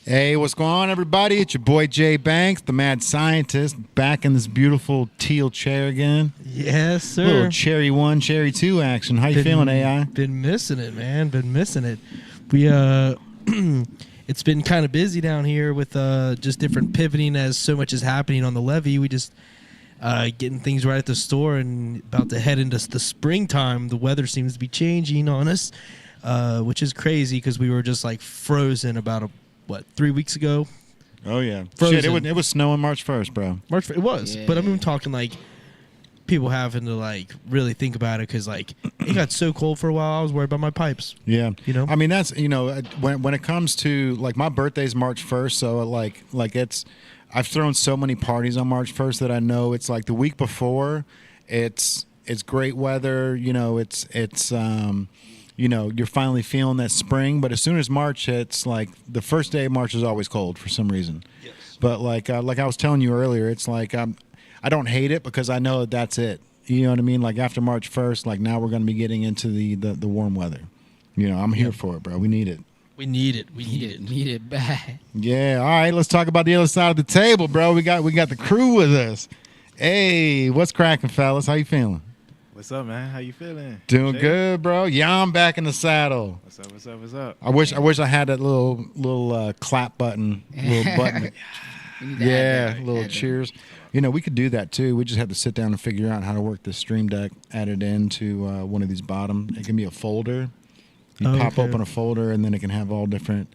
Hey, what's going on, everybody? It's your boy Jay Banks, the mad scientist, back in this beautiful teal chair again. Yes, sir. Little cherry 1, cherry 2 action. How you feeling, AI? Been missing it, man. Been missing it. We it's been kind of busy down here with just different pivoting as so much is happening on the levee. We just getting things right at the store and about to head into the springtime. The weather seems to be changing on us, which is crazy because we were just like frozen about 3 weeks ago. Oh yeah, Frozen. Shit, it was snowing March 1st, bro. It was, Yeah. but I'm talking like people having to like really think about it because like it got so cold for a while. I was worried about my pipes. Yeah, You know? I mean, that's when it comes to like my birthday's March 1st, so like it's I've thrown so many parties on March 1st that I know it's like the week before, it's great weather. You're finally feeling that spring, but as soon as March hits, like the first day of March is always cold for some reason. Yes. But like I was telling you earlier, it's like I don't hate it because I know that's it. You know what I mean? Like after March 1st, like now we're going to be getting into the warm weather. You know, I'm here for it, bro. We need it. We need it. We need it. Need it bad. Yeah. All right. Let's talk about the other side of the table, bro. We got the crew with us. Hey, what's cracking, fellas? How you feeling? What's up, man? How you feeling? Doing Jay? good, bro. YOMN back in the saddle. What's up? What's up? What's up? I wish I had that little clap button, little button. We need to Yeah, add that. little Add that. cheers. You know, we could do that too. We just have to sit down and figure out how to work the stream deck, add it into one of these bottom. It can be a folder. You Oh, pop okay. open a folder, and then it can have all different.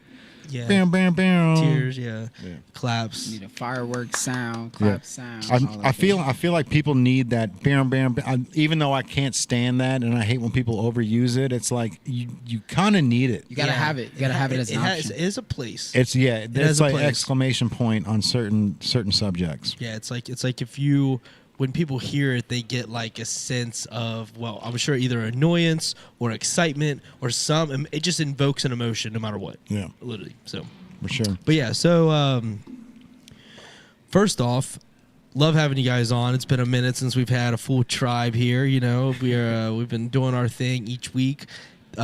Yeah. Bam, bam, bam. Tears. Yeah. Yeah. Claps. Need a fireworks sound, clap sound. all I that feel like people need that bam, bam, bam. Even though I can't stand that, and I hate when people overuse it. It's like you kind of need it. You gotta have it. You gotta have it as an option. It is a place. It's has it's a like place. exclamation point on certain subjects. Yeah. It's like if you. When people hear it, they get like a sense of, well, I'm sure either annoyance or excitement or it just invokes an emotion no matter what. Yeah, Literally. So, for sure. but yeah, so first off, love having you guys on. It's been a minute since we've had a full tribe here. You know, we've been doing our thing each week.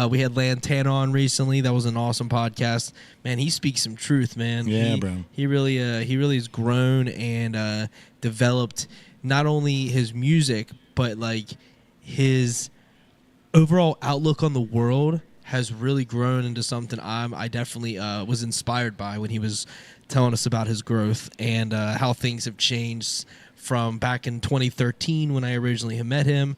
We had Lantana on recently. That was an awesome podcast. Man, he speaks some truth, man. Yeah, bro. He really has grown and developed not only his music, but like his overall outlook on the world has really grown into something I definitely was inspired by when he was telling us about his growth and how things have changed from back in 2013 when I originally had met him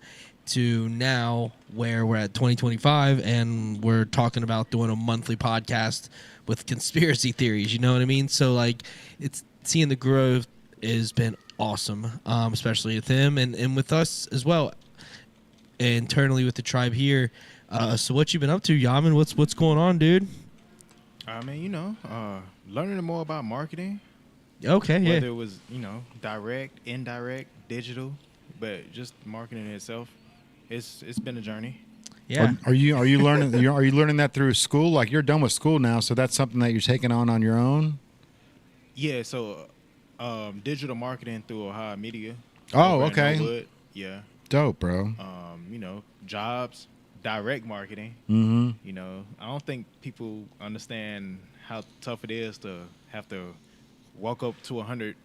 to now where we're at 2025 and we're talking about doing a monthly podcast with conspiracy theories. You know what I mean? So like it's seeing the growth has been awesome, especially with him and with us as well internally with the tribe here. So what you been up to, YOMN? What's going on, dude? I mean, learning more about marketing. Okay, yeah. Whether it was, direct, indirect, digital, but just marketing itself, it's been a journey. Yeah. Are you learning? Are you learning that through school? Like you're done with school now, so that's something that you're taking on your own. Yeah. So, digital marketing through Ohio Media. Oh, over in okay. Norwood. Yeah. Dope, bro. Jobs, direct marketing. Mm-hmm. I don't think people understand how tough it is to have to walk up to 100,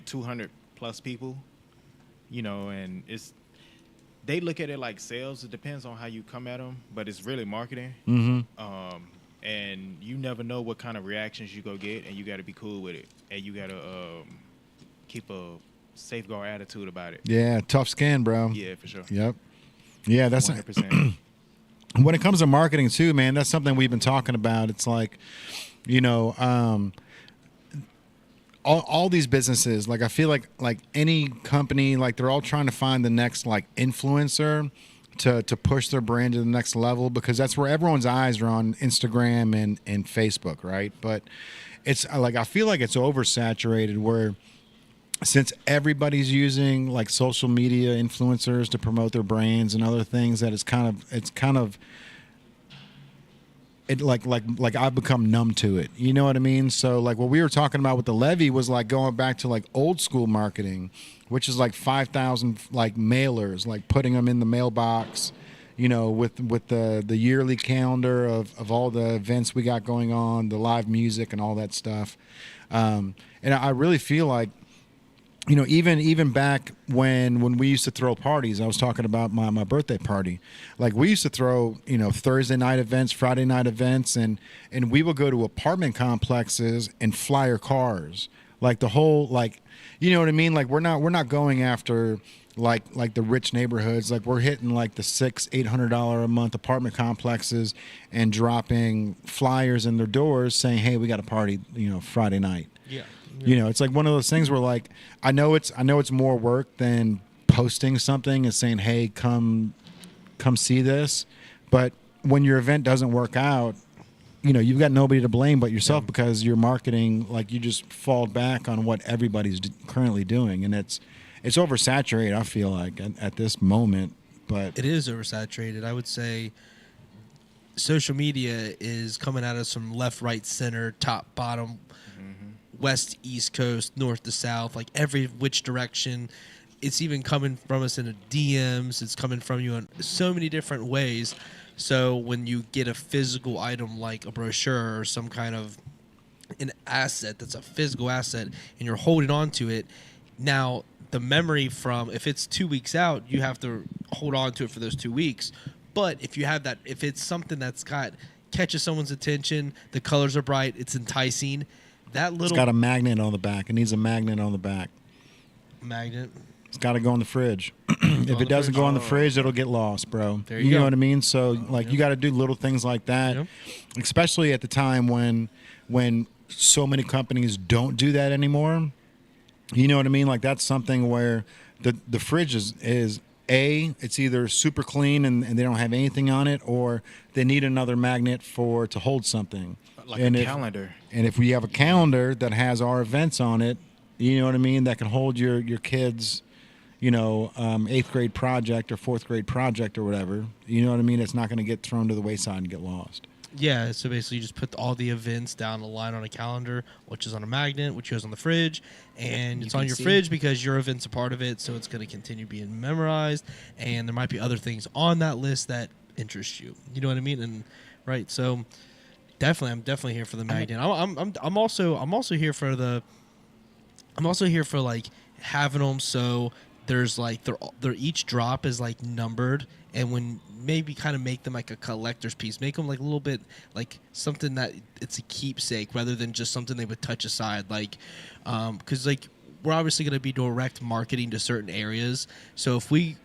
200 plus people, and they look at it like sales. It depends on how you come at them, but it's really marketing. Mm-hmm. And you never know what kind of reactions you go get, and you got to be cool with it, and you got to keep a safeguard attitude about it. Yeah, tough skin, bro. Yeah, for sure. Yep. Yeah, that's 100%. when it comes to marketing too, man. That's something we've been talking about. It's like, all these businesses, like I feel like any company, like they're all trying to find the next like influencer to push their brand to the next level because that's where everyone's eyes are on Instagram and Facebook, right? But it's like I feel like it's oversaturated where since everybody's using like social media influencers to promote their brands and other things that it's kind of like I've become numb to it. You know what I mean? So like what we were talking about with the levee was like going back to like old school marketing, which is like 5,000 like mailers, like putting them in the mailbox, with the yearly calendar of all the events we got going on, the live music and all that stuff. And I really feel like, even back when we used to throw parties, I was talking about my birthday party. Like we used to throw, Thursday night events, Friday night events, and we would go to apartment complexes and flyer cars. Like the whole, like, you know what I mean? Like we're not going after like the rich neighborhoods. Like we're hitting like the $600-800 a month apartment complexes and dropping flyers in their doors saying, hey, we got a party, Friday night. Yeah. It's like one of those things where like I know it's more work than posting something and saying, hey, come see this. But when your event doesn't work out, you've got nobody to blame but yourself, because your marketing, like, you just fall back on what everybody's currently doing, and it's oversaturated, I feel like, at this moment. But it is oversaturated. I would say social media is coming at us from left, right, center, top, bottom, west, east coast, north to south, like every which direction. It's even coming from us in the DMs. It's coming from you in so many different ways. So when you get a physical item like a brochure or some kind of an asset that's a physical asset and you're holding on to it, now the memory from, if it's 2 weeks out, you have to hold on to it for those 2 weeks. But if you have that, if it's something that's catches someone's attention, the colors are bright, it's enticing, that little... It's got a magnet on the back. It needs a magnet on the back. Magnet? It's got to go in the fridge. If it doesn't go in the fridge, it'll get lost, bro. There you go. Know what I mean? So, you got to do little things like that, especially at the time when so many companies don't do that anymore. You know what I mean? Like, that's something where the fridge is it's either super clean and they don't have anything on it, or they need another magnet to hold something. Like a calendar. And if we have a calendar that has our events on it, you know what I mean, that can hold your kids' 8th grade project or 4th grade project or whatever, you know what I mean? It's not going to get thrown to the wayside and get lost. Yeah, so basically you just put all the events down the line on a calendar, which is on a magnet, which goes on the fridge, and it's on your fridge because your event's a part of it, so it's going to continue being memorized, and there might be other things on that list that interest you. You know what I mean? And right, so I'm definitely here for the magnet. I'm also here for like having them so there's like they're each drop is like numbered, and when maybe kind of make them like a collector's piece, make them like a little bit like something that it's a keepsake rather than just something they would touch aside, like because like we're obviously going to be direct marketing to certain areas. So if we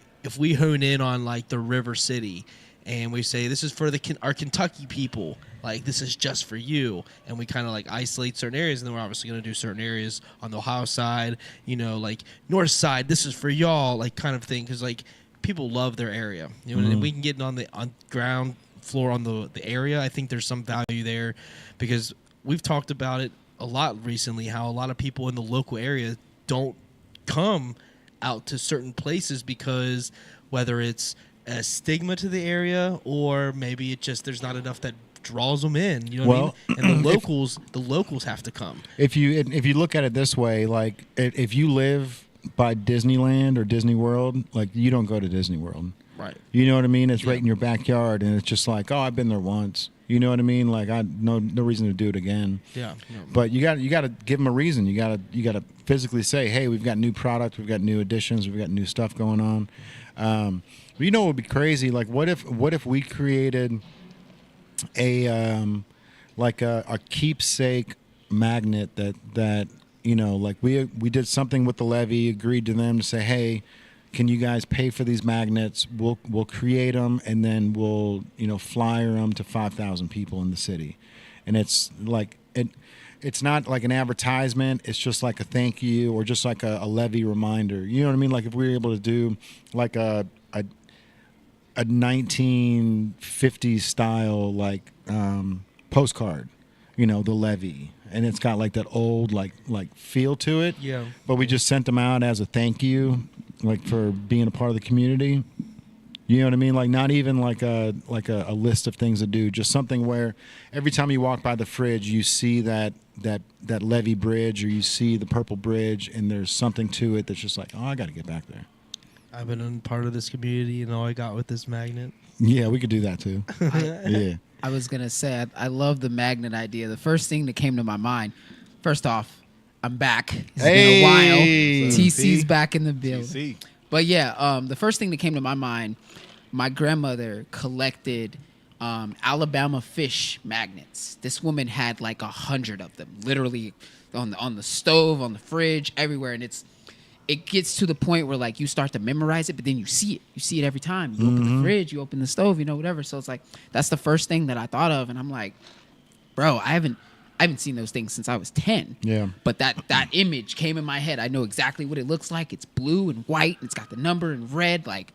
hone in on like the River City and we say this is for our Kentucky people, like this is just for you, and we kind of like isolate certain areas, and then we're obviously going to do certain areas on the Ohio side, like North side, this is for y'all, like kind of thing, because like people love their area, and if we can get on ground floor on the area, I think there's some value there, because we've talked about it a lot recently, how a lot of people in the local area don't come out to certain places because whether it's a stigma to the area or maybe it just there's not enough that draws them in, you know what I mean? And the locals have to come. If you look at it this way, like if you live by Disneyland or Disney World, like you don't go to Disney World. Right. You know what I mean? It's right in your backyard, and it's just like, oh, I've been there once. You know what I mean? Like no reason to do it again. Yeah. But you got to give them a reason. You got to physically say, hey, we've got new product, we've got new additions, we've got new stuff going on. But what would be crazy? Like, what if we created a keepsake magnet that like we did something with the levy, agreed to them to say, hey, can you guys pay for these magnets? We'll create them, and then we'll flyer them to 5,000 people in the city, and it's like it's not like an advertisement. It's just like a thank you, or just like a levy reminder. You know what I mean? Like if we were able to do like a 1950s style like postcard, the levy, and it's got like that old like feel to it. Yeah. But we just sent them out as a thank you, like for being a part of the community. You know what I mean? Like not even like a list of things to do, just something where every time you walk by the fridge, you see that levee bridge, or you see the purple bridge, and there's something to it that's just like, oh, I got to get back there. I've been a part of this community, and all I got with this magnet. Yeah, we could do that too. Yeah. I was gonna say I love the magnet idea. The first thing that came to my mind, first off, I'm back. It's been a while. TC's back in the building. TC. But yeah, the first thing that came to my mind, my grandmother collected Alabama fish magnets. This woman had like 100 of them, literally on the stove, on the fridge, everywhere, and it gets to the point where like you start to memorize it, but then you see it. You see it every time. You open the fridge, you open the stove, whatever. So it's like that's the first thing that I thought of, and I'm like, bro, I haven't seen those things since I was 10. Yeah. But that image came in my head. I know exactly what it looks like. It's blue and white. And it's got the number in red. Like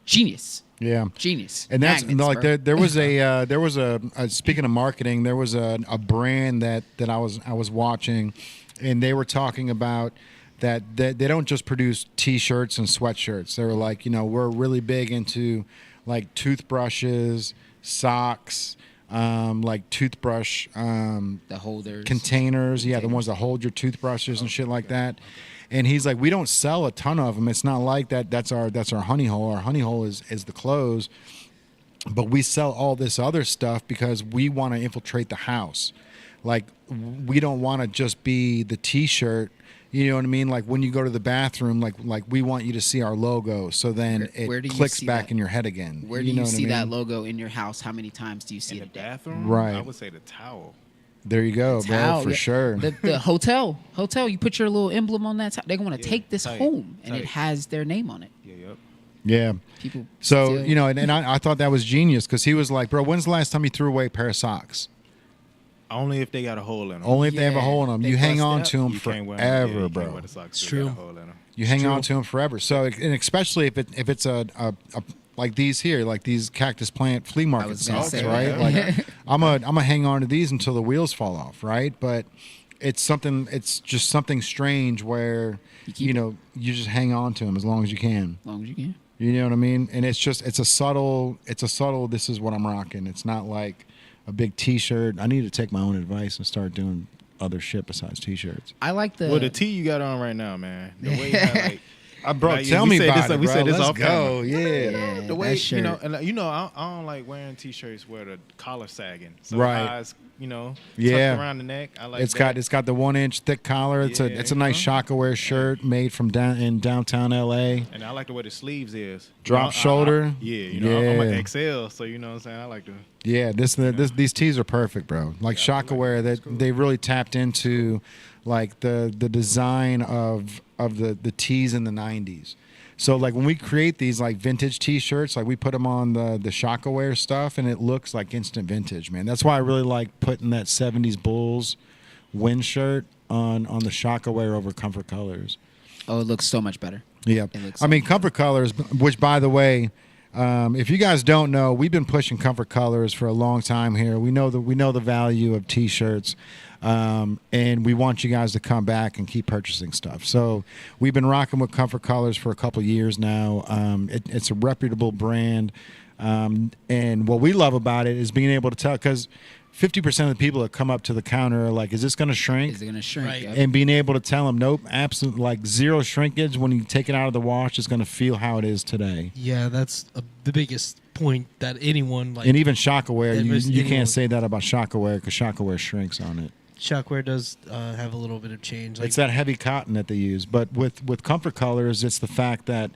genius. Yeah. Genius. And that's Magnets, like bro. there was a speaking of marketing, there was a brand that I was watching, and they were talking about that they don't just produce T-shirts and sweatshirts. They were like, we're really big into like toothbrushes, socks, like toothbrush the holders, containers. Yeah, the ones that hold your toothbrushes and shit like that. And he's like, we don't sell a ton of them. It's not like that. That's our honey hole. Our honey hole is the clothes, but we sell all this other stuff because we want to infiltrate the house. Like we don't want to just be the T-shirt. You know what I mean? Like when you go to the bathroom, like we want you to see our logo, so then where it do you clicks see back that? in your head again. Where do you see that logo in your house? How many times do you see In it the a day? bathroom, Right. I would say the towel. There you go, bro, Towel, for yeah. sure. The hotel, you put your little emblem on that towel. They're going to take this tight, home, and it tight. has their name on it. Yep. Yeah. People. So, still- and I thought that was genius because he was like, bro, when's the last time you threw away a pair of socks? Only if they got a hole in them. Only if they have a Yeah, hole in them. they You hang bust on up. to them You can't wear 'em. forever, You can't bro. wear the socks It's if they true. got a hole in 'em. You hang on to them forever. So, and especially if it's a like these here, like these cactus plant flea market was gonna socks, say right? that. Like I'm a hang on to these until the wheels fall off, right? But it's just something strange where you just hang on to them as long as you can. as long as you can. You know what I mean? And it's a subtle. This is what I'm rocking. It's not like a big T-shirt. I need to take my own advice and start doing other shit besides T-shirts. I like the. Well, the tee you got on right now, man. The way you have, like, Bro, like, tell we me said about this, it, we bro. said this Let's off go. camera. Yeah. The way that shirt. I don't like wearing T-shirts where the collar sagging, so Right. highs, Yeah. tucked around the neck. I like It's that. got the 1 inch thick collar. It's Yeah, a nice Shaka-wear shirt made from downtown LA. And I like the way the sleeves is. Drop shoulder. I'm like XL, so you know what I'm saying. I like to. Yeah, these tees are perfect, bro. Like Shaka-wear, they really tapped into like the design of the tees in the 90s. So like when we create these like vintage T-shirts, like we put them on the Shaka-wear stuff, and it looks like instant vintage, man. That's why I really like putting that 70s Bulls wind shirt on the Shaka-wear over Comfort Colors. Oh, it looks so much better. Yeah, It looks I mean Comfort Colors, which by the way, if you guys don't know, we've been pushing Comfort Colors for a long time here. We know the value of T-shirts. And we want you guys to come back and keep purchasing stuff. So we've been rocking with Comfort Colors for a couple of years now. It's a reputable brand. And what we love about it is being able to tell, because 50% of the people that come up to the counter are like, is this going to shrink? Is it going to shrink? Right. Yep. And being able to tell them, nope, absolutely, like zero shrinkage. When you take it out of the wash, it's going to feel how it is today. Yeah, that's the biggest point that anyone like. And even Shaka-wear, you anyone- can't say that about Shaka-wear because Shaka-wear shrinks on it. Shockware does have a little bit of change. Like, It's that heavy cotton that they use. But with Comfort Colors, it's the fact that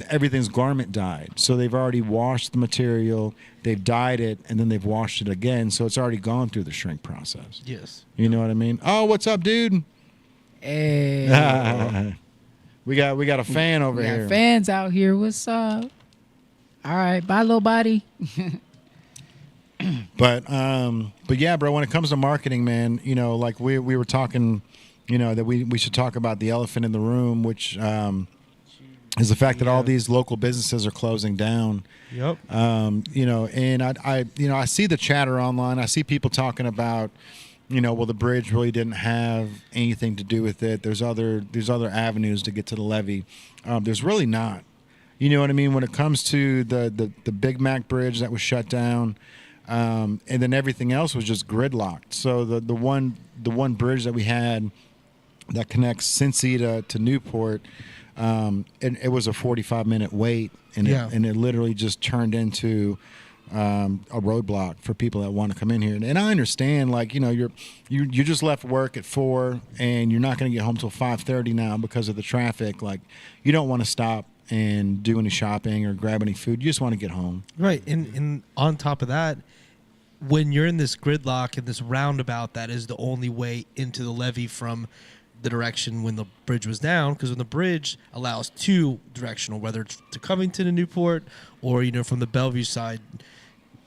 everything's garment dyed. So they've already washed the material, they've dyed it, and then they've washed it again. So it's already gone through the shrink process. yes. You know what I mean? Oh, what's up, dude? Hey. we got a fan over We got here. fans out here. What's up? All right. Bye, little body. But yeah, bro, when it comes to marketing, man, like we were talking, that we should talk about the elephant in the room, which is the fact that all these local businesses are closing down. Yep. And I see the chatter online. I see people talking about, well, the bridge really didn't have anything to do with it. There's other avenues to get to the levee. There's really not. You know what I mean? When it comes to the Big Mac Bridge that was shut down, and then everything else was just gridlocked. So the one bridge that we had that connects Cincy to Newport, it was a 45-minute wait, and Yeah. it literally just turned into a roadblock for people that want to come in here. And I understand, like, you know, you just left work at 4 and you're not going to get home till 5:30 now because of the traffic. Like, you don't want to stop and do any shopping or grab any food. You just want to get home. Right, and on top of that, when you're in this gridlock and this roundabout, that is the only way into the levee from the direction when the bridge was down, because when the bridge allows two directional, whether it's to Covington and Newport or, you know, from the Bellevue side.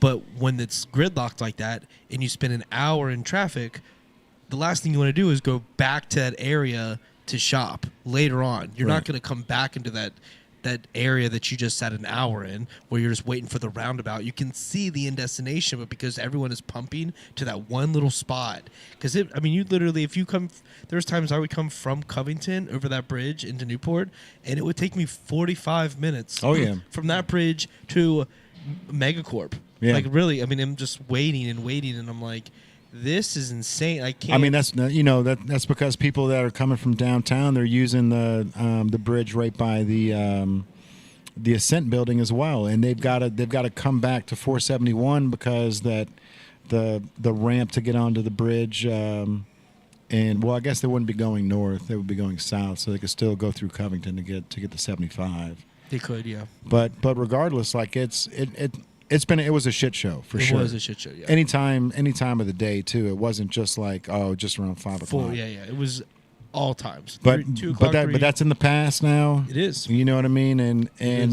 But when it's gridlocked like that and you spend an hour in traffic, the last thing you want to do is go back to that area to shop later on. You're not going to come back into that area that you just sat an hour in, where you're just waiting for the roundabout. You can see the end destination, but because everyone is pumping to that one little spot, because I mean, you literally, if you come, there's times I would come from Covington over that bridge into Newport, and it would take me 45 minutes. Oh, yeah. From that bridge to Megacorp. Yeah. Like, really, I mean, I'm just waiting, and I'm like, this is insane. I can't. I mean, that's because people that are coming from downtown, they're using the bridge right by the Ascent building as well, and they've got to come back to 471 because that the ramp to get onto the bridge. And well, I guess they wouldn't be going north; they would be going south, so they could still go through Covington to get the 75. They could, yeah. But regardless, like it was a shit show for sure. It was a shit show, yeah. Any time of the day too. It wasn't just like, oh, just around 5 o'clock. Yeah. It was all times. But 2 o'clock, but that's in the past now. It is. You know what I mean? And is.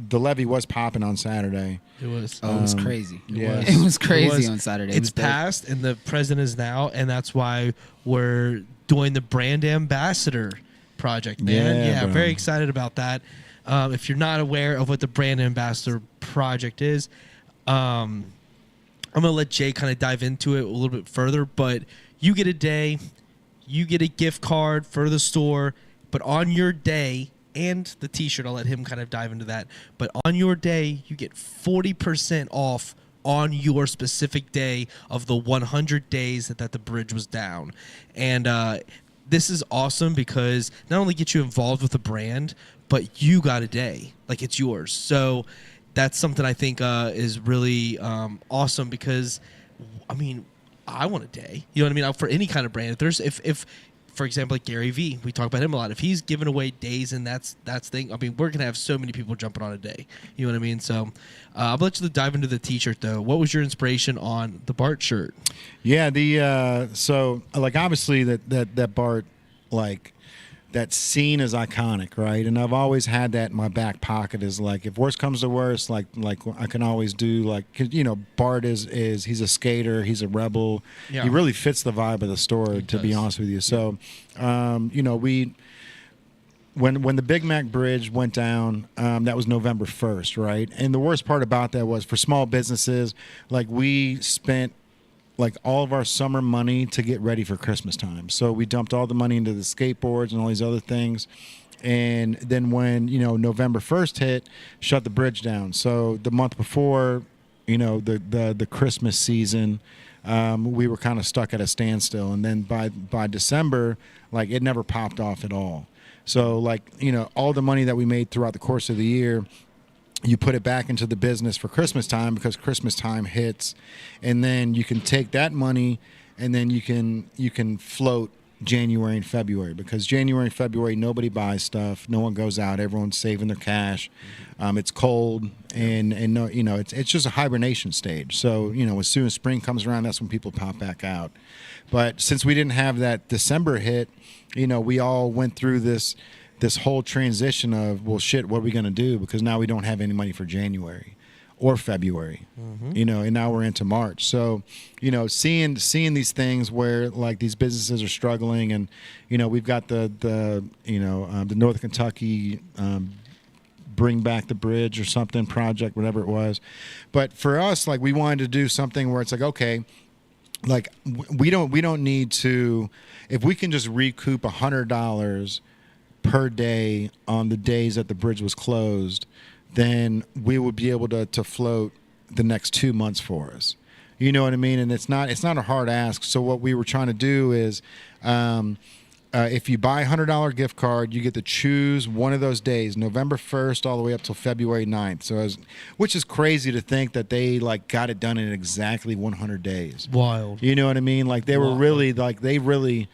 The levee was popping on Saturday. It was. Oh, it was crazy. yeah. It was crazy It was. on Saturday. It It's was dope. past, and the president is now, and that's why we're doing the brand ambassador project, man. Yeah, Yeah, bro. very excited about that. If you're not aware of what the brand ambassador project is, I'm gonna let Jay kind of dive into it a little bit further. But you get a day, you get a gift card for the store, but on your day, and the T-shirt, I'll let him kind of dive into that. But on your day, you get 40% off on your specific day of the 100 days that the bridge was down. And this is awesome because not only get you involved with the brand, but you got a day. Like, it's yours. So that's something I think is really awesome because, I mean, I want a day. You know what I mean? For any kind of brand. If for example, like Gary Vee, we talk about him a lot. If he's giving away days and that's thing, I mean, we're gonna have so many people jumping on a day. You know what I mean? So I'll let you dive into the T-shirt though. What was your inspiration on the Bart shirt? Yeah, so like obviously that Bart, like, that scene is iconic, right? And I've always had that in my back pocket. Is like, if worst comes to worst, like I can always do, like, 'cause, you know, Bart is he's a skater, he's a rebel. Yeah. He really fits the vibe of the store, to be does. honest with you. So, you know, when the Big Mac Bridge went down, that was November 1st, right? And the worst part about that was, for small businesses, like, we spent like all of our summer money to get ready for Christmas time. So we dumped all the money into the skateboards and all these other things. And then when, you know, November 1st hit, shut the bridge down. So the month before, you know, the Christmas season, we were kind of stuck at a standstill. And then by December, like, it never popped off at all. So, like, you know, all the money that we made throughout the course of the year, you put it back into the business for Christmas time, because Christmas time hits, and then you can take that money and then you can float January and February, because January and February nobody buys stuff, no one goes out, everyone's saving their cash. It's cold and no, you know, it's just a hibernation stage. So, you know, as soon as spring comes around, that's when people pop back out. But since we didn't have that December hit, you know, we all went through this whole transition of, well, shit, what are we going to do? Because now we don't have any money for January or February, you know, and now we're into March. So, you know, seeing these things where, like, these businesses are struggling, and, you know, we've got the Northern Kentucky Bring Back the Bridge or something project, whatever it was. But for us, like, we wanted to do something where it's like, okay, like, we don't need to, if we can just recoup $100 per day on the days that the bridge was closed, then we would be able to float the next 2 months for us. You know what I mean? And it's not a hard ask. So what we were trying to do is, if you buy a $100 gift card, you get to choose one of those days, November 1st all the way up till February 9th. So, which is crazy to think that they like got it done in exactly 100 days. Wild. You know what I mean? Like they were really like they really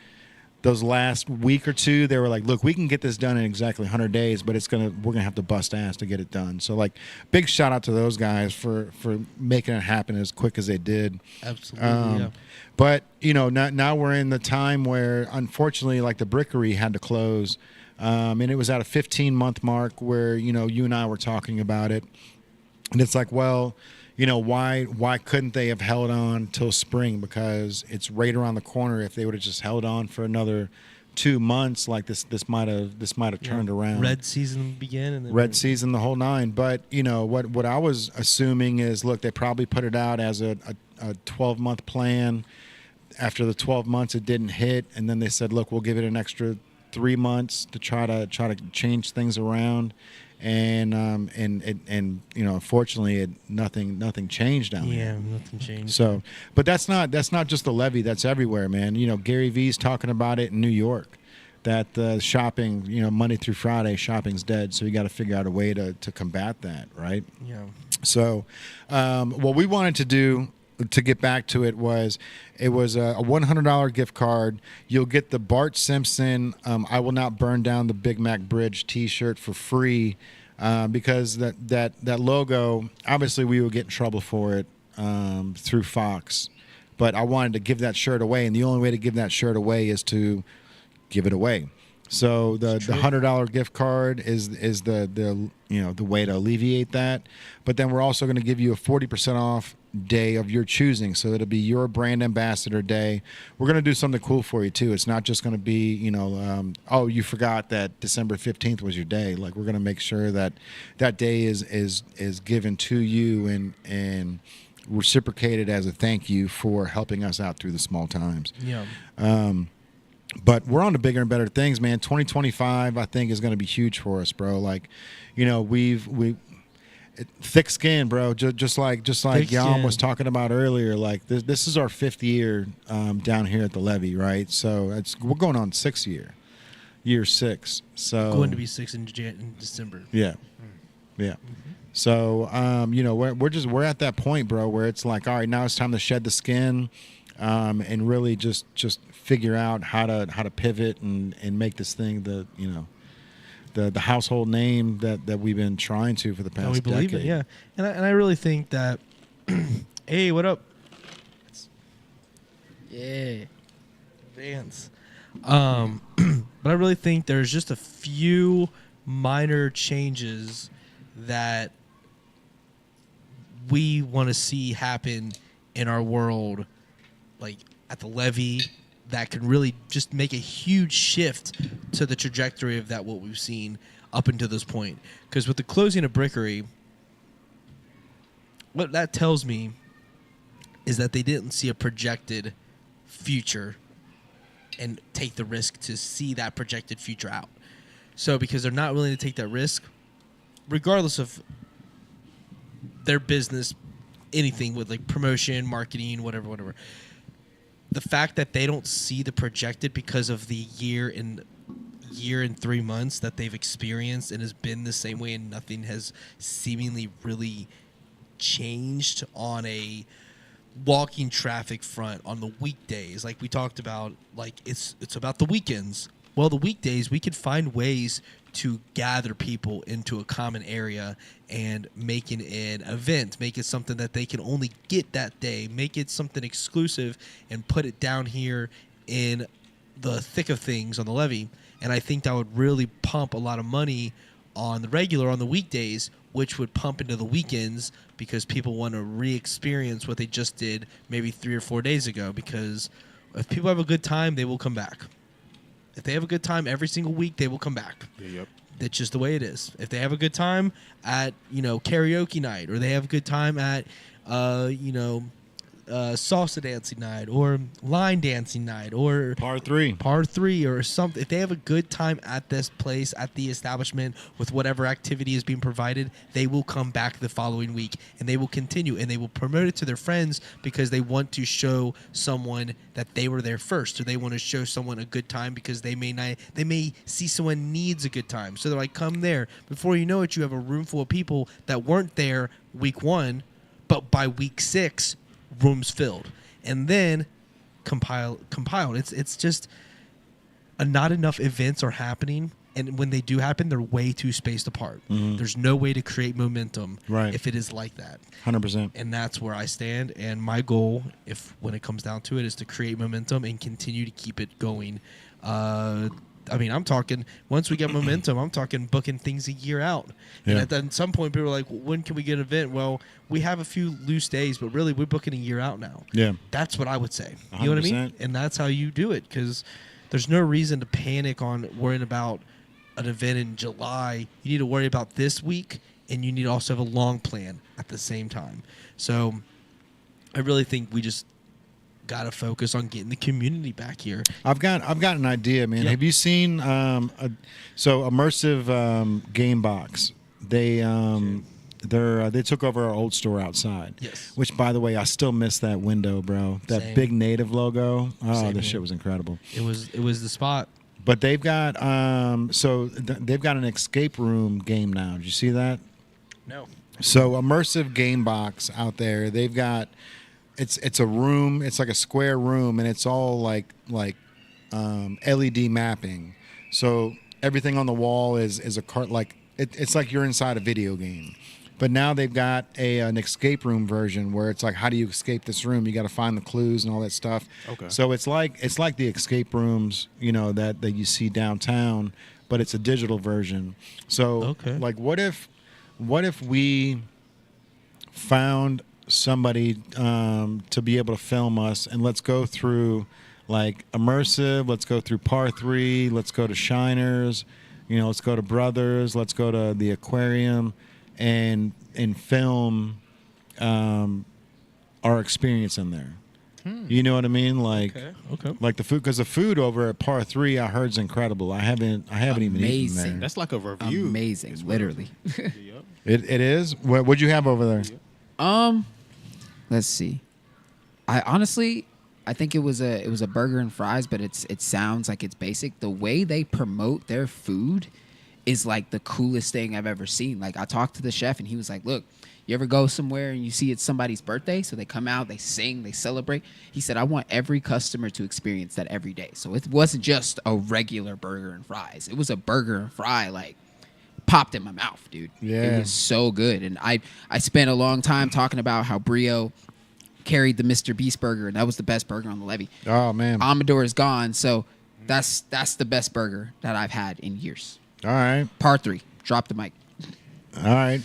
those last week or two, they were like, look, we can get this done in exactly 100 days, but we're gonna have to bust ass to get it done. So like, big shout out to those guys for making it happen as quick as they did. Absolutely. Yeah. But you know, now we're in the time where unfortunately, like the Brickery had to close, and it was at a 15-month mark where you know you and I were talking about it, and it's like, well, you know, why couldn't they have held on till spring? Because it's right around the corner. If they would have just held on for another 2 months, like this might have turned around. Red season began, and then Red season, the whole nine. But you know what I was assuming is, look, they probably put it out as a 12-month plan. After the 12 months, it didn't hit, and then they said, look, we'll give it an extra 3 months to try to change things around. And you know, unfortunately, nothing changed down there. Yeah, nothing changed. So, but that's not just the levee. That's everywhere, man. You know, Gary Vee's talking about it in New York, that shopping, you know, Monday through Friday, shopping's dead. So you got to figure out a way to combat that, right? Yeah. So, what we wanted to do to get back to it was a $100 gift card. You'll get the Bart Simpson "I Will Not Burn Down the Big Mac Bridge" T-shirt for free, because that logo, obviously we would get in trouble for it through Fox, but I wanted to give that shirt away, and the only way to give that shirt away is to give it away. So the $100 gift card is the you know the way to alleviate that. But then we're also going to give you a 40% off day of your choosing. So it'll be your brand ambassador day. We're going to do something cool for you too. It's not just going to be, you know, oh, you forgot that December 15th was your day. Like, we're going to make sure that that day is given to you and reciprocated as a thank you for helping us out through the small times. Yeah. But we're on to bigger and better things, man. 2025, I think, is going to be huge for us, bro. Like, you know, thick skin, bro. Just like YOMN was talking about earlier. Like, this is our 5th year down here at the levee, right? So we're going on 6th year 6. So Going to be 6 in December. yeah, yeah. So you know, we're at that point, bro, where it's like, all right, now it's time to shed the skin. And really just figure out how to pivot and make this thing the household name that we've been trying to for the past we believe decade. it, yeah. And I really think that hey, what up? Yeah. Vance. But I really think there's just a few minor changes that we want to see happen in our world, like at the levee, that can really just make a huge shift to the trajectory of that what we've seen up until this point. Because with the closing of Brickery, what that tells me is that they didn't see a projected future and take the risk to see that projected future out. So because they're not willing to take that risk, regardless of their business, anything with like promotion, marketing, whatever, the fact that they don't see the projected because of the year and 3 months that they've experienced and has been the same way, and nothing has seemingly really changed on a walking traffic front on the weekdays. Like we talked about, like it's about the weekends. Well, the weekdays, we could find ways to gather people into a common area and make it an event, make it something that they can only get that day, make it something exclusive, and put it down here in the thick of things on the levee. And I think that would really pump a lot of money on the regular, on the weekdays, which would pump into the weekends because people want to re-experience what they just did maybe 3 or 4 days ago. Because if people have a good time, they will come back. If they have a good time every single week, they will come back. Yep. That's just the way it is. If they have a good time at, karaoke night, or they have a good time at, salsa dancing night or line dancing night or Par 3. par 3 or something, if they have a good time at this place, at the establishment, with whatever activity is being provided, they will come back the following week and they will continue and they will promote it to their friends because they want to show someone that they were there first, or they want to show someone a good time because they may see someone needs a good time. So they're like, come there. Before you know it, you have a room full of people that weren't there week 1, but by week 6, rooms filled. And then compiled. It's just not enough events are happening, and when they do happen, they're way too spaced apart. There's no way to create momentum if it is like that. 100%. And that's where I stand. And my goal, when it comes down to it, is to create momentum and continue to keep it going. I mean, I'm talking, once we get momentum, I'm talking booking things a year out. Yeah. And at some point, people are like, well, when can we get an event? Well, we have a few loose days, but really, we're booking a year out now. Yeah. That's what I would say. You know what I mean? 100%. And that's how you do it, because there's no reason to panic on worrying about an event in July. You need to worry about this week, and you need to also have a long plan at the same time. So I really think we just got to focus on getting the community back here. I've got an idea, man. Yeah. Have you seen Immersive Game Box? They took over our old store outside. Yes. Which, by the way, I still miss that window, bro. That Same. big native logo. Oh, Same this here. shit was incredible. It was the spot. But they've got they've got an escape room game now. Did you see that? No. So Immersive Game Box out there, they've got it's a room, it's like a square room, and it's all like LED mapping. So everything on the wall is a cart, like it's like you're inside a video game. But now they've got an escape room version where it's like, how do you escape this room? You got to find the clues and all that stuff. Okay. So it's like the escape rooms, that you see downtown, but it's a digital version. So Okay. like, what if we found somebody to be able to film us, and let's go through like Immersive, let's go through Par 3, let's go to Shiners, let's go to Brothers, let's go to the aquarium, and film our experience in there. You know what I mean? Like, Okay. like the food, because the food over at Par 3 I heard is incredible. I haven't even eaten Amazing. there. That's like a review. Amazing, It's literally. Yep. It is. What'd you have over there? Let's see. I think it was a burger and fries, but it sounds like it's basic. The way they promote their food is like the coolest thing I've ever seen. Like, I talked to the chef and he was like, look, you ever go somewhere and you see it's somebody's birthday, so they come out, they sing, they celebrate. He said, I want every customer to experience that every day. So it wasn't just a regular burger and fries. It was a burger and fry, like, popped in my mouth, dude. Yeah. It was so good. And I spent a long time talking about how Brio carried the Mr. Beast burger, and that was the best burger on the levee. Oh man. Amador is gone, so that's the best burger that I've had in years. All right. Par 3. Drop the mic. All right.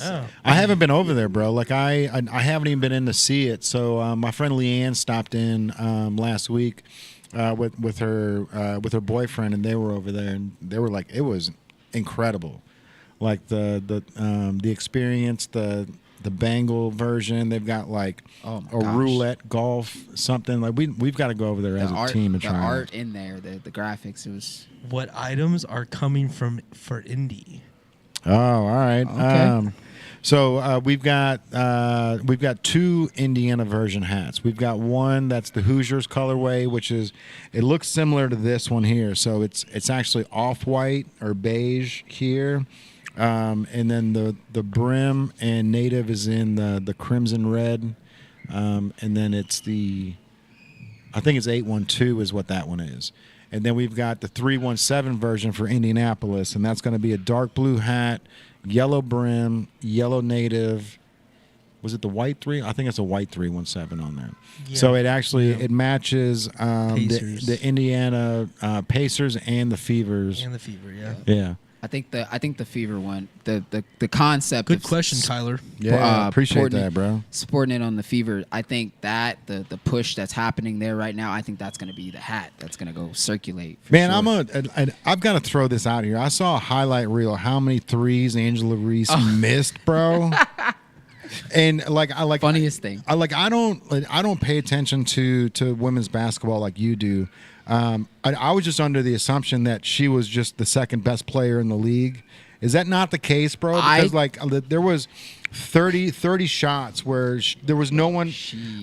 Oh. I haven't been over there, bro. Like I haven't even been in to see it. So my friend Leanne stopped in last week with her boyfriend, and they were over there, and they were like, it was incredible. Like the experience, the Bengal version. They've got like Oh my a gosh. roulette golf something. Like we've got to go over there as a team and the try it. art in there, the graphics, it was What items are coming for Indy? Oh, all right. Okay. So we've got 2 Indiana version hats. We've got one that's the Hoosiers colorway, which it looks similar to this one here. So it's actually off-white or beige here, and then the brim and native is in the crimson red, and then I think it's 812 is what that one is. And then we've got the 317 version for Indianapolis, and that's going to be a dark blue hat, yellow brim, yellow native. Was it the white 3? I think it's a white 317 on there. Yeah. So it actually Yeah. it matches Pacers. the Indiana Pacers and the Fevers. And the fever, yeah. Yeah. I think the Fever one, the concept. Good of question, Tyler. Yeah, appreciate supporting that, bro. Supporting it on the Fever. I think that the push that's happening there right now, I think that's going to be the hat that's going to go circulate. For Man, sure. I've got to throw this out here. I saw a highlight reel of how many threes Angela Reese missed, bro. And like I like Funniest thing. I don't pay attention to women's basketball like you do. I was just under the assumption that she was just the second best player in the league. Is that not the case, bro? Because there was 30 shots where there was no one.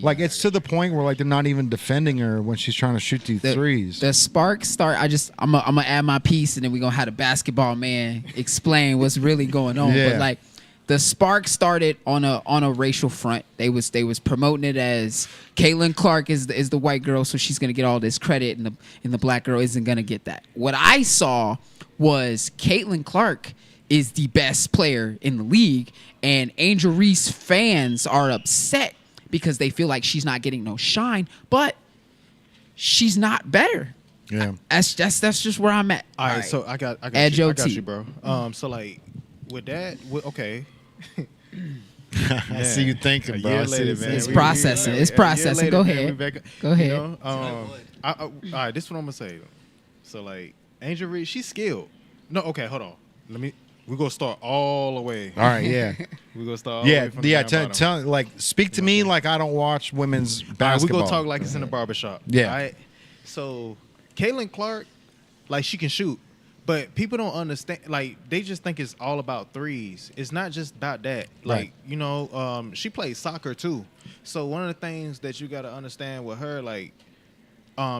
Like it's to the point where like they're not even defending her when she's trying to shoot these threes. The spark start. I'm gonna add my piece, and then we're gonna have the basketball man explain what's really going on. Yeah. But like the spark started on a racial front. They was promoting it as Caitlin Clark is the white girl, so she's gonna get all this credit, and the black girl isn't gonna get that. What I saw was Caitlin Clark is the best player in the league, and Angel Reese fans are upset because they feel like she's not getting no shine, but she's not better. Yeah, That's just where I'm at. All right, so I got Add you, your I got tea. you, bro. So like with that, okay. I see you thinking, A bro. year I see later, you man. thinking. It's processing. It's a year processing. later, Go man, ahead. we back- Go ahead. You know, all right, this is what I'm gonna say. So like Angel Reese, she's skilled. No, okay, hold on. We're gonna start all the way. All right, yeah. We're gonna start all the Yeah, way from the yeah. bottom. Tell like speak to me like I don't watch women's All right, basketball. we're gonna talk like it's in a barbershop. Yeah. All right? So Caitlin Clark, like she can shoot, but people don't understand. Like they just think it's all about threes. It's not just about that. Like Right. you know, she plays soccer too. So one of the things that you got to understand with her, like,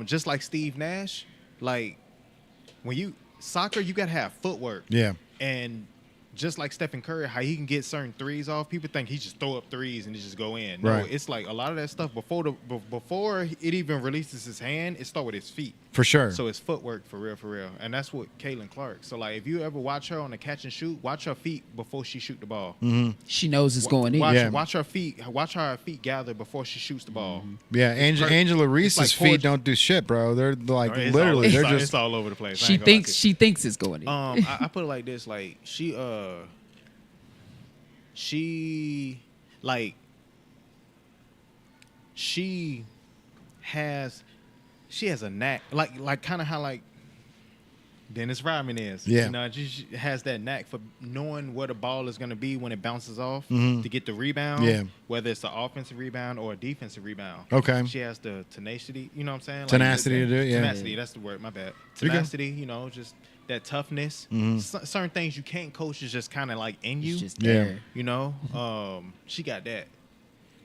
just like Steve Nash, like when you soccer, you gotta have footwork. Yeah. And just like Stephen Curry, how he can get certain threes off, people think he just throw up threes and it just go in. No, Right. it's like a lot of that stuff before it even releases his hand, it start with his feet. For sure. So it's footwork for real. And that's what Caitlin Clark. So like if you ever watch her on the catch and shoot, watch her feet before she shoot the ball. She knows it's going in. Watch, Yeah. watch her feet. Watch how her feet gather before she shoots the ball. Yeah, Angela Reese's like feet poetry. don't do shit, bro. They're like It's literally, all, they're it's, just it's all over the place. I She ain't gonna lie thinks to you. she thinks it's going in. I put it like this, like she has a knack, like kind of how like Dennis Rodman is. Yeah. You know, she has that knack for knowing where the ball is going to be when it bounces off to get the rebound. Yeah. Whether it's an offensive rebound or a defensive rebound. Okay. She has the tenacity, you know what I'm saying? Tenacity to do it, yeah. Tenacity, that's the word, my bad. You go. Tenacity, you know, just that toughness. Certain things you can't coach is just kind of like in you. It's just Yeah. there. You know, she got that.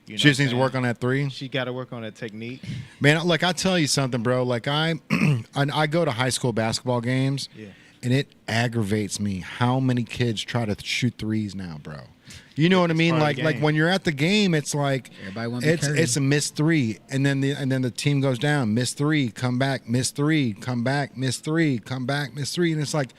You know she just what needs to I'm work saying? on that three. She got to work on that technique. Man, like I tell you something, bro. Like I go to high school basketball games, Yeah. and it aggravates me how many kids try to shoot threes now, bro. You know what I mean? part of Like the game. when you're at the game, it's like Everybody wanna be Curry. it's a missed three, and then the team goes down, miss three, come back, miss three, come back, miss three, come back, miss three, and it's like,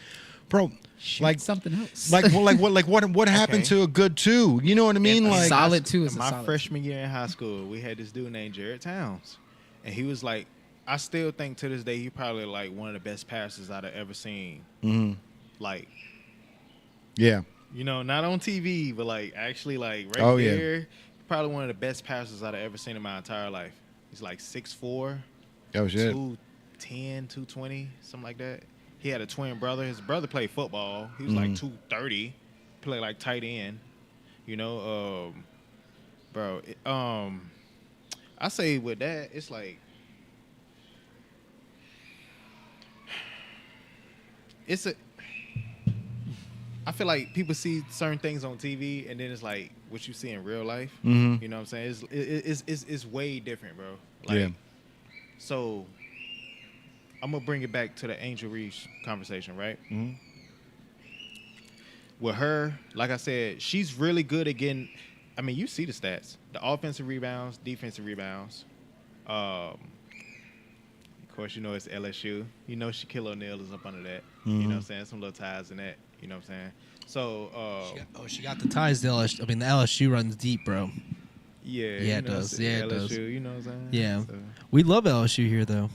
bro, Shoot like something else. what happened Okay. to a good two? You know what I mean? Like solid two is In a my solid freshman year in high school, we had this dude named Jared Towns, and he was like, I still think to this day he probably like one of the best passes I'd have ever seen. Like, yeah, you know, not on TV, but like actually like right Oh, yeah. there, probably one of the best passes I'd have ever seen in my entire life. He's like 6'4", that was it. 210, 220, something like that. He had a twin brother. His brother played football. He was like 230, played like tight end. You know, bro. I say with that, it's like I feel like people see certain things on TV, and then it's like what you see in real life. Mhm. You know what I'm saying? It's way different, bro. Like, Yeah. So I'm gonna bring it back to the Angel Reese conversation, right? With her, like I said, she's really good at getting. I mean, you see the stats: the offensive rebounds, defensive rebounds. Of course, you know it's LSU. You know Shaquille O'Neal is up under that. You know what I'm saying? Some little ties in that. You know what I'm saying? So, She got the ties to LSU. I mean, the LSU runs deep, bro. yeah, Yeah, you it know, does. it's Yeah, it LSU, does. You know what I'm saying? Yeah. So, We love LSU here, though.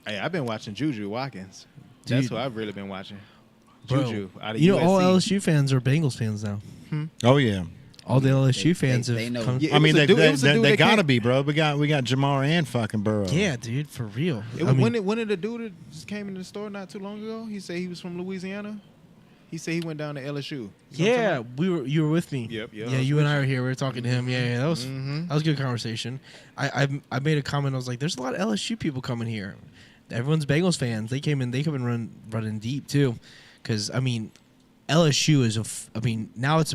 hey, I've been watching Juju Watkins. That's Dude. who I've really been watching. Bro, Juju out of you know, all USC. LSU fans are Bengals fans now. Oh yeah. All the LSU They- fans they have know. come. Yeah, I mean, was a dude- it was a dude they that gotta came- be, bro. We got Jamar and fucking Burrow. Yeah, dude, for real. It was, when did the dude that just came into the store not too long ago? He said he was from Louisiana. He said he went down to LSU. You know what I'm Yeah, talking about? you were with me. Yep, yeah, I Yeah, was you and with I you. were here. We were talking to him. Yeah, that was Mhm. a good conversation. I made a comment. I was like, "There's a lot of LSU people coming here. Everyone's Bengals fans. They came in. They come in running deep too, because I mean, LSU is I mean, now it's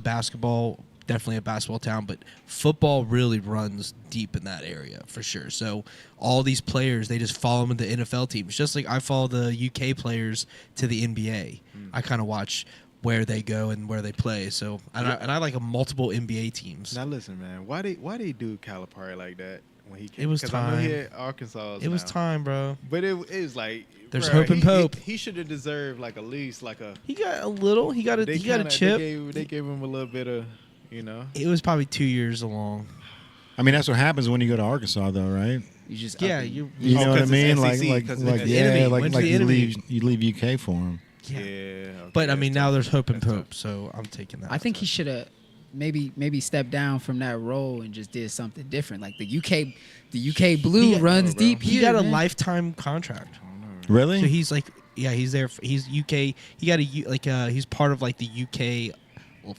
definitely a basketball town, but football really runs deep in that area for sure. So all these players, they just follow them into NFL teams, just like I follow the UK players to the NBA. I kind of watch where they go and where they play. So and I like multiple NBA teams. Now listen, man. Why they do Calipari like that when he came? It was 'Cause I know he time. at Arkansas. It was now. time, bro. But it was like There's bruh, hope and hope. He should have deserved like at least like a. He got a little. He got a chip. They gave him a little bit of, you know. It was probably 2 years along. I mean, that's what happens when you go to Arkansas, though, right? You just Yeah, up and- you. You Oh, know what I 'cause it's mean? Like, SEC, like, 'cause like, it's yeah, enemy. like, Went to like the you enemy. leave UK for him. Yeah. Okay, But I mean, that's now tough. there's hope and That's hope, tough. so I'm taking that. I think he should have maybe stepped down from that role and just did something different. Like the UK Blue He- runs Oh, bro. deep. He here, got a man. lifetime contract. Really? So he's like, yeah, he's there. He's UK. He got he's part of like the UK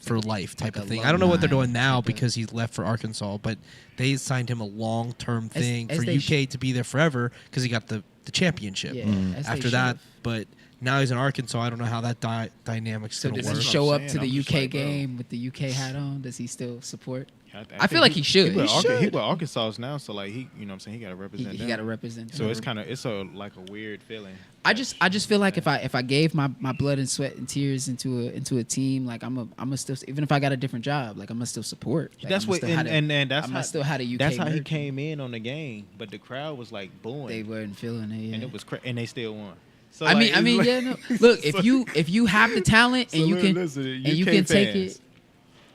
for life type Like of thing. I don't know what they're alumni doing now type of- because he's left for Arkansas, but they signed him a long-term As- thing as for they UK to be there forever because he got the championship. Yeah, as they After that, should've. but now he's in Arkansas. I don't know how that dynamic's So gonna does work. he That's show what up I'm to saying. the I'm just UK like, bro. game with the UK hat on? Does he still support? I think feel like he should. He with should. Arkansas now, so like he, you know what I'm saying, he got to represent. He them. got to represent. So them. it's kind of like a weird feeling. I just feel like if I gave my blood and sweat and tears into a team, like I'm still, even if I got a different job, like I'm gonna still support. Like, That's I'ma what still had a- and that's I'ma how still had a UK. That's how he merch. came in on the game, but the crowd was like booing. They weren't feeling it. Yeah. and it was and they still won. So I like, mean, it's yeah. No. Look, if you have the talent and So you can listen, and UK you can take fans. it.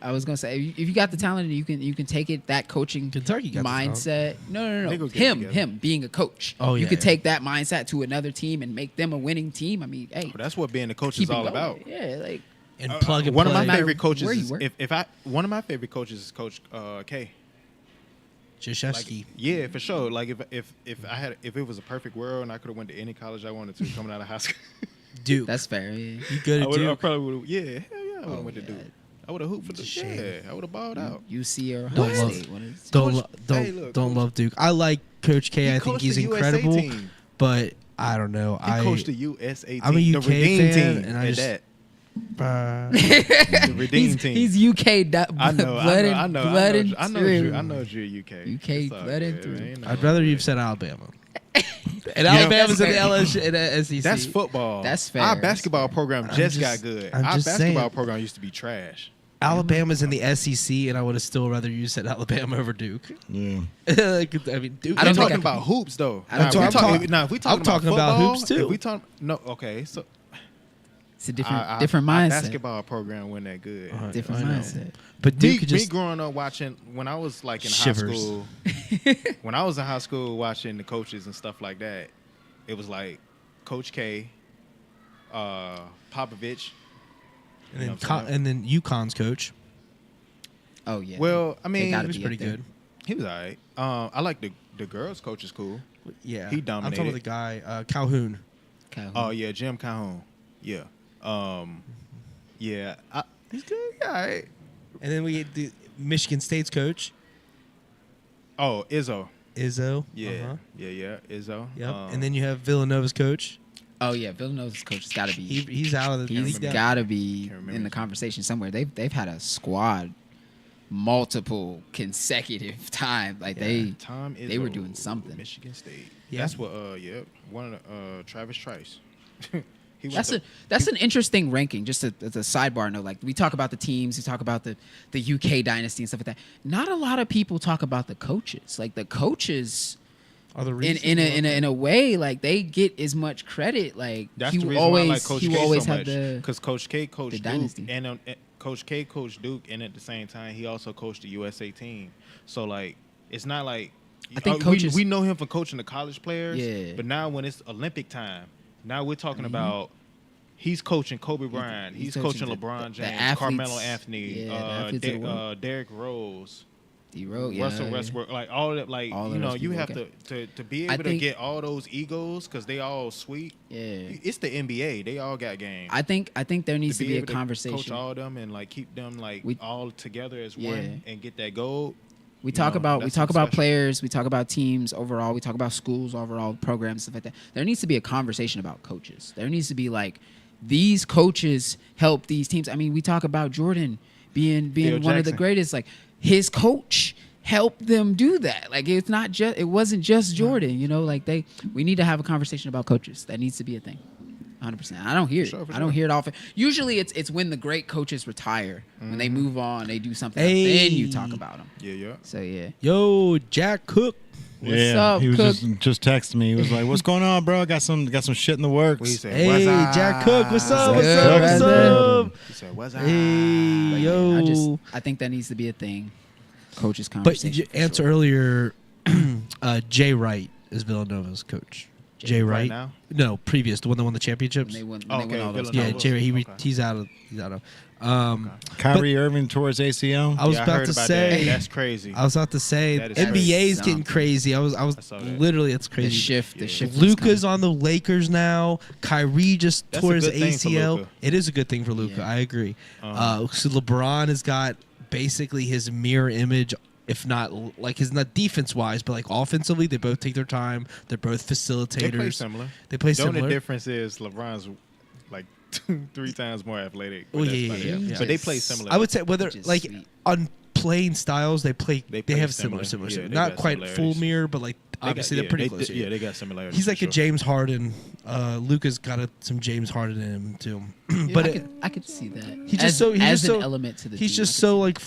I was gonna say if you got the talent and you can take it, that coaching Kentucky got the mindset. No. They gonna get it together. Him being a coach. Oh, you yeah, could yeah. take that mindset to another team and make them a winning team. I mean, hey, Well, that's what being a coach keep is it all going. about. Yeah, like and plug and One of play. my matter favorite coaches where you is work. one of my favorite coaches is Coach K. Like, Krzyzewski. yeah, for sure. Like if it was a perfect world and I could have went to any college I wanted to coming out of high school, Duke. that's fair. Yeah. You good at I Duke? probably would have. Yeah, hell yeah, I would have Oh, went to yeah. Duke. I would have hooped for the It's a shame. yeah. I would have balled out. UC or Don't Ohio love- State. What is- Don't Coach- hey, don't look, don't Coach- love Duke. I like Coach K. He I think coached he's the USA incredible, team. but I don't know. He I coached the USA team. I'm a the UK Redeem fan, team. and I at just- that. uh, The Redeem team. He's UK. I know. Blood I know. blood and I know. through. I know you're UK. UK It's all blood and good, through. man. I'd rather you've said Alabama. And know, Alabama's in the that's LSU in the SEC. That's football. That's fair. Our basketball program just got just- good. I'm Our just basketball saying. program used to be trash. Alabama's in the SEC, and I would have still rather you said Alabama over Duke. Yeah. Like, I mean, Duke. I I'm don't think talking I about hoops though. I don't Nah, think we I'm talking- talking- nah, if we talking I'm talking about football, hoops, too. If we talk no, okay, so It's a different our mindset. basketball program wasn't that good. Different I know. mindset. But Me, Duke could me just growing up watching when I was like in Shivers. high school, when I was in high school watching the coaches and stuff like that, it was like Coach K, Popovich. and You then know what I'm saying? and then UConn's coach. Oh yeah. Well, I They mean, gotta He was be pretty up there. good. he was all right. I like the girls' coach is cool. Yeah, He I'm talking dominated. about the guy Calhoun. Calhoun. Oh yeah, Jim Calhoun. Yeah. Yeah. He's good. Yeah. All right. And then we had the Michigan State's coach Oh, Izzo. Izzo. Yeah. Uh-huh. Yeah. Izzo. Yep. And then you have Villanova's coach. Oh yeah, Villanova's coach has got to be. He's out of the. He's got- got to be Can't remember in the his name. conversation somewhere. They've had a squad multiple consecutive time. Like Tom Izzo, they were doing something. Michigan State. Yeah. That's what. Yeah. One of the Travis Trice. He went That's an interesting ranking. Just as a sidebar note, like we talk about the teams, we talk about the UK dynasty and stuff like that. Not a lot of people talk about the coaches. Like the coaches, Are the in a way, like they get as much credit. Like That's he the will reason always why I like Coach he K will always so have much. the Because Coach K coached the Duke, dynasty. and Coach K coached Duke, and at the same time, he also coached the USA team. So like, it's not like I think we coaches- we know him for coaching the college players. Yeah. But now when it's Olympic time, now we're talking about. He's coaching Kobe Bryant. He's coaching coaching LeBron the James, athletes. Carmelo Anthony, Yeah, the athletes of the world. Derrick Rose. D-Rose, yeah. Russell Westbrook, like all that, like All you of know, those you people, have okay. to be I able to think- get all those egos because they all sweet. Yeah. It's the NBA. They all got game. I think there needs to be a able conversation. coach all them and like keep them like We- all together as Yeah. one and get that gold. We You talk know, about that's something special. players, we talk about teams overall, we talk about schools overall, programs, stuff like that. There needs to be a conversation about coaches. There needs to be like these coaches help these teams. I mean, we talk about Jordan being Phil one of the Jackson. greatest. Like his coach helped them do that. Like it wasn't just Jordan. You know, like we need to have a conversation about coaches. That needs to be a thing. 100%. I don't hear it. For sure. I don't hear it often. Usually, it's when the great coaches retire, when they move on, they do something. else, Hey. then you talk about them. Yeah. So yeah. Yo, Jack Cook. What's up, he was Cook? just texting me. He was like, "What's going on, bro? Got some shit in the works." What he said? Hey, What's up? Jack Cook. What's up? What's Good, up? What's brother. up? He said, "What's up?" Hey, But yo. yeah, I think that needs to be a thing. Coaches But conversation. you for answer sure. earlier, Jay Wright is Villanova's coach. Jay Right Wright? now? No, previous, the one that won the When championships. they win, Oh, when they win okay, all those. Yeah, Villanova. Jay Wright. Okay. He's out of. Kyrie Irving towards ACL. I was Yeah, about heard to about say. that. That's crazy. I was about to say That is NBA crazy. is getting crazy. I was saw that. literally it's The crazy. shift. Yeah. The shift. is Luca's coming. on the Lakers now. Kyrie just That's tore a his good thing for ACL. Luka. It is a good thing for Luca. Yeah. I agree. Uh-huh. So LeBron has got basically his mirror image, if not like his not defense wise, but like offensively, they both take their time. They're both facilitators. They play similar. They play The only similar. difference is LeBron's like 2-3 times more athletic. Oh, but yeah, that's yeah, about it. yeah. But they play Just- similar. I would say whether Which is like sweet. on playing styles, they play. They They play have similar. similar. Yeah, they Not got quite full similarities. mirror, but like They got- obviously yeah, they're pretty they- close. Yeah, they got similarities. He's like for a sure. James Harden. Luca's got some James Harden in him too. But I could see that. He's just as, so- he's as just an so- element to the he's team. just I could so see like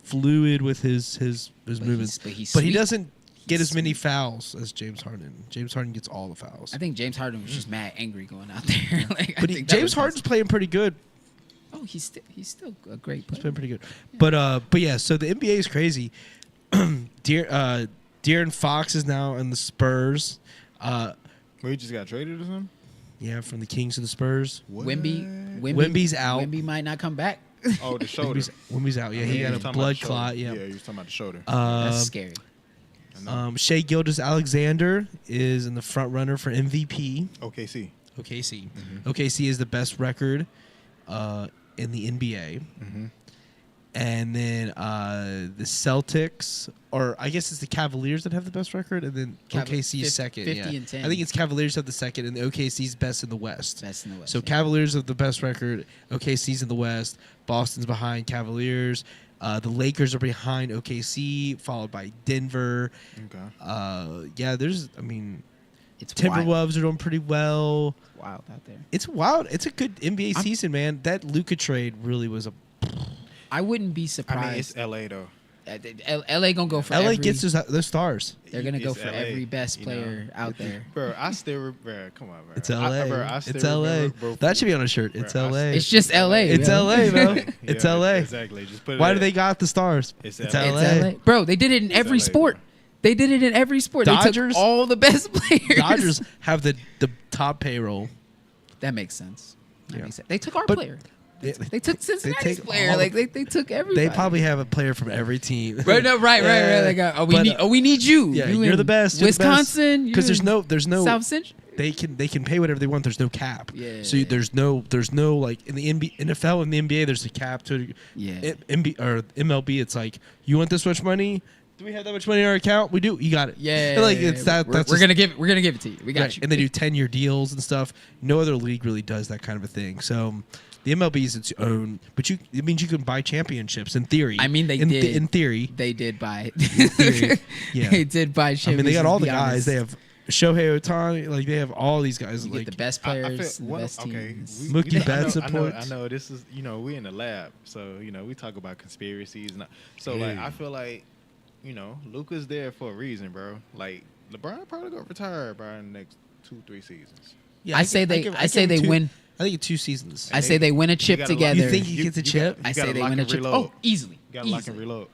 fluid with his movements. but he's But he sweet. doesn't get He's as many sweet. fouls as James Harden. James Harden gets all the fouls. I think James Harden was just mad angry going out there. Like, I But think that James was Harden's playing pretty good. Oh, he's still a great He's player. playing pretty good. But yeah, so the NBA is crazy. De'Aaron Fox is now in the Spurs. Well, he just got traded or something. Yeah, from the Kings to the Spurs. Wemby's out. Wemby might not come back. Oh, the shoulder. Wemby's out. Yeah, he was got a talking about blood the shoulder. clot. Yeah. Yeah, he was talking about the shoulder. That's Um, scary. I know. Shea Gilgeous-Alexander is in the front runner for MVP. OKC. OKC. Mm-hmm. OKC is the best record in the NBA. Mm-hmm. And then the Celtics, or I guess it's the Cavaliers that have the best record, and then OKC's second. 50 yeah. and 10. I think it's Cavaliers have the second, and the OKC's best in the West. Best in the West. So yeah. Cavaliers have the best record. OKC's in the West. Boston's behind Cavaliers. The Lakers are behind OKC, followed by Denver. Okay. Yeah, I mean, It's Timberwolves are doing pretty well. wild out there. It's wild. It's a good NBA season, man. That Luka trade really was a. I wouldn't be I surprised. mean, it's LA though. LA gonna go for LA every, gets those stars. They're gonna go It's for LA, every best you know. player out there. Bro, I still, bro, come on, bro. It's LA. Bro, I still It's LA. remember, bro, That should be on a shirt. It's bro, I LA. It's just LA. It's yo. LA, bro. Yeah, It's LA. Exactly. Just put it Why in. do they got the stars? It's It's LA. LA. It's LA. Bro, they did it in every LA, sport. bro. They did it in every sport. They Dodgers? took all the best players. Dodgers have the top payroll. That makes sense. That Yeah. makes sense. They took our But- player. They took Cincinnati's take player. all- Like they took everybody. They probably have a player from every team. Right, no, right. They got, we need you. Yeah, you you're in the best. You're the best. Wisconsin. Because there's no South Central. they can pay whatever they want. There's no cap. Yeah. So there's no like in the NFL and the NBA there's a cap to Yeah. or MLB. It's like you want this much money. Do we have that much money in our account? We do. You got it. Yeah, Like it's that. We're That's gonna just- give it to you. We got right. you. And they do 10-year deals and stuff. No other league really does that kind of a thing. So the MLB is its own, but it means you can buy championships in theory. I mean, they in did. in theory. They did buy. theory, yeah. They did buy. I mean, they got all the be guys. honest. They have Shohei Ohtani. Like they have all these guys. You like get the best I players, feel- the well, best okay, teams. Mookie I Betts know- supports. I know this is, we in the lab, so we talk about conspiracies, and so like I feel like, Luka's there for a reason, bro. Like LeBron probably gonna retire by the next 2-3 seasons. Yeah, I say they give they him win. I think in 2 seasons. I say they win a chip gotta lock- together. You think he gets a chip? I You say gotta they lock win a and chip. reload. Oh, easily. You gotta lock and Easily. reload.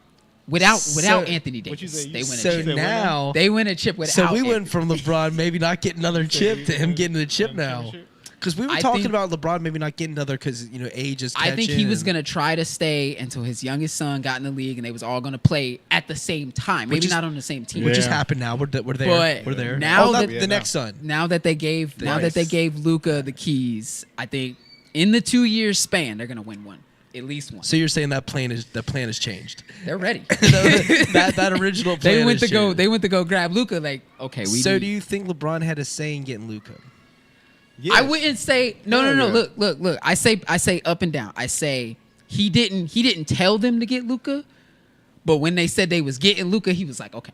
Without So- Anthony What you Davis, say? they win a So chip. now, They win a chip without. so we Anthony. went from LeBron maybe not getting another chip to him getting a chip now. Because we were I talking think- about LeBron maybe not getting another because age is. I think he was catching gonna try to stay until his youngest son got in the league, and they was all gonna play at the same time. Maybe is- not on the same team. Which just Yeah. happened now. We're there. But We're there. now oh, that- the Yeah, next son. Now that they gave Luka the keys, I think in the 2 years span they're gonna win one, at least one. So you're saying that plan has changed. They're ready. that original plan. They went has to go. changed. They went to go grab Luka. Like, okay, we. So do you think LeBron had a say in getting Luka? Yes. I wouldn't say no. Yeah. Look. I say up and down. I say he didn't tell them to get Luka, but when they said they was getting Luka, he was like, okay.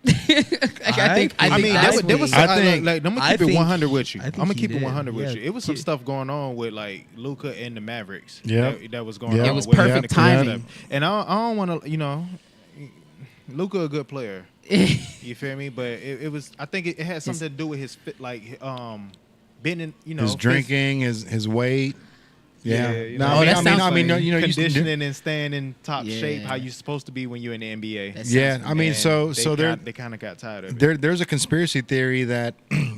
I think I mean, that's there was. what he- I think- like, I'm I gonna keep it think- 100 with you. I I'm think gonna he keep it did. 100 with Yeah. you. It was some stuff going on with like Luka and the Mavericks. Yep. that was going Yep. on. It was with perfect the Clippers timing. stuff. And I don't want to, Luka a good player. You feel me? But it was. I think it had something to do with his fit, like being in, his drinking, his weight. Yeah. Yeah, No, Oh, that sounds I mean, funny. you used to do- conditioning and staying in top Yeah. shape, how you're supposed to be when you're in the NBA. That sounds Yeah, I mean, And so they there kind of got tired of it. there's a conspiracy theory that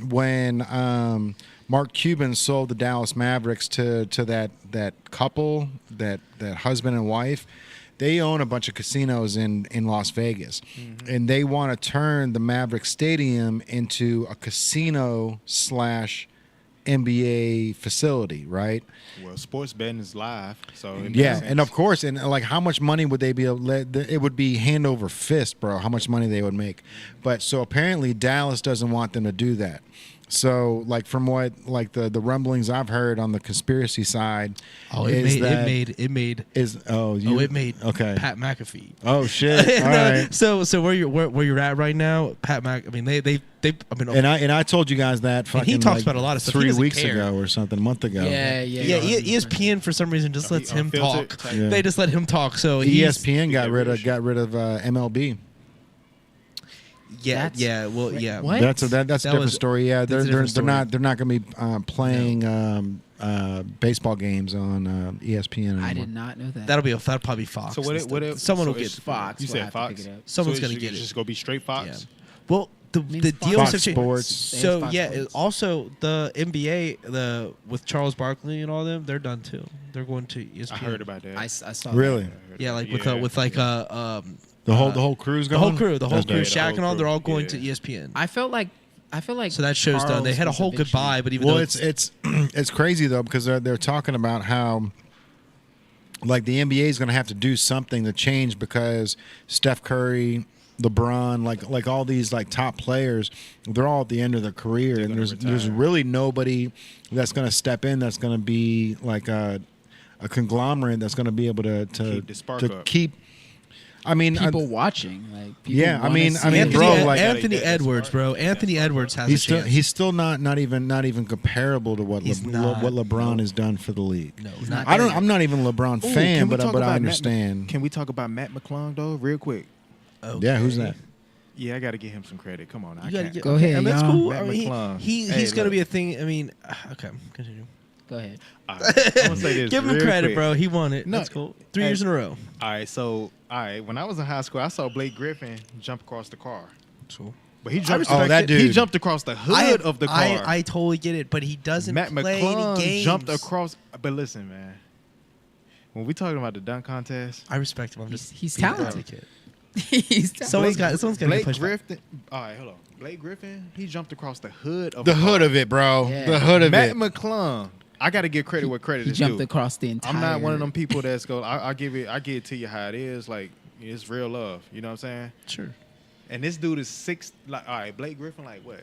when Mark Cuban sold the Dallas Mavericks to that couple, that husband and wife, they own a bunch of casinos in Las Vegas, and they want to turn the Maverick Stadium into a casino / NBA facility, right? Well, sports betting is live, so it makes Yeah, sense. and of course, and like how much money would they be able to let, it would be hand over fist, bro, how much money they would make. But so apparently Dallas doesn't want them to do that. So like from what like the rumblings I've heard on the conspiracy side is that it made okay. Pat McAfee. Oh shit. All right. So where you're at right now, Pat Mc. I mean they. I mean, And I told you guys that fucking he talks like about a lot of stuff. He 3 doesn't weeks care. ago or something, a month ago. yeah. ESPN for some reason just lets him unfiltered talk. type. Yeah. They just let him talk. So he's, ESPN got rid rich. of MLB. yeah, That's- yeah, well, yeah. What? That's a That different was- story. Yeah, that's a different they're not story. going to be playing baseball games on ESPN anymore. I did not know that. That'll probably be Fox. So what? and What? stuff. Someone so will get it's Fox You will said have to Fox. pick it up. Someone's So gonna it's get it. Just go be straight Fox. Yeah. Well, the means Fox. deals Fox have changed. Sports. So Fox yeah, Sports. also the NBA, with Charles Barkley and all them, they're done too. They're going to ESPN. I heard about that. I saw Really? that. Yeah, like Yeah. with like The whole crew's the going. whole crew, That's dope. Shaq and all, they're all going Yeah. to ESPN. I felt like So that show's done. They Charles had a was whole big goodbye, but even Well, though it's it's crazy though because they're talking about how like the NBA is going to have to do something to change because Steph Curry, LeBron, like all these like top players, they're all at the end of their career, and gonna there's retire. really nobody that's going to step in that's going to be like a conglomerate that's going to be able to Keep the spark up. keep. I mean, people watching. Like, people Yeah, I wanna mean- see I mean, it. bro, like- Anthony That's Edwards, smart. bro. Anthony Edwards has he's a still chance. he's still not even comparable to what He's not. what LeBron has done for the league. no, He's not I don't. there. I'm not even a LeBron Ooh, fan, can we but talk I about understand. Can we talk about Matt McClung though, real quick? Okay. Yeah, who's that? Yeah, I got to give him some credit. Come on, I You gotta can't. get, Go okay, ahead, and that's y'all. cool. Matt I mean, McClung. he's Hey, gonna look. be a thing. I mean, okay, continue. Go ahead. All right, I'm gonna say this. Give him real credit, quick. bro. He won it. No, That's cool. 3 hey. years in a row. All right, so when I was in high school, I saw Blake Griffin jump across the car, Cool. but he I jumped. respect that He dude. jumped across the hood of the car. I totally get it, but he doesn't Matt play any McClung games. jumped across. But listen, man, when we talking about the dunk contest, I respect him. I'm just He's being a talented. kid. He's talented. Someone's got to Blake get pushed back. Griffin. All right, hold on. Blake Griffin, he jumped across the hood of The car. hood of it, bro. Yeah. The hood of Matt it. McClung. I got to give credit where credit He is jumped due. across the entire. I'm not one of them people that's go. I give it to you how it is. Like it's real love. You know what I'm saying? Sure. And this dude is six. Like all right, Blake Griffin. Like what?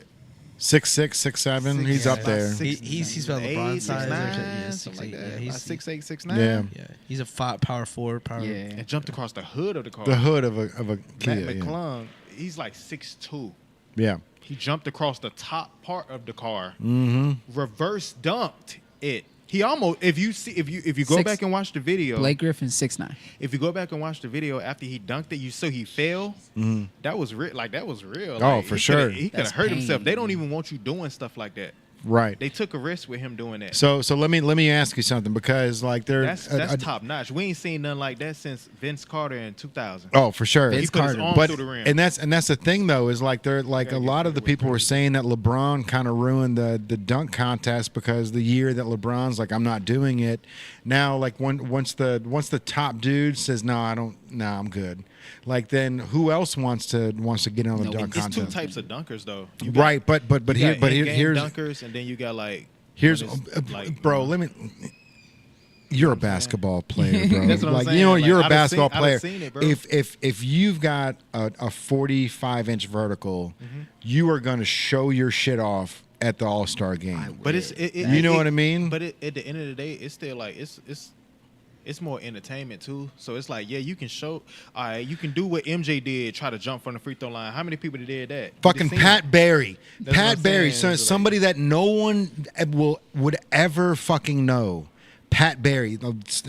6'6", 6'7". He's up there. He's about LeBron size. Yeah, 6'8", something like that. yeah, He's he's 6'8", 6'9". Yeah. yeah. He's a power forward. Yeah. And jumped across the hood of the car. The hood of a Matt kid. Yeah. McClung. He's like 6'2". Yeah. He jumped across the top part of the car. Mm-hmm. Reverse dunked it. He almost. If you go Six- back and watch the video. Blake Griffin 6'9". If you go back and watch the video after he dunked it, you saw he fell. That was real. Like that was real. Oh, Like, for he sure. He could have That's hurt himself. pain. They don't even want you doing stuff like that. Right. They took a risk with him doing that. So let me ask you something, because like That's top notch. We ain't seen nothing like that since Vince Carter in 2000. Oh, for sure. Vince He put his Carter. arm But through the rim. and that's the thing though, is like they're like a Gotta lot get of the way people were crazy. saying that LeBron kind of ruined the dunk contest, because the year that LeBron's like, I'm not doing it. Now like once the top dude says no, I'm good. Like then who else wants to get in on the Nobody. dunk It's contest? two types of dunkers though. You got- Right, but you got in-game here's dunkers, and then you got like here's when it's, like, bro. you know, Let me. You're a basketball player, bro. That's what I'm like saying. you know, Like, you're a I've basketball seen- I've player. seen it, bro. If you've got a 45-inch vertical, Mm-hmm. you are going to show your shit off at the All-Star game. But You know what I mean? But at the end of the day, it's still like it's more entertainment too. So it's like, yeah, you can show, all right, you can do what MJ did, try to jump from the free throw line. How many people did that? You Fucking just seen Pat it. Barry. That's what Pat I'm Barry, saying. It's like- somebody that no one would ever fucking know. Pat Barry,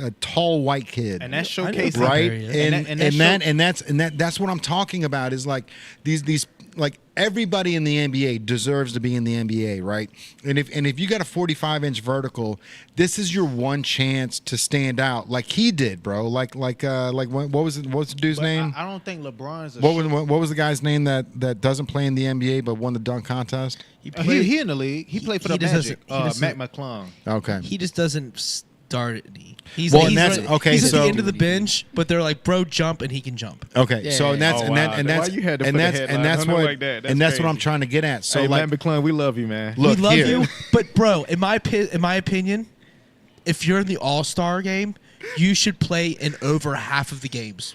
a tall white kid. And that's I know showcasing, Pat right? Barry, yeah. And that's what I'm talking about, is like these like everybody in the NBA deserves to be in the NBA, right? And if you got a 45-inch vertical, this is your one chance to stand out, like he did, bro. Like what was the dude's But name? I don't think LeBron's a What was the guy's name that doesn't play in the NBA but won the dunk contest? he in the league. He played for he the just Magic. doesn't- he Matt doesn't- McClung. Okay. He just doesn't start any. He's, Well, he's and that's- right- okay, He's at so- the end of the bench, but they're like, bro, jump, and he can jump. Okay, Yeah, so yeah, and that's yeah. and Oh, that wow. and Why that's you had to and put a that's headline and that's on it what like that? That's and that's what I'm crazy. trying to get at. So Hey, like, Matt McClung, we love you, man. look we love here. you, but bro, in my opinion, if you're in the All-Star game, you should play in over half of the games.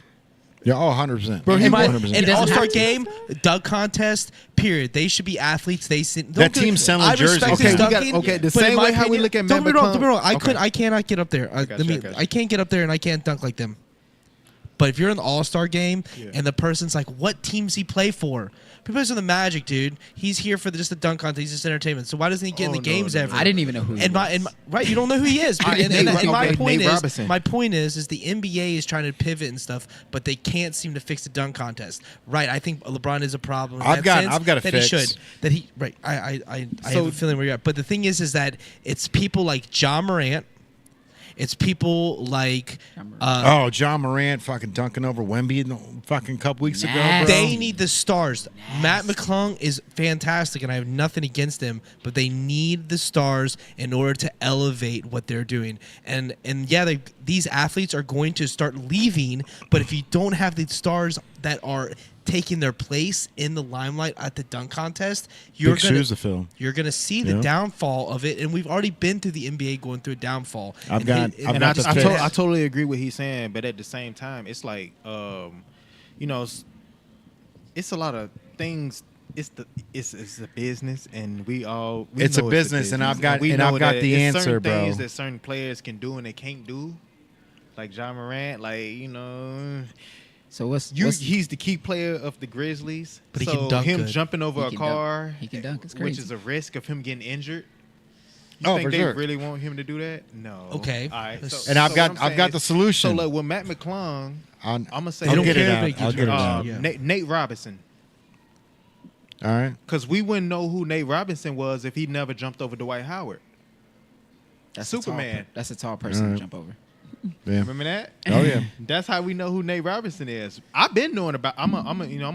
Yeah, 100%. Bro, he In, my, won- in He an doesn't All-Star have to. game, dunk contest, period. They should be athletes. That team's selling I respect jerseys. his Okay, we got- dunking, okay, the but same in my way how we opinion- look at don't Matt be wrong. Don't be McClung. wrong. Okay. I cannot get up there. got you, I got you. I can't get up there and I can't dunk like them. But if you're in the All-Star game and the person's like, what teams he play for? He plays for the Magic, dude. He's here for just the dunk contest. He's just entertainment. So why doesn't he get in the Oh, no, games no, no. ever? I didn't even know who he And was. right, you don't know who he is. All right, and Nate my Robinson. point Nate is, Robinson. my point is the NBA is trying to pivot and stuff, but they can't seem to fix the dunk contest. Right, I think LeBron is a problem. In I've that got a sense, that fix. He should. That he right. I have a feeling where you're at. But the thing is that it's people like John Morant. It's people like Oh, John Morant fucking dunking over Wemby fucking couple weeks ago, bro. Nasty. they need the stars. Matt McClung is fantastic, and I have nothing against him, but they need the stars in order to elevate what they're doing. And yeah, these athletes are going to start leaving, but if you don't have the stars that are taking their place in the limelight at the dunk contest, you're Big gonna shoes to fill. you're gonna see the Yeah. downfall of it. And we've already been through the NBA going through a downfall. I've got And the I, fix. I totally agree with he's saying, but at the same time, it's like, you know, it's a lot of things. It's a business, and we all It's a know business, and I've got- we and know I've got that the it's answer, certain bro. Things that certain players can do and they can't do, like John Morant, like you know. So what's He's the key player of the Grizzlies. But he so can dunk him good. jumping over He a can dunk. car, He can dunk. It's which crazy. is a risk of him getting injured. You Oh, think for they sure. really want him to do that? No. Okay. All right. Let's- And I've what got- I'm I've saying got the is- solution. So like with Matt McClung, I'm gonna say I'll don't get it care out. if they I'll get get it hurt. out. Yeah. Nate Robinson. All right. Because we wouldn't know who Nate Robinson was if he never jumped over Dwight Howard. That's a tall Superman. that's a tall person Alright. to jump over. Yeah. Remember that? Oh yeah. That's how we know who Nate Robinson is. I've been knowing about. I'm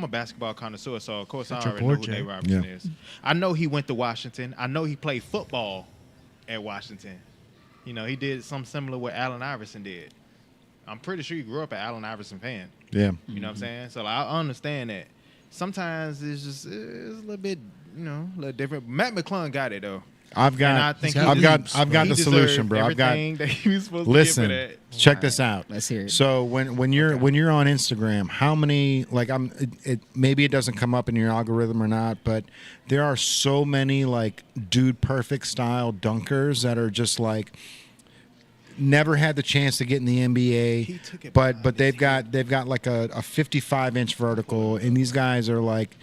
a basketball connoisseur, so of course I your already know board, who Jay. Nate Robinson Yeah. is. I know he went to Washington. I know he played football at Washington. You know, he did something similar what Allen Iverson did. I'm pretty sure he grew up an Allen Iverson fan. Yeah. You know what I'm saying? So like, I understand that. Sometimes it's a little bit, a little different. Matt McClung got it though. I've And I got think he I've got deserves- I've got he the deserved solution, bro. I've got everything that he was supposed Listen, to get for that. check this out. Let's hear it. So when you're on Instagram, how many like maybe it doesn't come up in your algorithm or not, but there are so many like dude perfect style dunkers that are just like never had the chance to get in the He NBA, took it but behind they've his got like a 55-inch vertical, and these guys are like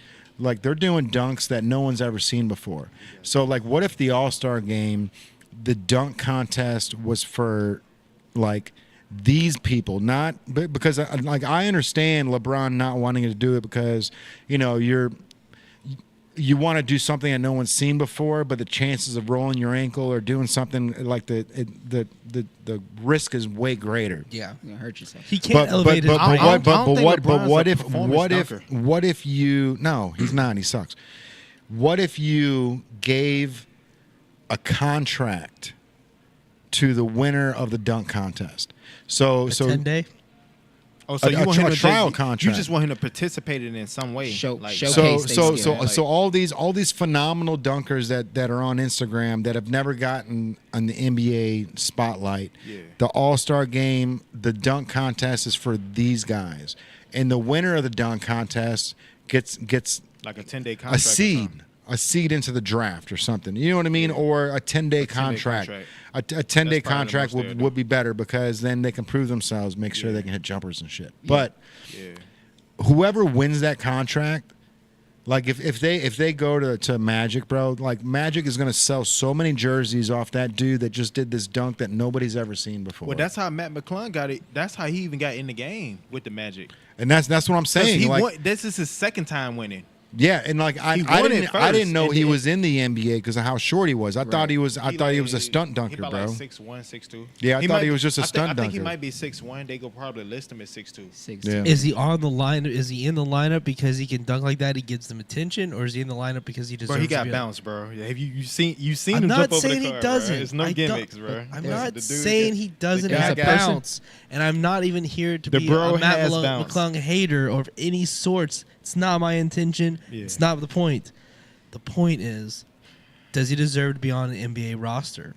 they're doing dunks that no one's ever seen before. So like, what if the All-Star game, the dunk contest was for like these people, not because like I understand LeBron not wanting to do it because you're you want to do something that no one's seen before, but the chances of rolling your ankle or doing something like the risk is way greater. Yeah, you're gonna hurt yourself. He can't elevate his I brain. don't think LeBron's what a if performance dunker. what if you no, he's not. He sucks. What if you gave a contract to the winner of the dunk contest? So 10-day. Oh, so A- you a want him tri- to trial You contract. just want him to participate in it in some way. Show like, case they skill. so all these phenomenal dunkers that are on Instagram that have never gotten on the NBA spotlight. Yeah. The All-Star game, the dunk contest is for these guys, and the winner of the dunk contest gets like a 10-day a contract. seed into the draft or something. You know what I mean? Or a 10-day contract. A 10-day That's probably the contract most would be better because then they can prove themselves, make sure they can hit jumpers and shit. But Yeah. whoever wins that contract, like if they go to Magic, bro, like Magic is gonna sell so many jerseys off that dude that just did this dunk that nobody's ever seen before. Well, that's how Matt McClung got it. That's how he even got in the game with the Magic. and that's what I'm 'Cause saying. he Like, won, this is his second time winning. yeah, and like I He won it didn't first, know and he then- was in the NBA because of how short he was. I thought he was a stunt dunker, he about bro. Like 6'1", 6'2". Yeah, I thought he was just a stunt I think he dunker. might be 6'1". They go probably list him at 6'2". 6 Yeah. Is he on the line? Is he in the lineup because he can dunk like that? He gets them attention, or is he in the lineup because he deserves? Bro, he got to be bounced, bro. Have you seen I'm him not jump over saying the he car, doesn't. Bro. It's no I don't- gimmicks, bro. I'm The not dude saying got- he doesn't the guy have got person- bounce, and I'm not even here to The be bro a Matt has bounce. McClung hater or of any sorts. It's not my intention. Yeah. It's not the point. The point is, does he deserve to be on an NBA roster?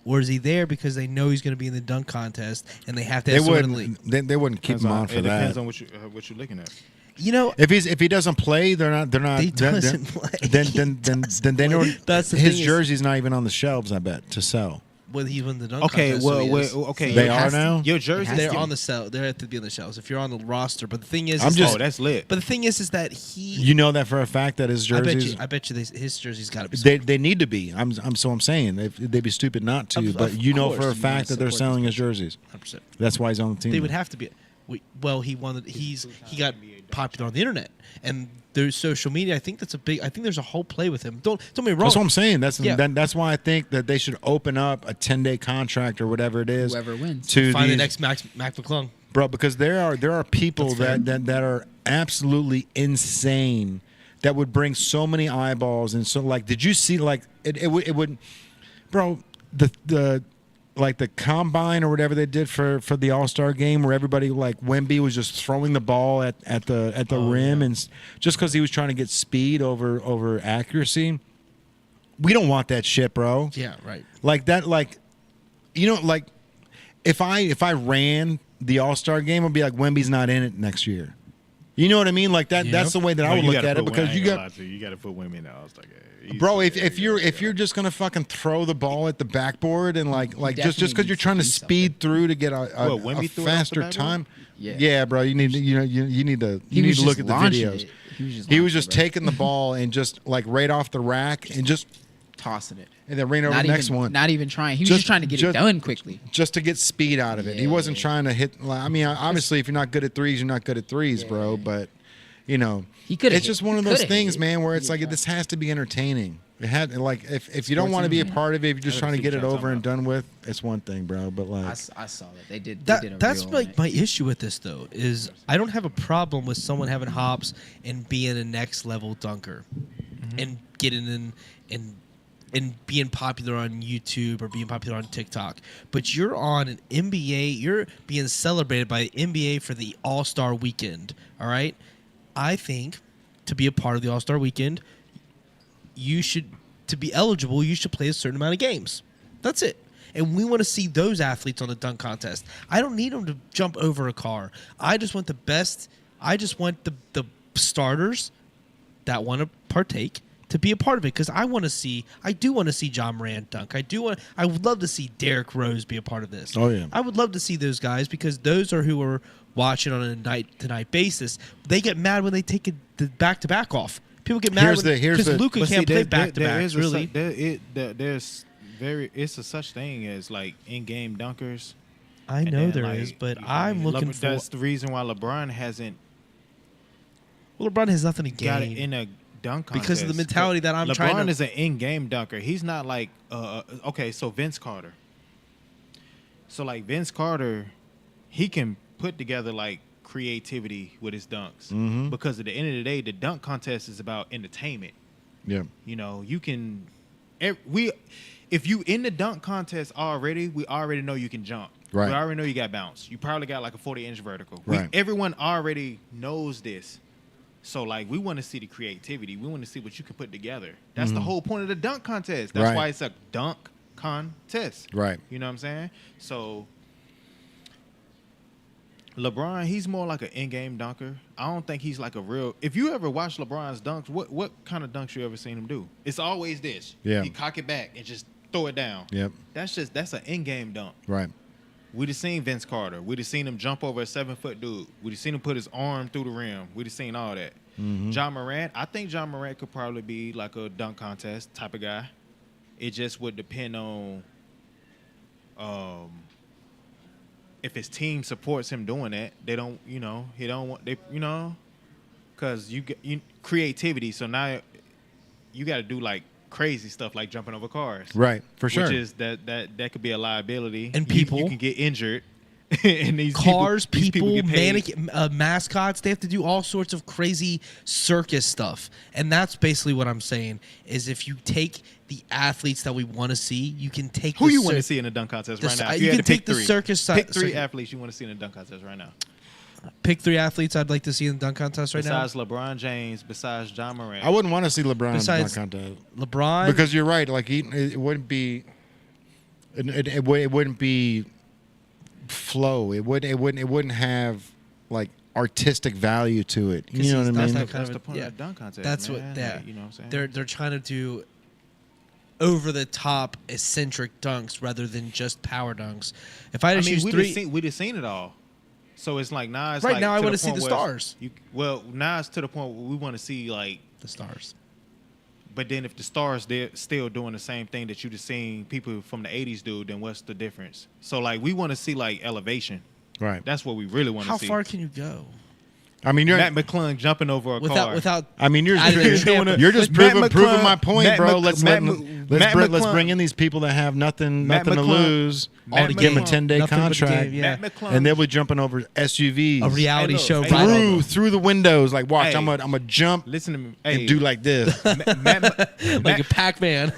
Or is he there because they know he's going to be in the dunk contest and they have to They have someone in the league? wouldn't they wouldn't keep Depends him on- on for it depends that. on what you're looking at. You know, If he doesn't play, they're not. He then- doesn't then, play. Then He then doesn't they know play. That's the his thing is- jersey's not even on the shelves. I bet to sell. whether he won the dunk Okay, contest. well, so he is. okay. They it are has to- now? Your jersey. They're on the cell. They're at to be on the shelves. If you're on the roster, but the thing is, I'm is just- Oh, that's lit. but the thing is that he. You know that for a fact that his jerseys. I bet you his jersey's got to be. They need to be. I'm saying they'd be stupid not to. Of but you know course, for a you fact that they're support selling his jerseys. 100%. That's why he's on the team. They would have to be. Well, he won. He got popular on the internet, and there's social media. I think that's a big. I think there's a whole play with him. Don't get me wrong. That's what I'm saying. Yeah. That's why I think that they should open up a 10-day contract or whatever it is. Whoever wins. to Find the these- next Mac McClung. bro, because there are people That's fair. that are absolutely insane that would bring so many eyeballs. And so, like, did you see, like, it would, bro, the like the combine or whatever they did for the All-Star game where everybody, like, Wemby was just throwing the ball at the rim and just because he was trying to get speed over accuracy. We don't want that shit, bro. Yeah, right. Like that, like, you know, like if I ran the All-Star game, I'd be like, Wemby's not in it next year. You know what I mean? Like that. Yeah. That's the way that I would look at it because you got, you got to put women in the All-Star game. bro. If you're just gonna fucking throw the ball at the backboard and like just definitely because you're needs trying to to do speed through to get a Wemby threw it off the faster backboard? time. Yeah. Bro. You need you need to He was look just at the launching videos. it. He was He was launching just it, bro. taking the ball and just like right off the rack and just tossing it. and then ran over Not the next even, one. Not even trying. He was Just- just trying to get just- it done quickly. Just to get speed out of it. He wasn't Yeah. trying to hit. Like, I mean, obviously, if you're not good at threes, you're not good at threes, bro. But you know, He coulda it's hit. just one of He those coulda things, hit. man, where it's Yeah. like this has to be entertaining. It had like if you don't Sports want to be a entertainment. part of it, if you're just I trying to see get what it y'all over and talking done with, it's one thing, bro. But like, I saw that. They did a That's reel on like it. my issue with this though is I don't have a problem with someone having hops and being a next level dunker and getting in and being popular on YouTube or being popular on TikTok. But you're on an NBA, you're being celebrated by the NBA for the All-Star weekend, all right? I think to be a part of the All-Star weekend, to be eligible, you should play a certain amount of games. That's it. And we want to see those athletes on the dunk contest. I don't need them to jump over a car. I just want the best. I just want the starters that want to partake to be a part of it because I do want to see John Moran dunk. I would love to see Derrick Rose be a part of this. Oh, yeah. I would love to see those guys because those are who are watching on a night-to-night basis. They get mad when they take the back-to-back off. People get mad because Luka can't play back-to-backs, really. It's a such thing as like in-game dunkers. I And know then, there like, is, but you know, I'm looking for... That's the reason why LeBron hasn't Well, LeBron has nothing to got it gain. in a dunk contest. because of the mentality that I'm LeBron trying to. is an in-game dunker. He's not like okay. So Vince Carter. So like Vince Carter, he can put together like creativity with his dunks because at the end of the day, the dunk contest is about entertainment. Yeah. You know, you can if you in the dunk contest already, we already know you can jump. Right. We already know you got bounce. You probably got like a 40-inch vertical. Right. Everyone already knows this. So, like, we want to see the creativity. We want to see what you can put together. That's the whole point of the dunk contest. That's Right. why it's a dunk contest. Right. You know what I'm saying? So, LeBron, he's more like an in-game dunker. I don't think he's like a real... If you ever watch LeBron's dunks, what kind of dunks you ever seen him do? It's always this. Yeah. He cock it back and just throw it down. Yep. That's an in-game dunk. Right. We'd have seen Vince Carter. We'd have seen him jump over a 7-foot dude. We'd have seen him put his arm through the rim. We'd have seen all that. John Morant, I think John Morant could probably be like a dunk contest type of guy. It just would depend on if his team supports him doing that. They don't, he don't want, because you get creativity. So now you got to do like crazy stuff like jumping over cars. Right. For sure. Which is that could be a liability. And people. You can get injured. And these Cars, people get paid. mannequin, mascots, they have to do all sorts of crazy circus stuff. And that's basically what I'm saying, is if you take the athletes that we want to see, you can take Who you want to see in a dunk contest right now? If you had can to pick take the three. circus Pick three circuit. athletes you want to see in a dunk contest right now. Pick 3 athletes I'd like to see in the dunk contest right Besides LeBron James, besides John Morant. I wouldn't want to see LeBron in the Besides- dunk contest. now. LeBron. Because you're right. Like it wouldn't be. It wouldn't be flow. It wouldn't have like artistic value to it. You know what I that's mean? not kind That's of the point yeah. of the dunk contest. That's man. what that Like, you know what I'm saying? they're trying to do over the top eccentric dunks rather than just power dunks. If I had to choose three, we'd have seen it all. So it's like now it's Right, like now I to wanna the see point the where stars. Now it's to the point where we want to see like. the stars. But then if the stars they're still doing the same thing that you just seen people from the 80s do, then what's the difference? So like we want to see like elevation. Right. That's what we really want to How see. far can you go I mean, you're. Matt McClung jumping over a car. without? I mean, you're Adding just, a tramp- you're just Matt proving McClung- my point, Matt bro. Mc- Let's Matt let's McClung- bring in these people that have nothing Matt to McClung- lose. Matt Give them a McClung- 10-day nothing but the contract, game, yeah. Matt McClung. and they'll be jumping over SUVs A reality Hey, look, show hey, right look. over. through the windows. Like, watch, Hey. I'm gonna jump Listen to me. and Hey, do like this. like a Pac-Man.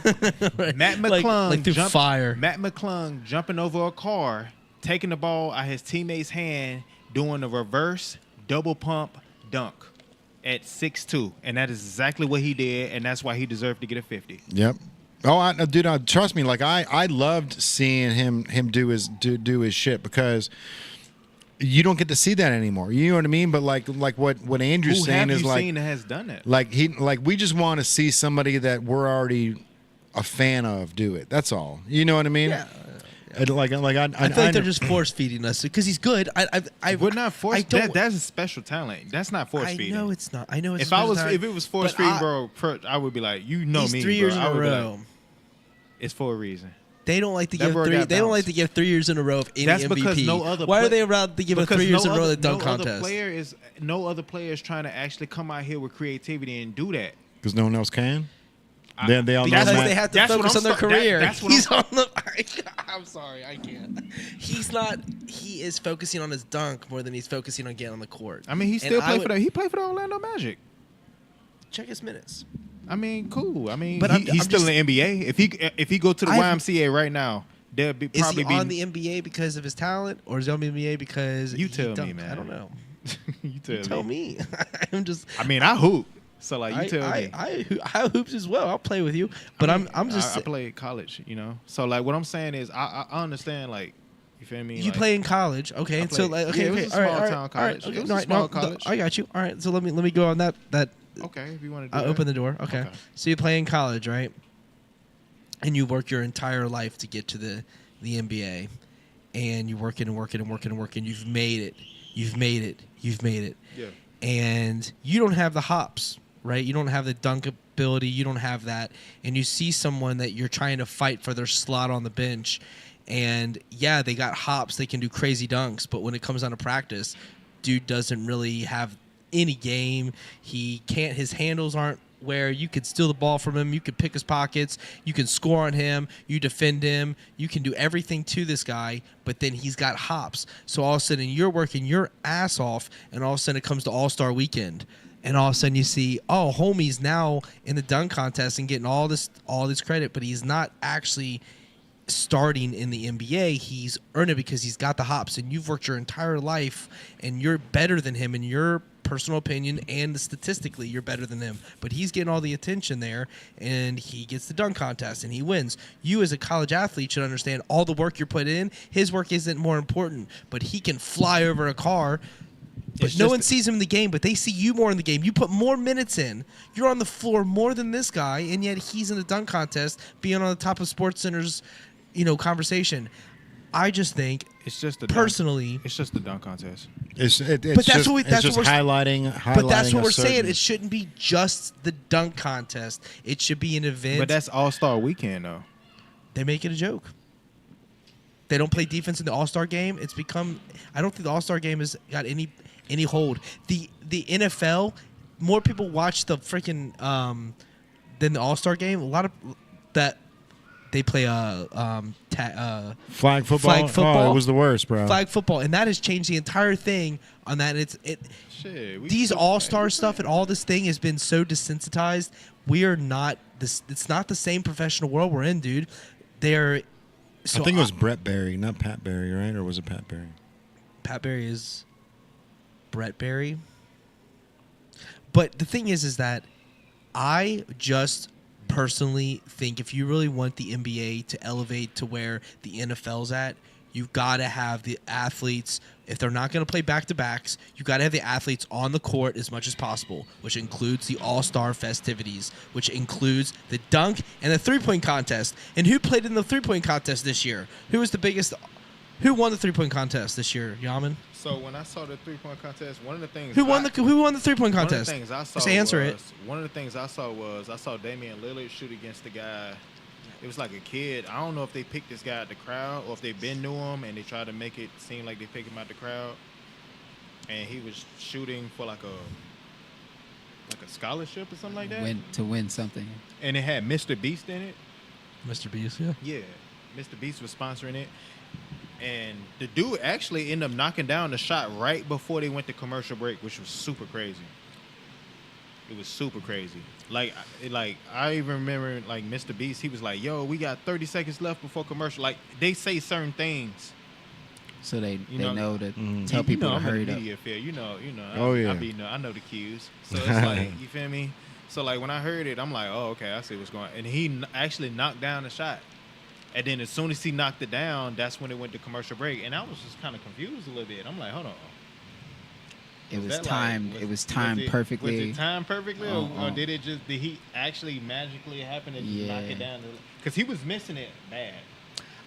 Matt like McClung through fire. Matt McClung jumping over a car, taking the ball out his teammate's hand, doing a reverse double pump dunk at 6'2", and that is exactly what he did, and that's why he deserved to get a 50. Yep. Oh, dude, trust me. Like I loved seeing him do his shit because you don't get to see that anymore. You know what I mean? But like what Andrew's Who saying have is you like seen that has done that? we just want to see somebody that we're already a fan of do it. That's all. You know what I mean? Yeah. I feel like they're just force feeding us because he's good. We're not forced. I don't. That's a special talent. That's not force I feeding. know it's not. I know it's. If it was force But feeding, I- bro, I would be like, you know He's me, 3 bro. years in I a would be like, row. it's for a reason. They don't like to That give bro 3. got They don't bounced. like to give 3 years in a row of any That's MVP. because no other Why are pla- they allowed to give a Because 3 years no in a row other- the dunk no other contest? No other player is trying to actually come out here with creativity and do that. because no one else can. Then they all know Because Matt. they have to That's what focus I'm on their sta- that- career. that's what He's on the. I'm sorry, I can't. He's not. He is focusing on his dunk more than he's focusing on getting on the court. I mean, he And still I played would- for the. He played for the Orlando Magic. Check his minutes. I mean, cool. I mean, But he's I'm still just- in the NBA. If he go to the I've- YMCA right now, there'll be Is probably he be on the NBA because of his talent, or is he on the NBA because You he tell me, dunked? man. I don't know. you Tell me. I'm just. I mean, I hoop. So like, you tell me. I hoops as well. I'll play with you, but I mean, I'm just. I played college, So like, what I'm saying is, I understand. Like, you feel me? You Like, play in college, okay? I So played- like, yeah, okay, it was okay, a all right, small all right, town all right, college. okay, It was no, a small no, college. I got you. All right, so let me go on that. Okay, if you want to do I'll that. open the door. Okay. So you play in college, right? And you work your entire life to get to the NBA, and you work it and work it and work it and work it. And you've made it. You've made it. You've made it. Yeah. And you don't have the hops, right? You don't have the dunk ability. You don't have that. And you see someone that you're trying to fight for their slot on the bench. And yeah, they got hops. They can do crazy dunks. But when it comes down to practice, dude doesn't really have any game. He can't. His handles aren't where you could steal the ball from him, you could pick his pockets, you can score on him, you defend him, you can do everything to this guy, but then he's got hops. So all of a sudden you're working your ass off, and all of a sudden it comes to All-Star Weekend. And all of a sudden you see, oh, homie's now in the dunk contest and getting all this credit, but he's not actually starting in the NBA. He's earned it because he's got the hops, and you've worked your entire life, and you're better than him in your personal opinion, and statistically you're better than him. But he's getting all the attention there, and he gets the dunk contest, and he wins. You as a college athlete should understand all the work you're put in. His work isn't more important, but he can fly over a car. But no one sees him in the game, but they see you more in the game. You put more minutes in. You're on the floor more than this guy, and yet he's in the dunk contest, being on the top of SportsCenter's, conversation. I just think It's just the personally, it's just the dunk contest. It's But that's just, what we- that's it's what just we're- highlighting. but that's what a we're saying. certain- It shouldn't be just the dunk contest. It should be an event. But that's All-Star Weekend, though. They make it a joke. They don't play defense in the All-Star game. It's become. I don't think the All-Star game has got any hold. The NFL, more people watch the freaking than the All-Star game. A lot of that they play flag football. flag football. Oh, it was the worst, bro. flag football, and that has changed the entire thing on that. Shit, These All-Star stuff and all this thing has been so desensitized. We are not this. It's not the same professional world we're in, dude. They're. So I think it was Brett Barry, not Pat Barry, right? Or was it Pat Barry? Pat Barry is Brett Barry. But the thing is that I just personally think if you really want the NBA to elevate to where the NFL's at, you've got to have the athletes. If they're not going to play back-to-backs, you've got to have the athletes on the court as much as possible, which includes the all-star festivities, which includes the dunk and the three-point contest. And who played in the three-point contest this year? Who was the biggest? Who won the three-point contest this year, YOMN? So when I saw the three-point contest, one of the things Who won the three-point one of the contest? things I saw Just answer it. One of the things I saw Damian Lillard shoot against the guy. It was like a kid. I don't know if they picked this guy out the crowd or if they been knew him and they tried to make it seem like they picked him out the crowd. And he was shooting for like a scholarship or something like that. To win something. And it had Mr. Beast in it. Mr. Beast, yeah. Yeah, Mr. Beast was sponsoring it. And the dude actually ended up knocking down the shot right before they went to commercial break, which was super crazy. It was super crazy. Like I even remember, like, Mr. Beast, he was like, yo, we got 30 seconds left before commercial. Like, they say certain things. So they know, know to tell people to I'm hurry in the up. media field. Oh, yeah. I know the cues. So it's like, you feel me? So, like, when I heard it, I'm like, oh, okay, I see what's going on. And he actually knocked down the shot. And then as soon as he knocked it down, that's when it went to commercial break. And I was just kind of confused a little bit. I'm like, hold on. It was timed. It was timed perfectly. Was it timed perfectly, or did he actually magically happen to just knock it down? Because he was missing it bad.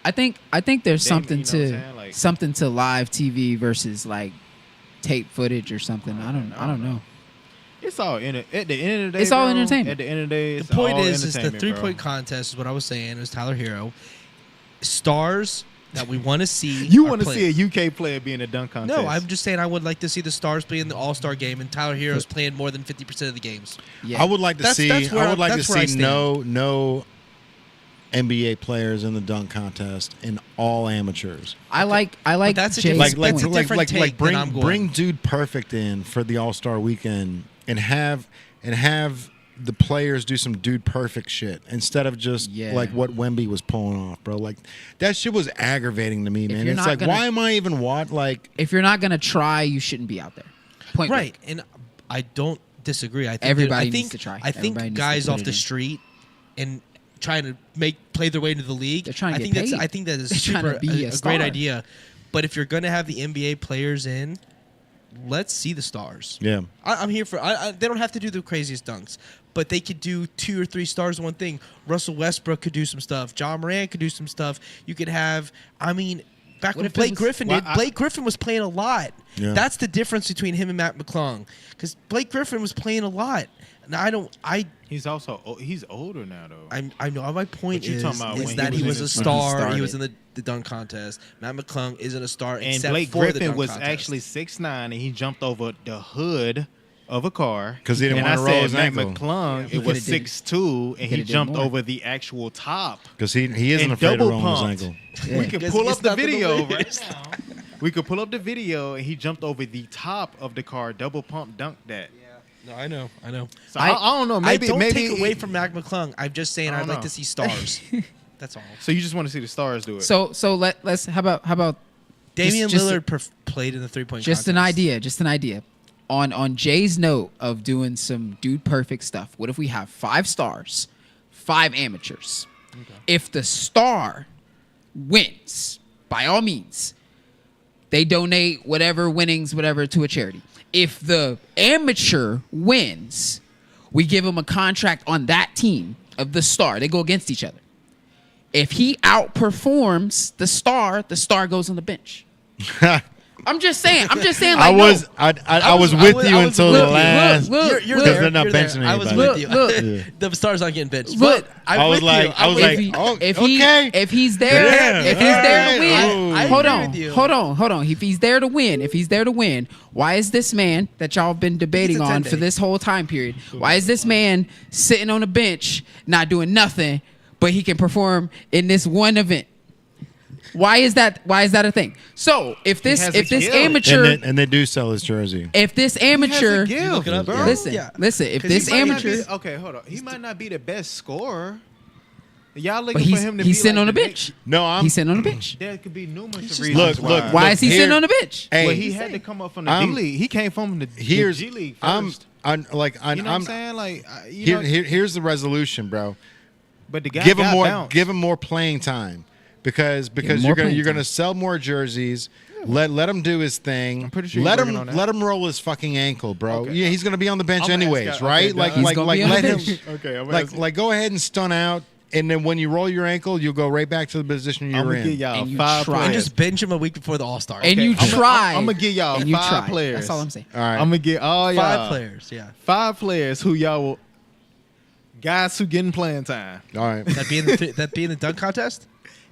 I think there's something you know what I'm saying? Like, something to live TV versus like tape footage or something. I don't know. It's all at the end of the day. It's all bro, entertainment. At the end of the day, it's The point all is the entertainment, three-point bro. contest is what I was saying. It was Tyler Hero. Stars that we want to see. You want to see a UK player being a dunk contest? No, I'm just saying I would like to see the Stars play in the All-Star game, and Tyler Hero's playing more than 50% of the games. Yeah. I would like to That's see. where I would like to that's where I see stand. no NBA players in the dunk contest and all amateurs. I like that's a Jay's different- Like that's a point. different take than I'm going. bring Dude Perfect in for the All-Star weekend and have the players do some Dude Perfect shit instead of just like what Wemby was pulling off, bro. Like, that shit was aggravating to me, man. you're It's not like, gonna- why am I even like? If you're not gonna try, you shouldn't be out there. Point Right, blank. and I don't disagree. I think Everybody I think, needs to try. I think Everybody needs to guys put off it the in. street and trying to play their way into the league. They're trying to I get think paid. I think that is They're trying super to be a great star. idea. But if you're going to have the NBA players in, let's see the stars. Yeah. I'm here for. They don't have to do the craziest dunks, but they could do 2 or 3 stars in one thing. Russell Westbrook could do some stuff. John Morant could do some stuff. You could have. I mean, back What when if it Blake was- Griffin did, Blake Griffin was playing a lot. Yeah. That's the difference between him and Matt McClung, because Blake Griffin was playing a lot. And He's also he's older now though. I know. My point But you is talking about when that he he was was in a his- when he star. He started. was in the dunk contest. Matt McClung isn't a star And except Blake for the Griffin dunk was contest. actually 6'9", and he jumped over the hood of a car. 'Cause he didn't and wanna roll his Matt ankle. McClung, He it was coulda did- 6'2", and he coulda did jumped more. over the actual top. Because he isn't and afraid of double rolling his pumped. ankle. We could Because pull it's up the nothing to video lose. right now. We could pull up the video, and he jumped over the top of the car, double pump, dunked that. No, I know. So I don't know. Maybe I don't maybe take away from Mac McClung. I'm just saying I I'd don't like know. to see stars. That's all. So you just want to see the stars do it? So let's how about Damian just- Lillard played in the 3-point just an contest. idea, just an idea. On Jay's note of doing some dude perfect stuff, what if we have 5 stars, 5 amateurs? If the star wins, by all means, they donate whatever winnings, whatever, to a charity. If the amateur wins, we give him a contract on that team of the star. They go against each other. If he outperforms the star goes on the bench. I'm just saying. Like, I was with you until the last. look, You're look. Because there. they're not You're there. benching I was anybody. with you. Look. The stars aren't getting benched. Look. But I'm I was with like- you. I was like, oh, okay. If he's there, Yeah. if he's there to win, I hold agree on, with you. hold on. If he's there to win, why is this man that y'all been debating He's a on 10-day. for this whole time period? Why is this man sitting on a bench not doing nothing, but he can perform in this one event? Why is that a thing? So if this has a gift. amateur, and they do sell his jersey. if this amateur, Look it up, bro. yeah. listen, Yeah. listen, if 'Cause this he might not amateur, Okay, hold on. He might not be the best scorer. Y'all looking but for he's him to be sitting like on the the bench. No, He's sitting on the bench. There could be numerous just- reasons. Look, Why is he here- sitting on the bench? Hey, Well, he had to come up from the I'm- D League. He came from the here's G League I'm first. I'm You know what I'm saying? Like, you know, here's the resolution, bro. but the guy Give him got more bounced. give him more playing time because more you're playing gonna time. sell more jerseys. Let him do his thing. I'm pretty sure he's let working on that. him roll his fucking ankle, bro. Okay. Yeah, he's gonna be on the bench I'm gonna anyways, ask- right? okay, like he's like gonna like be on the let him bench. Okay, I'm like asking- like go ahead and stun out, and then when you roll your ankle, you'll go right back to the position you're I'm gonna in. give y'all And you 5 try. And players. just bench him a week before the All-Star. And you I'm try. gonna give y'all and you 5 try. players. That's all I'm saying. All right. I'm gonna get all y'all 5 players, yeah. 5 players who y'all will guys who getting playing time. All right. That being the dunk contest?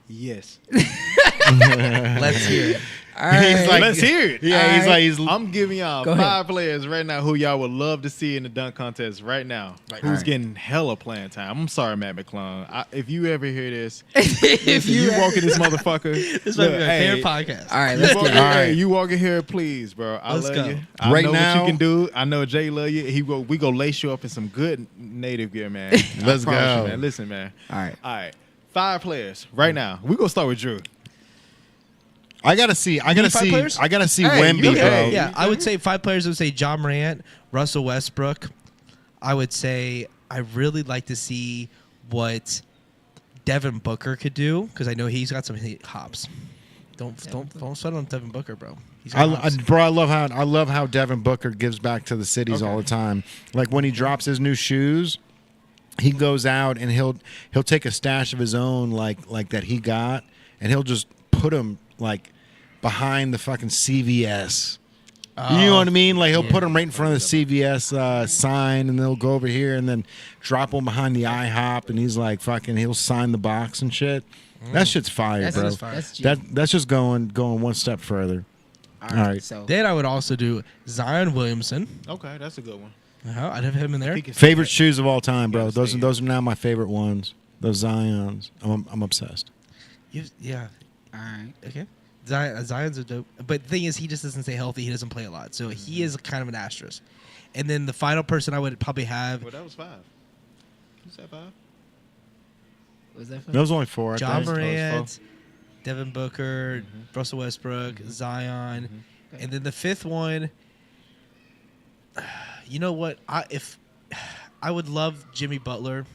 Yes. Let's hear it. All right. He's like- Let's hear it. Yeah, he's All like he's I'm giving y'all Go 5 ahead. players right now who y'all would love to see in the dunk contest right now. Who's Alright. getting hella playing time. I'm sorry, Matt McClung. If you ever hear this, if listen, you walk in this motherfucker. This might be look, a hey, fair podcast. all right, let's You walk, get it. All right. hey, you walk in here, please, bro. I Let's love go. you. I Right know now- what you can do. I know Jay love you. We go lace you up in some good native gear, man. Let's I promise go. you, man. Listen, man. All right. All right. 5 players right now. We gonna start with Drew. I gotta see. I gotta 5 see. players? I gotta see Hey, Wemby, you- bro. hey, Yeah, I would say 5 players. I would say John Morant, Russell Westbrook. I would say I really like to see what Devin Booker could do because I know he's got some hops. Don't sweat on Devin Booker, bro. He's got hops. Bro, I love how Devin Booker gives back to the cities all the time. Like when he drops his new shoes, he goes out and he'll take a stash of his own like that he got, and he'll just put them like behind the fucking CVS. You know what I mean? Like he'll put them right in front of the CVS sign, and they'll go over here and then drop them behind the IHOP, and he's like fucking he'll sign the box and shit. That shit's fire, That's bro. just fire. That's G. That's just going one step further. All right. So Then I would also do Zion Williamson. Okay, that's a good one. I'd have him in there. He can Favorite stay shoes of all time, bro. Yeah, Those stay are now my favorite ones. Those Zions. I'm obsessed. Yeah. all right. Okay. Zion's a dope. But the thing is, he just doesn't stay healthy. He doesn't play a lot. So he is kind of an asterisk. And then the final person I would probably have, Well, that was 5. You said 5? Was that fun? That was only 4. I John think. Morant, Devin Booker, Russell Westbrook, Zion. And then the 5th one, you know what? I would love Jimmy Butler,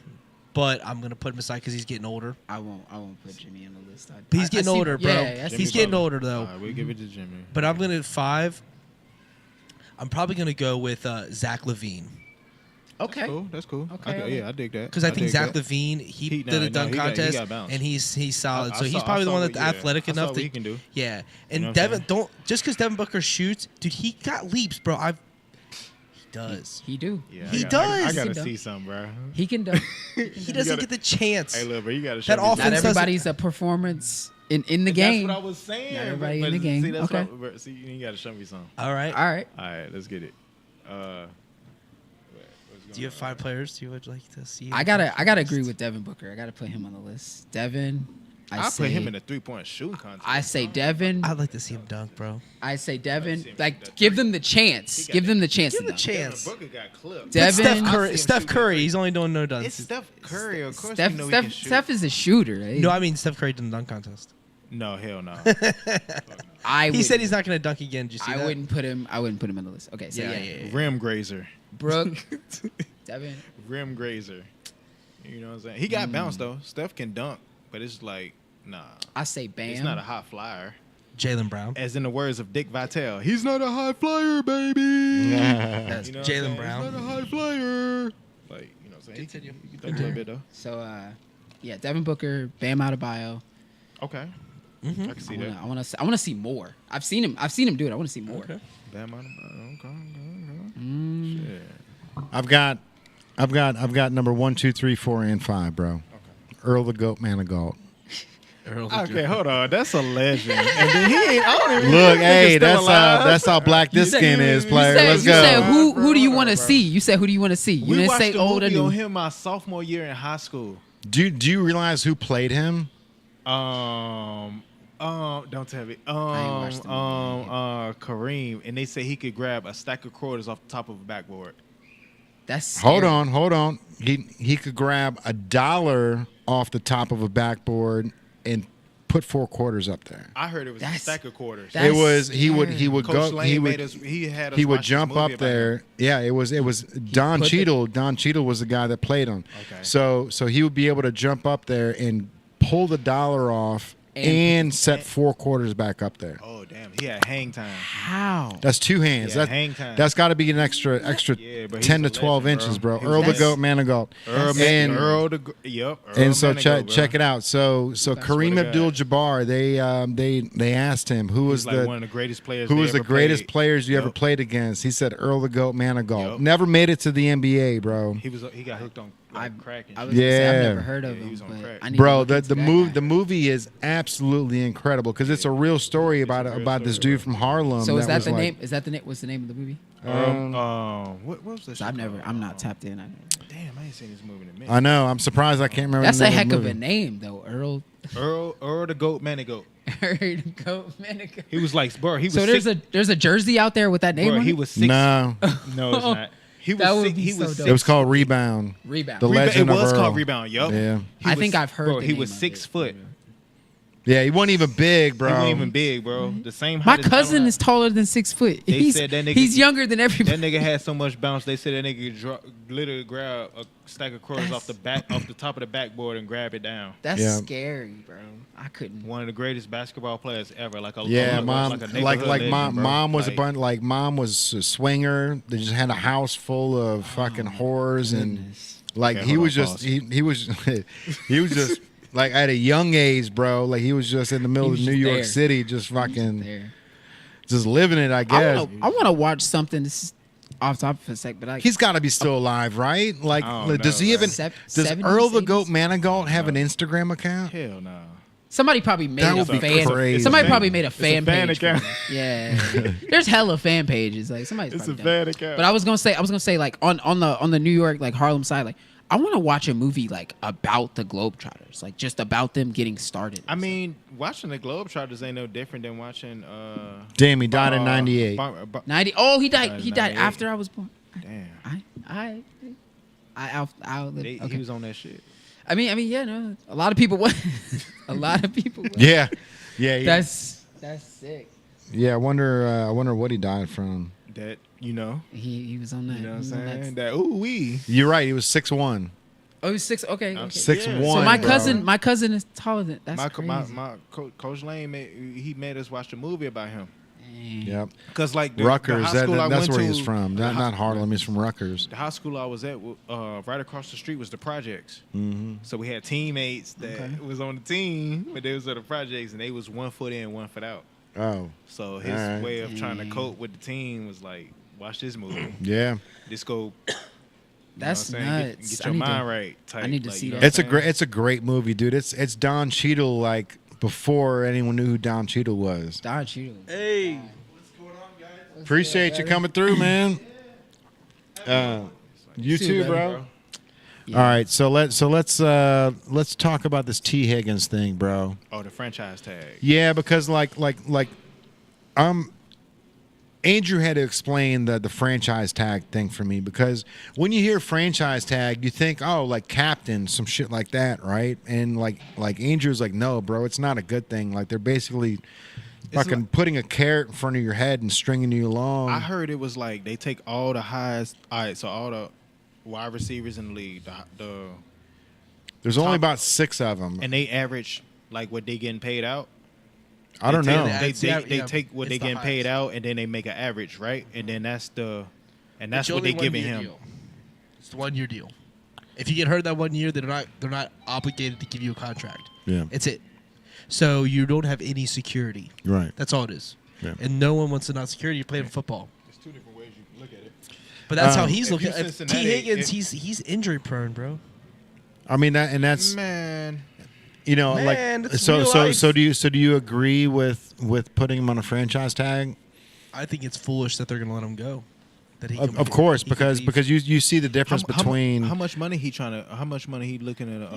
but I'm going to put him aside because he's getting older. I won't put Jimmy on the list. But he's getting older, bro. Yeah, I see He's what getting you- older, though. All right, we'll give it to Jimmy. But I'm going to 5. I'm probably going to go with Zach LaVine. Okay. That's cool. Okay. Yeah, I dig that. Because I think dig Zach that. LaVine, he He- did a no, dunk he got contest, bounced. and he's solid. I So he's saw- probably I the saw one what- that's yeah, athletic I saw enough what that he can do. Yeah, and You know what I'm Devin, saying? don't just because Devin Booker shoots, dude. He got leaps, bro. He does. He do. Yeah, He I does. gotta He see something, bro. He can do. He doesn't gotta- get the chance. Hey, look, bro, you gotta show That me offense Not something. doesn't- everybody's a performance in the game. That's what I was saying. Not bro, everybody in but the game. See, that's Okay. what, bro, see, you gotta show me something. All right. All right. All right, let's get it. Do you have 5 players you would like to see? I gotta agree with Devin Booker. I gotta put him on the list. Devin, I put him in a 3-point shooting contest. I say Devin. I'd like to see him dunk, bro. I say Devin. him Like, shoot that give three. them the chance. Give them the chance. Give him to a dunk. chance. Booker got clipped. Devin- Steph I Curry. see him Steph shoot Curry. that He's only doing no dunks. It's Steph Curry. Of course, Steph, you know he Steph, can shoot. Steph is a shooter. eh? No, I mean Steph Curry didn't dunk contest. No, hell no. He said he's not going to dunk again. Did you see I that? wouldn't put him. I wouldn't put him on the list. Okay, so yeah, Rim grazer. Brooke, Devin. Rim grazer. You know what I'm saying? He got bounced though. Steph can dunk, but it's like, nah. I say Bam. He's not a hot flyer. Jaylen Brown. As in the words of Dick Vitale, he's not a high flyer, baby. That's You know what I'm Jaylen saying? Brown. He's not a high flyer. Like, you know what I'm saying? Continue. You can dunk a little bit though. So yeah, Devin Booker, Bam Adebayo. Okay. Mm-hmm. I can see I that. want to see more. I've seen him do it. I want to see more. Okay. Bam Adebayo. Okay. Mm. Shit. I've got number 1, 2, 3, 4, and 5, bro. Earl the Goat Manigault. Okay, hold on. That's a legend. And then he ain't. I don't even Look, think hey, he's still alive. that's how black this said- skin is, You player. said, Let's you said go. who do you want to Bro. see? You said who do you want to see? You We didn't watched say a old or movie on new. him my sophomore year in high school. Do you realize who played him? Don't tell me. watched the movie. Kareem, and they say he could grab a stack of quarters off the top of a backboard. That's Hold scary. on. He could grab $1 off the top of a backboard and put 4 quarters up there. I heard it was a That's- stack of quarters. That's It was he would Coach go Lane he made would us. He had us he would watch this jump movie up about there. him. Yeah, it was Don put the- Cheadle. Don Cheadle was the guy that played him. Okay. So he would be able to jump up there and pull the $1 off and set 4 quarters back up there. Oh damn, he had hang time. How? That's 2 hands. Yeah, That- hang time. That's got to be an extra Yeah, but he's 10 to a 12 legend, inches, bro. bro. He Earl was- the Goat Manigault. And Earl the yep. Earl and so Manigault, check bro. check it out. So Kareem to God. Abdul-Jabbar, they asked him who was He's like the one of the greatest players. who they was the ever greatest played. players you ever Yup. played against. He said Earl the Goat Manigault. Yup. Never made it to the NBA, bro. He got hooked on crack and I shit. was gonna say, I've Yeah. never heard of Yeah, he him, was on but crack. I need to Bro, look the into the that movie guy. the movie is absolutely incredible because it's a real story about a real about this story, dude from Harlem. So is that was the like- name? Is that the name? What's the name of the movie? What was this? 'Cause I'm not tapped in. Damn, I ain't seen this movie in a minute. I know. I'm surprised I can't remember. That's the a name heck the of a movie. name, though. Earl. Earl the Goat Manigault. Goat Manigault. He was like, bro, he was So there's a jersey out there with that name bro, on he it? was 6. No, No, it's not. He was That would six, be he so was dope. it was 6. called Rebound. Rebound. The Legend It was of called Earl. Rebound. Yup. Yeah. I think I've heard Bro, the he name was of 6 it. foot. Yeah, he wasn't even big, bro. He wasn't even big, bro. The same My height as cousin Tyler. is taller than 6 foot. They He's said that nigga- he's younger than That everybody. nigga had so much bounce. They said that nigga could literally grab a stack of quarters off the top of the backboard and grab it down. That's Yeah. scary, bro. I couldn't. One of the greatest basketball players ever. Like a Yeah, like mom, a like neighborhood legend, mom, bro. mom was Like, a bunch. Like mom was a swinger. They just had a house full of fucking whores, and Goodness. like Okay, he hold was on, just pause. he was he was just like at a young age, bro. Like he was just in the middle He of was New just York there. City, just fucking There. just living it. I guess I want to watch something. This is off topic for a sec, but he's got to be still alive, right? Like, I don't does know, he man. even? Sev- Does 70s, Earl the 80s? Goat Manigault have an Instagram account? Hell no. somebody probably made That a would be fan. crazy. Somebody probably made a It's a fan fan page. account. for it. Yeah, there's hella fan pages. Like somebody's It's a probably done it. fan account. But I was gonna say like on the New York like Harlem side, like I want to watch a movie like about the Globetrotters, like just about them getting started. I mean, watching the Globetrotters ain't no different than watching. Damn, he died in '98. 90. Oh, he died. He died 98. after I was born. Damn. I'll live. He Okay. was on that shit. I mean, yeah, no. A lot of people was. A lot of people was. Yeah, yeah, That's sick. yeah. I wonder what he died from. That you know. He was on that. You know what I'm he was on that- saying? That ooh wee. You're right. He was 6'1". Oh, he was 6. Okay. I'm okay. 6'1". So my bro. cousin is taller than. That's My crazy. Coach Lane made us watch a movie about him. Dang. Yep. Cause like the Rutgers. high school I That's went where to, he's from. Not Harlem. He's from Rutgers. The high school I was at, right across the street was the projects. Mm-hmm. So we had teammates that was on the team, but they was at the projects, and they was 1 foot in, 1 foot out. Oh, So his Alright. way of trying to cope with the team was like, watch this movie. yeah. Just go. That's you know what I'm saying? nuts. Get I your need to- mind right. Type. I need to like, see you know that. It's a what I'm great. saying? It's a great movie, dude. It's Don Cheadle like before anyone knew who Don Cheadle was. Don Cheadle. Hey, Appreciate you coming through, man. You too, too, buddy. bro. Yeah. All right, so let's talk about this Tee Higgins thing, bro. Oh, the franchise tag. Yeah, because Andrew had to explain the franchise tag thing for me, because when you hear franchise tag, you think, oh, like captain, some shit like that, right? And like Andrew's like, no, bro, it's not a good thing. Like they're basically fucking putting a carrot in front of your head and stringing you along. I heard it was like they take all the highest. All right, so all the wide receivers in the league, There's only about 6 of them. and they average like what they getting paid out. I don't know. Yeah, They take what it's they the getting paid highest. out, and then they make an average, right? And then that's It's what only they giving 1 year him. deal. It's the 1 year deal. If you get hurt that 1 year, they're not obligated to give you a contract. Yeah. It's it. So you don't have any security. Right. That's all it is. Yeah. And no one wants to not security. You're playing football. There's 2 different ways you can look at it. But that's how Um, he's if looking. you T. Cincinnati, Higgins, he's injury prone, bro. I mean that's Man, you know Man, like it's so real so life. so do you agree with putting him on a franchise tag? I think it's foolish that they're going to let him go. That he Of course, he can because leave. because you see the difference between how much money he looking at?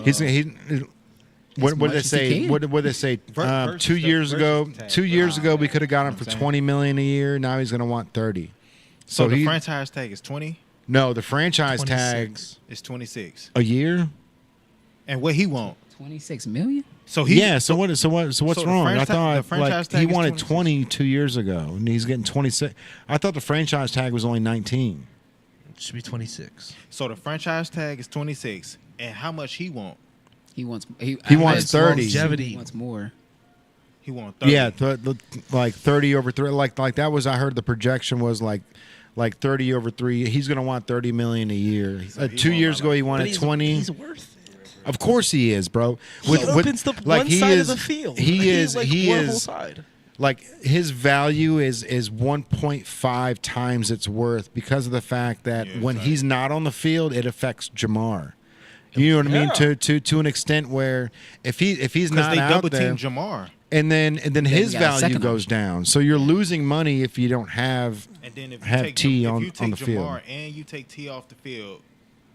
what did much they as he say? can. What did they say? Versus 2 years the- ago, versus the tag. 2 years ago, we Yeah, could have got him for I'm saying. 20 million a year. Now he's going to want 30. So the he franchise tag is 20. no, the franchise tag 26. It's 26. a year. And what he want? 26 million. So he Yeah. So what's so wrong? the I the thought franchise like he tag is wanted 26. 20 2 years ago, and he's getting 26. I thought the franchise tag was only 19. It should be 26. So the franchise tag is 26, and how much he want? He wants. He I wants read 30. Longevity. He wants more. He want 30. Yeah, like 30 over 3. Like that was, I heard the projection was like 30 over 3. He's going to want 30 million a year. So he 2 want years about ago he But wanted 20. He's worth it. Of course he is, bro. He opens the one side of the field. He is. Like He one whole is. side. Like his value is 1.5 times its worth because of the fact that Yeah, when right. he's not on the field, it affects Jamar. You know what I mean? Yeah. To an extent where if he's because not they out double there, team Jamar, and then his you got a value second goes option. down. So you're losing money if you don't have and then if you have take T if on you take the field. Jamar and you take T off the field,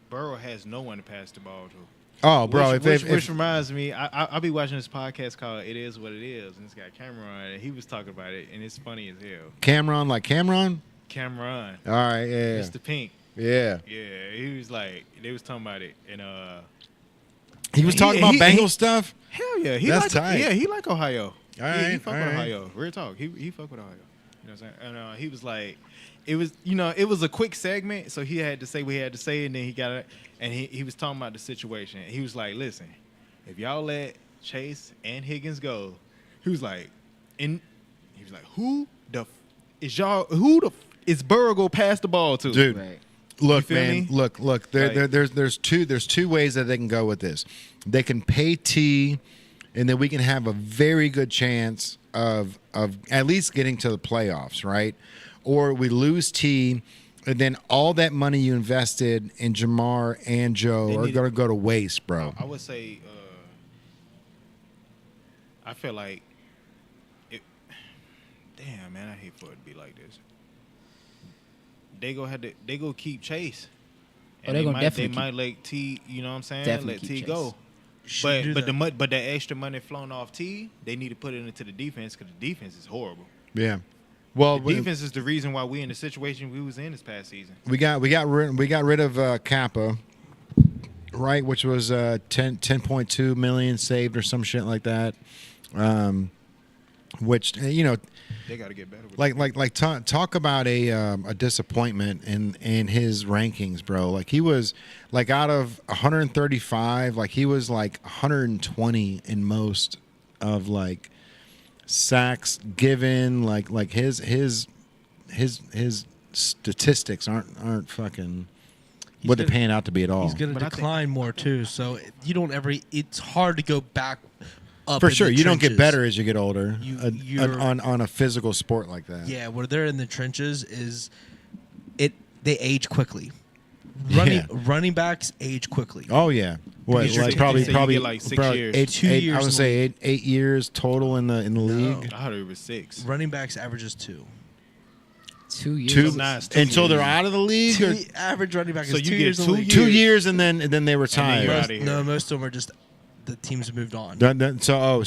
Burrow has no one to pass the ball to. Oh, bro! Which reminds me, I'll be watching this podcast called "It Is What It Is," and it's got Cameron on it. He was talking about it, and it's funny as hell. Cameron, like Cameron. Cameron, All right, yeah, Mr. Pink, yeah. yeah, he was like, they was talking about it, and He was talking about Bengals stuff. hell yeah, he That's like tight. yeah, he like Ohio. All He right, fuck all with right. Ohio. Real talk, he fuck with Ohio. You know what I'm saying? And he was like, it was a quick segment, so he had to say what he had to say, and then he got it, and he was talking about the situation. He was like, listen, if y'all let Chase and Higgins go, he was like, who is Burrow go pass the ball to? Dude, Right. look, You feel man, me? look. Like- There's two ways that they can go with this. They can pay T, and then we can have a very good chance of at least getting to the playoffs, right? Or we lose T, and then all that money you invested in Jamar and Joe They are need- going to go to waste, bro. I would say, I feel like, damn man, I hate for it to be like this. They go keep Chase. Oh, they gonna they definitely might let T, you know what I'm saying? Definitely Let keep T Chase. go. Shouldn't do that. But the extra money flown off T, they need to put it into the defense because the defense is horrible. Yeah. Well, The defense is the reason why we in the situation we was in this past season. we got rid of Kappa, right? Which was 10.2 million saved or some shit like that. Which They got to get better with talk about a disappointment in his rankings, bro. Like he was like out of 135, like he was like 120 in most of like sacks given. Like his statistics aren't fucking what they're panning out to be at all. He's going But to I think- decline more too. So you don't ever. It's hard to go back up. For in sure, the you don't get trenches. better as you get older you're- on a physical sport like that. Yeah, where they're in the trenches is it. They age quickly. Yeah. Running backs age quickly. Oh yeah. What? Because you're Like getting- probably they say you probably get, like, 6 probably years. 8, 2 I years would in say the 8 years total in the league. I heard it was 6. Running backs averages 2. 2 years. Two, So now it's 2 until they're years. out of the league. Or Average running back So is you 2 get years. in 2 the league. 2 years and then they retire. you're Most, outta here. no, most of them are just the teams have moved on. So all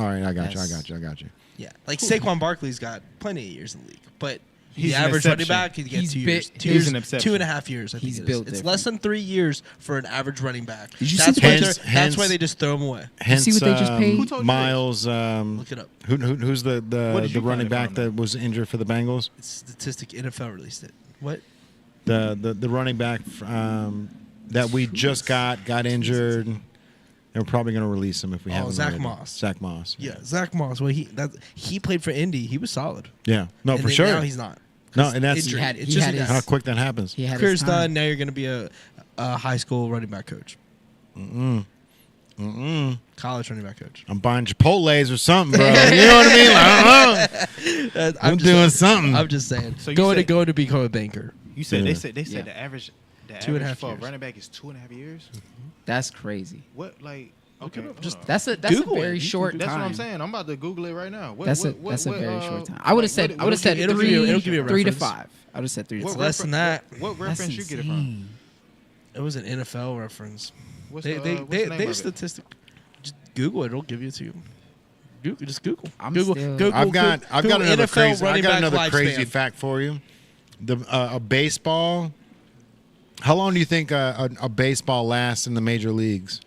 right, I got Yes. you. Yeah, like Saquon Barkley's got plenty of years in the league, but He's the an average running exception. back he gets He's 2 bit- years. he's 2 years, an exception. 2.5 years. I think He's it is. built It's less than 3 years for an average running back. Did you see that's the why picture? that's why they just throw him away. Hence, see what they just paid? Who told you Miles. Look it up. Who's What the did you running find back on that was injured for the Bengals? It's statistic NFL released it. What? The running back that we just got injured. They're probably going to release him if we haven't. Zach already. Moss. Zach Moss. Yeah, Zach Moss. Well, he played for Indy. He was solid. Yeah. No, And for then sure. Now he's not. No, and that's Injury. He had- It's he just had a his- guy. how quick that happens. He had Career's his time. done. Now you're going to be a high school running back coach. College running back coach. I'm buying Chipotle's or something, bro. You know what I mean? Like, I don't know. I'm just doing saying. something. I'm just saying. So you going said- to become a banker. You said Yeah. they said Yeah. the average 2.5 for a years. running back is 2.5 years. That's crazy. What like? Okay, it up. hold Just- on. That's a Google it. very You can short That's time. what I'm saying. I'm about to Google it right now. What, That's a what, very what, short time. I would have said what- I would have said it'll give you- it'll give you a 3 to reference. 5. I would have said 3 to What 5. less than that. What That's reference you get it from? insane. It was an NFL reference. What's They the, they what's they the name they of it? statistic. Just Google it. It'll give you to you. Google, just Google. I'm Google. still- Google. I've got Google another NFL crazy. I running got back another crazy lifespan. fact for you. A baseball. How long do you think a baseball lasts in the major leagues?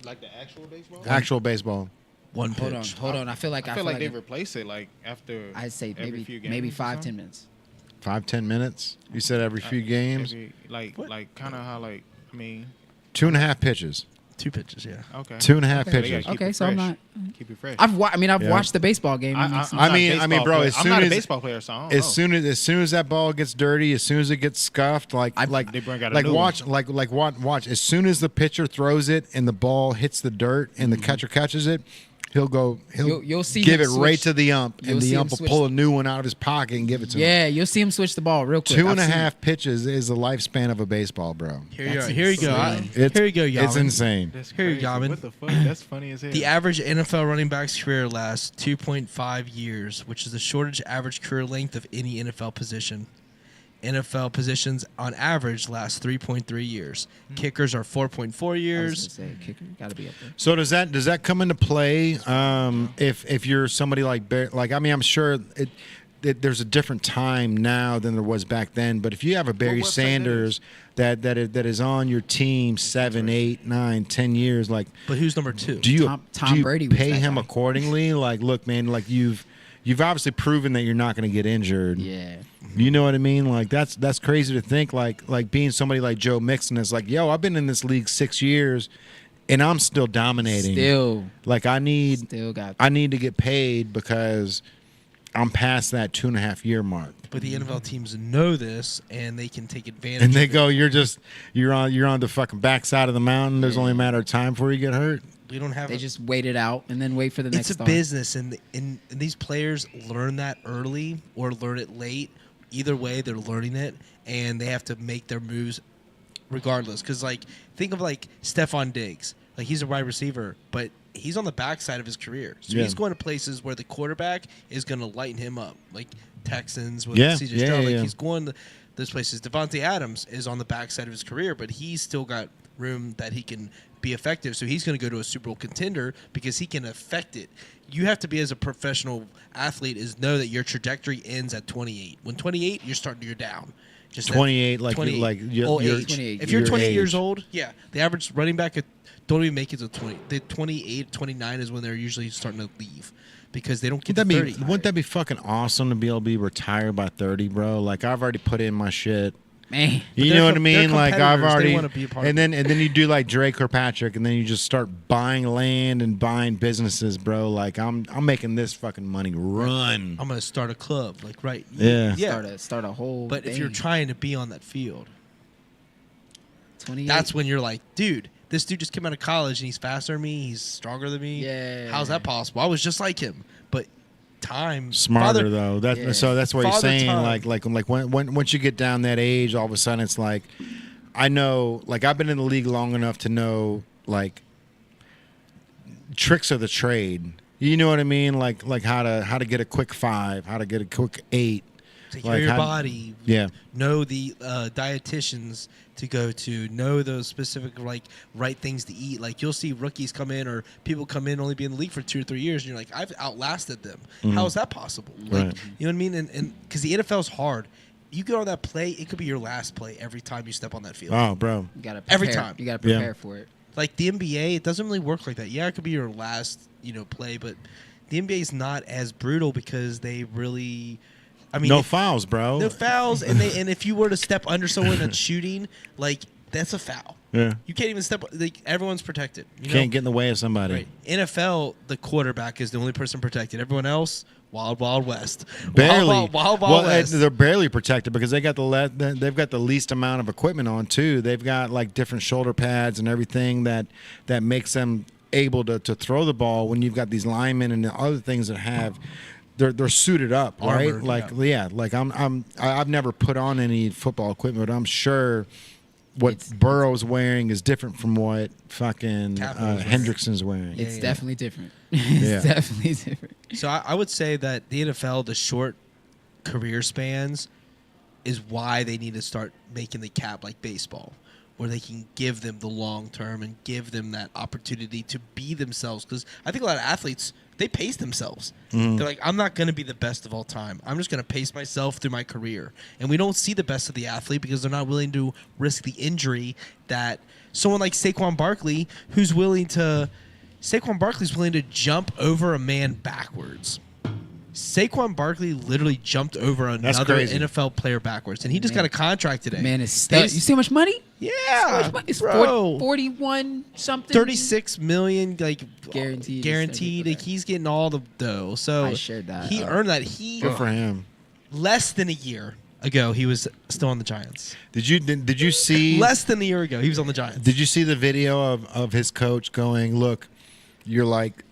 Like the actual baseball? Actual baseball. One Hold on, pitch. hold on. I feel like I feel like they replace it like after. I'd say every few maybe games or 5-10 something? minutes. 5-10 minutes. You said every few games. Like kind of how like I mean 2.5 pitches. 2 pitches. Yeah. okay 2.5 Okay. They pitches. gotta keep Okay, it so I'm fresh. not. Keep it fresh. I've Yeah. watched the baseball game. I'm I not a mean, baseball bro, player. as I'm soon not a as- baseball player, so I don't As soon as that ball gets dirty, as soon as it gets scuffed, like They bring out a like new watch watch. As soon as the pitcher throws it and the ball hits the dirt and the catcher catches it, he'll You'll see give him it right switch. to the ump, You'll and see the him ump will switch. pull a new one out of his pocket and give it to him. Yeah, you'll see him switch the ball real quick. 2.5 pitches is the lifespan of a baseball, bro. Here you That's go. Here you go. insane. Here you go, It's Yaman. insane. That's Here you crazy. go, man. What the fuck? That's funny as hell. The average NFL running back's career lasts 2.5 years, which is the shortest average career length of any NFL position. NFL positions on average last 3.3 years. Kickers are 4.4 I years. was gonna say, kicker got to be up there. So does that come into play if you're somebody like I mean I'm sure there's a different time now than there was back then, but if you have a Barry website Sanders that is on your team 7, 8, 9, 10 years, like But who's number 2? do you Tom do you Brady was pay that him guy. accordingly? Like, look, man, like you've obviously proven that you're not going to get injured. Yeah. You know what I mean? Like that's crazy to think. Like being somebody like Joe Mixon is like, yo, I've been in this league 6 years, and I'm still dominating. Still Like I need got. to get paid because I'm past that 2.5 year mark. But the NFL teams know this, and they can take advantage. And they of it. go, you're on the fucking backside of the mountain. There's only a matter of time before you get hurt. We don't have. They just wait it out and then wait for the next. It's a star. business, and these players learn that early or learn it late. Either way, they're learning it, and they have to make their moves regardless. Because, like, think of, like, Stephon Diggs. Like, he's a wide receiver, but he's on the backside of his career. So Yeah. he's going to places where the quarterback is going to lighten him up, like Texans with Yeah, C.J. yeah, Stroud. Like, yeah. he's going to those places. Devontae Adams is on the backside of his career, but he's still got room that he can be effective. So he's going to go to a Super Bowl contender because he can affect it. You have to be, as a professional athlete, is know that your trajectory ends at 28. When 28, you're down. Just that 28, like 28, like you're, old you're- age. 28. If you're your 28 years age. old, yeah, the average running back don't even make it to 20. The 28, 29 is when they're usually starting to leave because they don't get to 30. Wouldn't that be fucking awesome to be able to be retired by 30, bro? Like I've already put in my shit. Man. You they're know what I they're mean? Like I've competitors. They already, wanna be a part and of then you do like Drake or Patrick, and then you just start buying land and buying businesses, bro. Like I'm making this fucking money run. I'm going to start a club, like right. Yeah. Start a whole. But if thing. you're trying to be on that field, 28. that's when you're like, dude, this dude just came out of college and he's faster than me. He's stronger than me. Yeah. How's that possible? I was just like him. But time. Smarter Father- though. That Yeah. so that's what you're Father saying. time. Like when once you get down that age, all of a sudden it's like, I know. Like I've been in the league long enough to know like tricks of the trade. You know what I mean? Like how to get a quick 5, how to get a quick 8. Take care of your body. Yeah. Know the dietitians to go to. Know those specific right things to eat. Like you'll see rookies come in or people come in only be in the league for 2 or 3 years, and you're like, I've outlasted them. How is that possible? Like, Right. you know what I mean? And because the NFL is hard. You get on that play, it could be your last play every time you step on that field. Oh, bro. You gotta Every prepare. time. You gotta prepare for it. Like the NBA, it doesn't really work like that. Yeah, it could be your last, play, but the NBA is not as brutal because they really, no fouls, bro. no fouls, and if you were to step under someone that's shooting, like that's a foul. Yeah. You can't even step. Like, everyone's protected. You Can't know? get in the way of somebody. Right. NFL, the quarterback is the only person protected. Everyone else, wild, wild west. Barely. Wild well, west. they're barely protected because they've got the least amount of equipment on too. They've got like different shoulder pads and everything that makes them able to throw the ball when you've got these linemen and the other things that have. They're suited up, right? Armored, like I've never put on any football equipment, but I'm sure what Burrow's wearing is different from what fucking Hendrickson's wearing. It's definitely different. Yeah. It's definitely different. So I would say that the NFL, the short career spans, is why they need to start making the cap like baseball, where they can give them the long term and give them that opportunity to be themselves. Because I think a lot of athletes, they pace themselves. They're like, I'm not going to be the best of all time. I'm just going to pace myself through my career. And we don't see the best of the athlete because they're not willing to risk the injury that someone like Saquon Barkley, Saquon Barkley's willing to jump over a man backwards. Saquon Barkley literally jumped over another crazy. NFL player backwards, and he just got a contract today. Man, it's you see how much money? Yeah, It's bro. 41 something. 36 million, like Guaranteed. Guaranteed. Like, he's getting all the dough. So I shared that. He earned that. He Good for him. less than a year ago, he was still on the Giants. Did you see Less than a year ago, he was on the Giants. Did you see the video of his coach going, look, you're like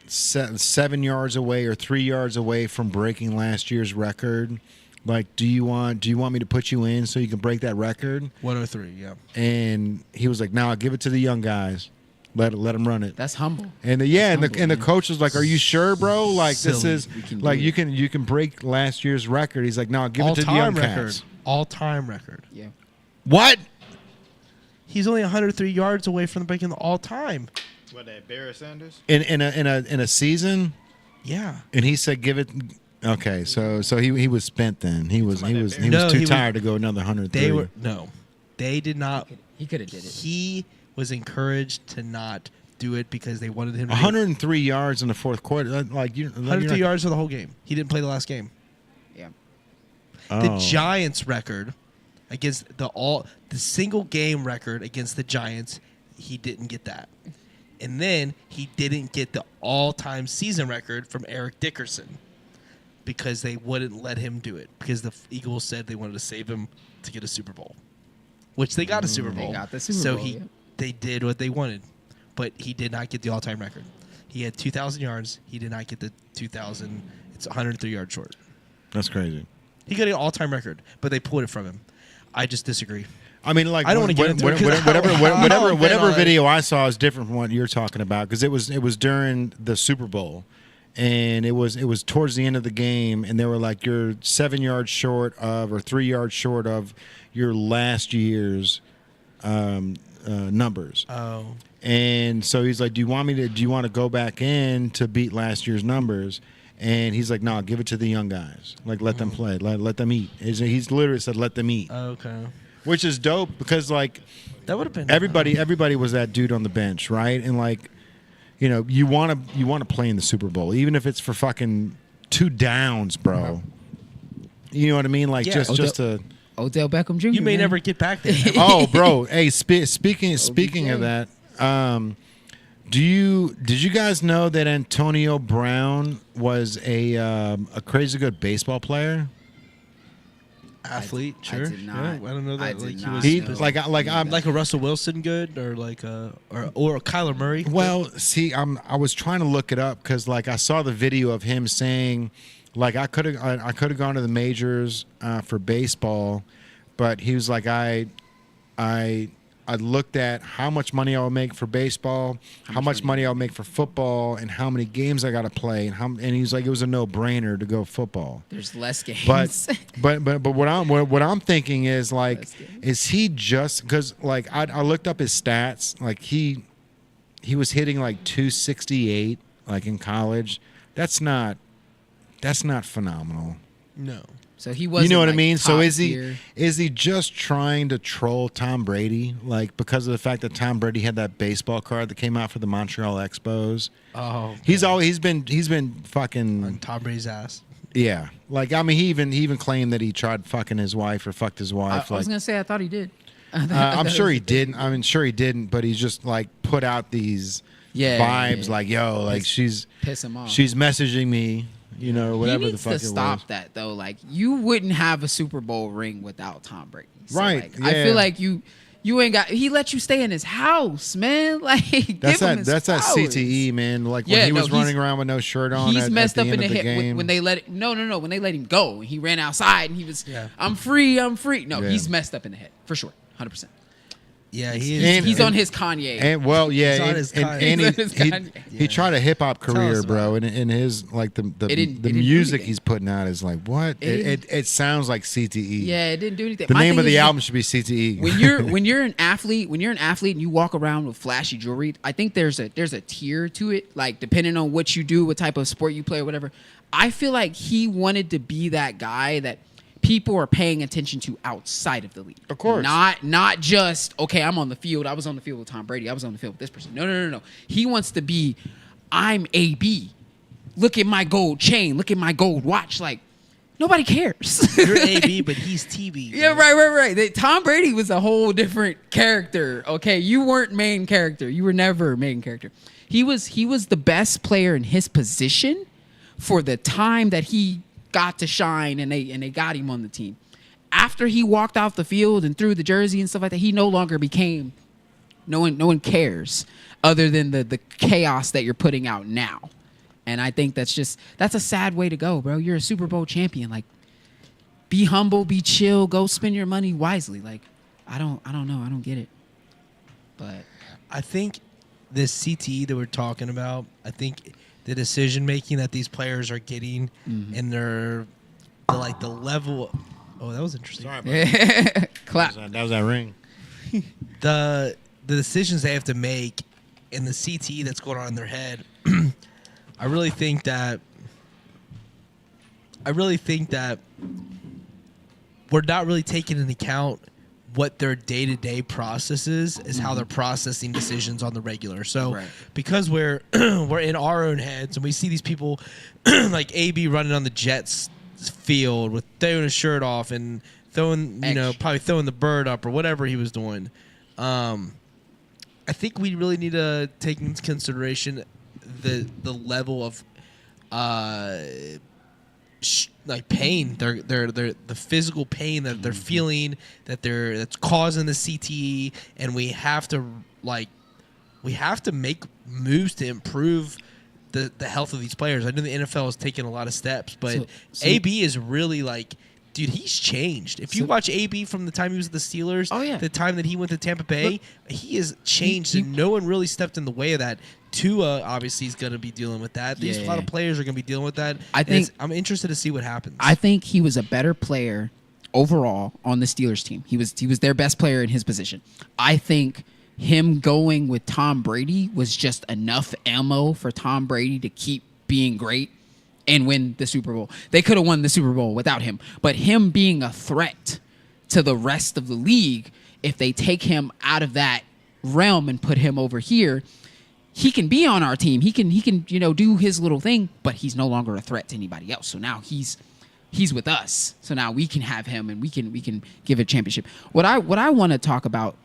7 yards away or 3 yards away from breaking last year's record. Like, do you want me to put you in so you can break that record? 103, yeah. And he was like, "No, I'll give it to the young guys. Let them run it." That's humble. And the coach was like, "Are you sure, bro? Like, this Silly. is We can like do you can break last year's record." He's like, "No, I'll give it to the young cats." All-time record. Yeah. What? He's only 103 yards away from breaking the all-time. What, that Barry Sanders? In a season? Yeah. And he said, "Give it." Okay, so he was spent then. He was No, too tired to go another 103. They did not. He could have did it. He was encouraged to not do it because they wanted him to 103 yards in the fourth quarter. Like 103 yards for the whole game. He didn't play the last game. Yeah. The Giants record against the single game record against the Giants, he didn't get that. And then he didn't get the all-time season record from Eric Dickerson because they wouldn't let him do it because the Eagles said they wanted to save him to get a Super Bowl, which they got a Super Bowl. They got the Super Bowl, They did what they wanted, but he did not get the all-time record. He had 2,000 yards. He did not get the 2,000. It's 103 yards short. That's crazy. He got an all-time record, but they pulled it from him. I just disagree. I mean, like, I don't wanna get into it 'cause whatever on video I saw is different from what you're talking about because it was during the Super Bowl, and it was towards the end of the game, and they were like, you're 7 yards short of or 3 yards short of your last year's numbers. Oh, And so he's like, do you want to go back in to beat last year's numbers? And he's like, no, give it to the young guys. Like, let them play. Let them eat. He's literally said, let them eat. okay. Which is dope because, like, That would have been everybody was that dude on the bench, right? And, like, you know, you want to play in the Super Bowl, even if it's for fucking 2 downs, bro. You know what I mean? Like, Yeah. just to... Odell Beckham Jr. You may man. never get back there. Oh, bro. Hey, speaking of that, did you guys know that Antonio Brown was a crazy good baseball player? Athlete, sure. I did not. Yeah, I don't know that. I did Like, he not was He know. I'm like a Russell Wilson good, or like or Kyler Murray. Well, see, I was trying to look it up because, like, I saw the video of him saying, like, I could have gone to the majors for baseball, but he was like, I I looked at how much money I'll make for baseball, how much money I'll make for football, and how many games I got to play, and he's like, it was a no-brainer to go football. There's less games. But what I'm thinking is like, is he just because like I looked up his stats, like he was hitting like 268 like in college. That's not phenomenal. No. So he was. You know what I mean? So is tier. he just trying to troll Tom Brady, like because of the fact that Tom Brady had that baseball card that came out for the Montreal Expos? Oh, okay. He's been fucking on Tom Brady's ass. Yeah, like I mean, he even claimed that he tried fucking his wife or fucked his wife. I was gonna say I thought he did. I'm sure he didn't. I'm sure he didn't, but he's just like put out these vibes, like yo, like she's piss him off. She's messaging me. You know, whatever he the fuck it was. needs to stop that though. Like you wouldn't have a Super Bowl ring without Tom Brady. So, right. Like, I feel like you ain't got. He let you stay in his house, man. Like that's give him his that flowers. CTE, man. Like when he was running around with no shirt on. He's messed at up the in end the of head game. when they let it. No. When they let him go, he ran outside and he was. Yeah. I'm free. No, Yeah. he's messed up in the head for sure, 100%. Yeah, he is. He's on his Kanye. And well, yeah, He's on and, his and, Kanye. and He's on his Kanye. he tried a hip hop Tell career, us bro. And in his like the didn't do music anything. he's putting out is like what? It sounds like CTE. Yeah, it didn't do anything. The My name thing of the is, album should be CTE. when you're an athlete and you walk around with flashy jewelry, I think there's a tier to it, like depending on what you do, what type of sport you play or whatever. I feel like he wanted to be that guy that people are paying attention to outside of the league. Of course. Not just, okay, I'm on the field. I was on the field with Tom Brady. I was on the field with this person. No. He wants to be, I'm AB. Look at my gold chain. Look at my gold watch. Like, nobody cares. You're AB, but he's TB. Yeah, right. Tom Brady was a whole different character. Okay, you weren't main character. You were never main character. He was the best player in his position for the time that he got to shine, and they got him on the team. After he walked off the field and threw the jersey and stuff like that, he no longer became. No one cares other than the chaos that you're putting out now. And I think that's a sad way to go, bro. You're a Super Bowl champion. Like, be humble, be chill, go spend your money wisely. Like, I don't know. I don't get it. But I think this CTE that we're talking about, I think the decision making that these players are getting and the level. Oh, that was interesting. Sorry about that. clap. That was that ring. The decisions they have to make and the CTE that's going on in their head. I really think that we're not really taking into account what their day-to-day process is how they're processing decisions on the regular. So because we're in our own heads and we see these people like AB running on the Jets field with throwing his shirt off and throwing, probably throwing the bird up or whatever he was doing. I think we really need to take into consideration the level of like pain, the physical pain that they're feeling, that's causing the CTE, and we have to make moves to improve the health of these players. I know the NFL has taken a lot of steps, but AB is really like, dude, he's changed. If you watch AB from the time he was at the Steelers, the time that he went to Tampa Bay, he has changed, and no one really stepped in the way of that. Tua obviously is going to be dealing with that. A lot of players are going to be dealing with that. I'm interested to see what happens. I think he was a better player overall on the Steelers team. He was their best player in his position. I think him going with Tom Brady was just enough ammo for Tom Brady to keep being great and win the Super Bowl. They could have won the Super Bowl without him. But him being a threat to the rest of the league, if they take him out of that realm and put him over here, he can be on our team. He can do his little thing, but he's no longer a threat to anybody else. So now he's with us. So now we can have him and we can give a championship. What I want to talk about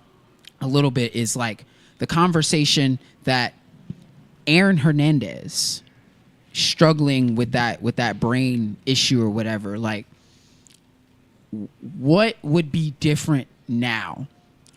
a little bit is like the conversation that Aaron Hernandez struggling with that brain issue or whatever, like what would be different now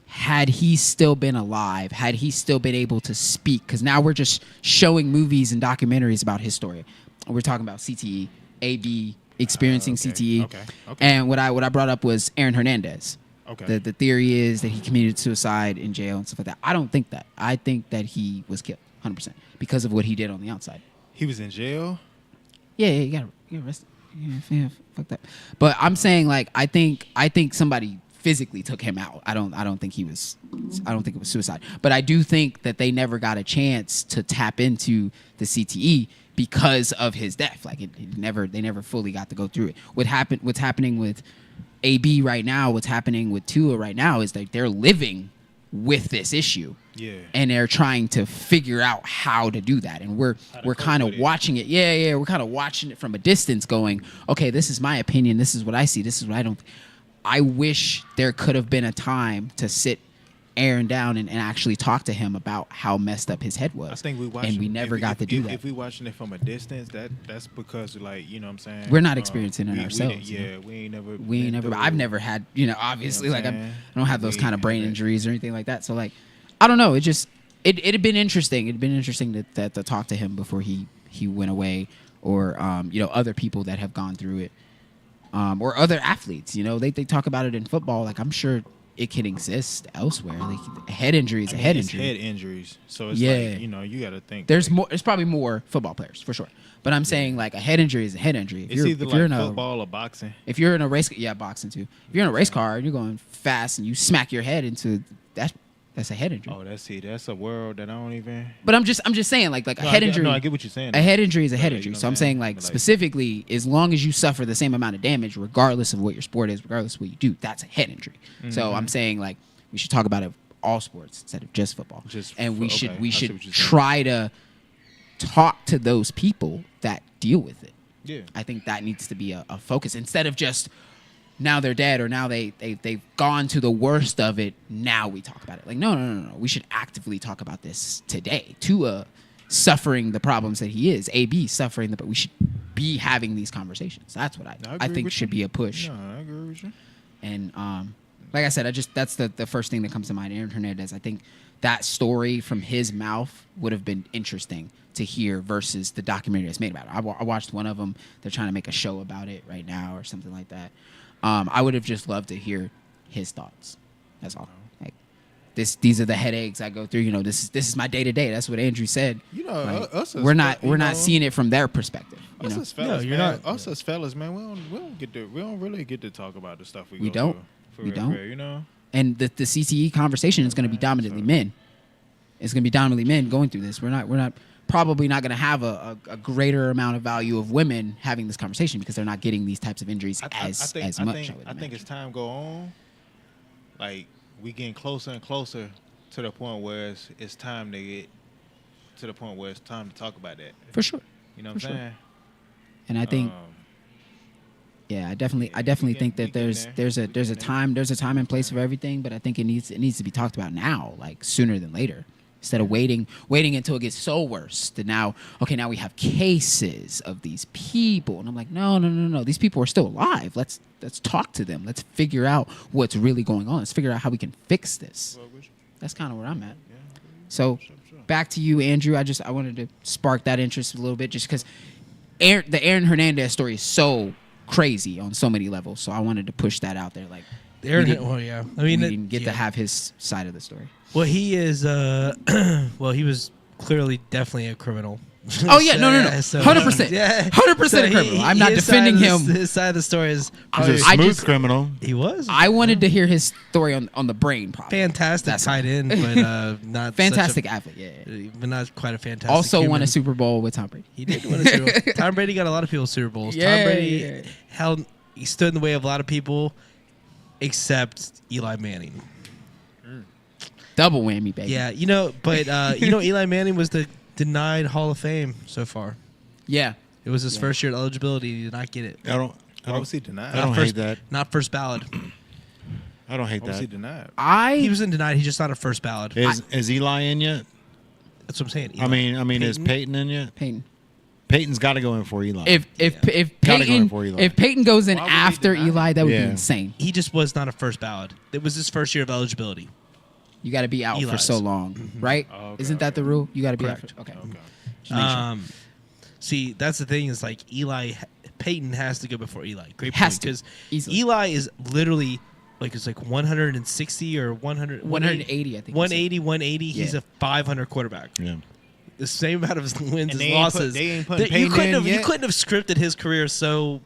had he still been alive, had he still been able to speak? Because now we're just showing movies and documentaries about his story. We're talking about CTE, AB experiencing CTE. Okay. And what I brought up was Aaron Hernandez. Okay. The theory is that he committed suicide in jail and stuff like that. I don't think that. I think that he was killed 100% because of what he did on the outside. He was in jail? Yeah, you got arrested. Yeah, fuck that. But I'm saying, like, I think somebody physically took him out. I don't think it was suicide. But I do think that they never got a chance to tap into the CTE because of his death. Like, they never fully got to go through it. What's happening with AB right now, what's happening with Tua right now is that they're living with this issue. Yeah. And they're trying to figure out how to do that. And we're kind of watching it. Yeah. We're kind of watching it from a distance going, okay, this is my opinion. This is what I see. This is what I don't. I wish there could have been a time to sit Aaron down and actually talk to him about how messed up his head was. I think we never got to do that. If we watching it from a distance, that's because, like, you know what I'm saying? We're not experiencing it ourselves. We ain't never. I've never had, obviously, You know what like, I'm saying? I don't have those We kind of ain't brain had that. injuries or anything like that. So, like, I don't know. It had been interesting. It'd been interesting to talk to him before he went away, or other people that have gone through it, or other athletes. They talk about it in football. Like, I'm sure it can exist elsewhere. Like, a head injury is a head it's injury. head injuries. So it's Yeah. like, you got to think. There's probably more football players for sure. But I'm saying, like, a head injury is a head injury. It's either like football or boxing. If you're in a race, boxing too. If you're in a race car and you're going fast and you smack your head into that's a head injury. Oh, that's a world that I don't even. But I'm just saying, like a No, head I injury. No, I get what you're saying. A head injury is a head Yeah, injury. you know So I'm what I'm saying, saying? like, Like- specifically, as long as you suffer the same amount of damage, regardless of what your sport is, regardless of what you do, that's a head injury. So Mm-hmm. I'm saying, like, we should talk about it all sports instead of just football. And we okay, should I see what you're saying. try to talk to those people that deal with it. Yeah. I think that needs to be a focus instead of just now they're dead or now they've gone to the worst of it. Now we talk about it. Like, no. We should actively talk about this today. Tua suffering the problems that he is. AB suffering but we should be having these conversations. That's what I agree think with should you. be a push. No, I agree with you. And like I said, that's the first thing that comes to mind. Aaron Hernandez. I think that story from his mouth would have been interesting to hear versus the documentary that's made about it. I watched one of them. They're trying to make a show about it right now or something like that. I would have just loved to hear his thoughts. That's all. Like, these are the headaches I go through. This is my day to day. That's what Andrew said. Like, us as we're not you know, seeing it from their perspective. Us as fellas, you're man. not. Us as fellas, man. We don't really get to talk about the stuff We go don't. through. We For don't. real, And the CTE conversation is going to be dominantly men. It's going to be dominantly men going through this. We're not probably not going to have a greater amount of value of women having this conversation because they're not getting these types of injuries as much. I think as time go on, like, we getting closer and closer to the point where it's time to get to the point where it's time to talk about that. For sure. You know what I'm saying? And I think, I definitely think that there's a time and place for everything, but I think it needs to be talked about now, like sooner than later. Instead of waiting until it gets so worse that now we have cases of these people. And I'm like, no. These people are still alive. Let's talk to them. Let's figure out what's really going on. Let's figure out how we can fix this. That's kind of where I'm at. So back to you, Andrew. I wanted to spark that interest a little bit just because the Aaron Hernandez story is so crazy on so many levels. So I wanted to push that out there. Like, Aaron, we didn't get to have his side of the story. Well, he is. He was clearly definitely a criminal. Oh yeah, no, So, 100%, yeah. 100% a criminal. I'm not defending him. His side of the story is He's a probably, smooth criminal. he was. I wanted to hear his story on the brain problem. Fantastic That's tight all. end, but not Fantastic such athlete, yeah. but not quite a fantastic. Also won human. a Super Bowl with Tom Brady. He did win a Super Bowl. Tom Brady got a lot of people Super Bowls. Yeah, Tom Brady he stood in the way of a lot of people, except Eli Manning. Double whammy, baby. Yeah, but Eli Manning was the denied Hall of Fame so far. Yeah. It was his first year at eligibility. He did not get it. I don't Why was he denied? I don't hate that. Not first ballot. I don't hate Why was he that. denied? He wasn't denied. He's just not a first ballot. Is Eli in yet? That's what I'm saying. I mean, is Peyton in yet? Peyton. Peyton's got to go in for Eli. If Gotta go in Peyton for Eli. if Peyton goes in Why would he after deny Eli, that would be Yeah. insane. he just was not a first ballot. It was his first year of eligibility. You got to be out for Eli's. so long, right? Oh, okay, Isn't that the rule? You got to be Correct. out. For, okay. Okay. Just make sure. See, that's the thing is like Peyton has to go before Eli. Great Has point to. because Easily. Eli is literally like it's like 160 or 100, 180, I think. 180, 180. He's Yeah. a 500 quarterback. Yeah. The same amount of wins And as they ain't losses. they ain't putting You Peyton couldn't in have yet? you couldn't have scripted his career so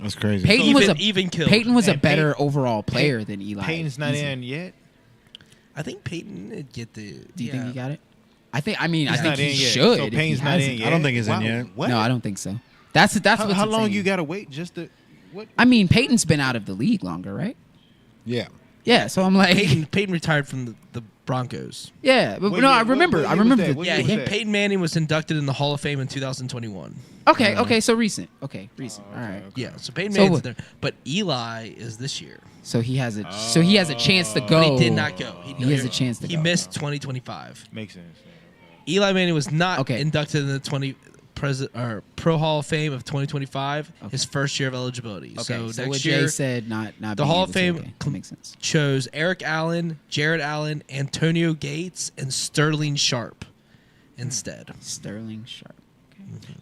That's crazy. Peyton was a even killed. Peyton was a Man, better overall player than Eli. Peyton's not Easy. in yet. I think Peyton would get the. Do you think he got it? I think I He's think not he in yet. should. So if he Payne's not hasn't. in yet. I don't think he's in Wow, yet. What? No, I don't think so. That's How what's long insane. you gotta wait just to what? I mean, Peyton's been out of the league longer, right? Yeah. Yeah, so I'm like, Peyton retired from the Broncos. yeah, but What no, year- I remember. what I year was remember. that? What Yeah, year was that? Peyton Manning was inducted in the Hall of Fame in 2021. Okay, so recent. Okay, recent. Oh, All right. okay. Yeah, so Peyton So Manning's what- there, but Eli is this year. So he has a chance to But go. he did not go. He has a chance to He go. missed 2025. Makes sense. Eli Manning was not Okay. inducted in the Pro Hall of Fame of 2025. Okay. His first year of eligibility. Okay, So so next what year Jay said, not the being Hall able of to, Fame okay, that makes sense. chose Eric Allen, Jared Allen, Antonio Gates, and Sterling Sharp instead. Sterling Sharp.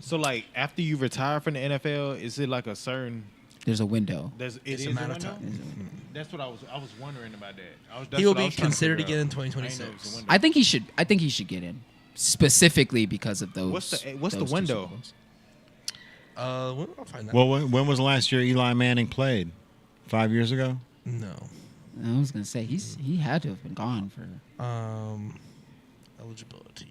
So like after you retire from the NFL, is it like a certain? There's a window. It It's is a a matter of window? time. That's what I was wondering about that. He will be considered again in 2026. I think he should. I think he should get in specifically because of those. What's the those two window? Super Bowls. I'll find that. Well, when was the last year Eli Manning played? 5 years ago? No. I was gonna say he had to have been gone for Eligibility.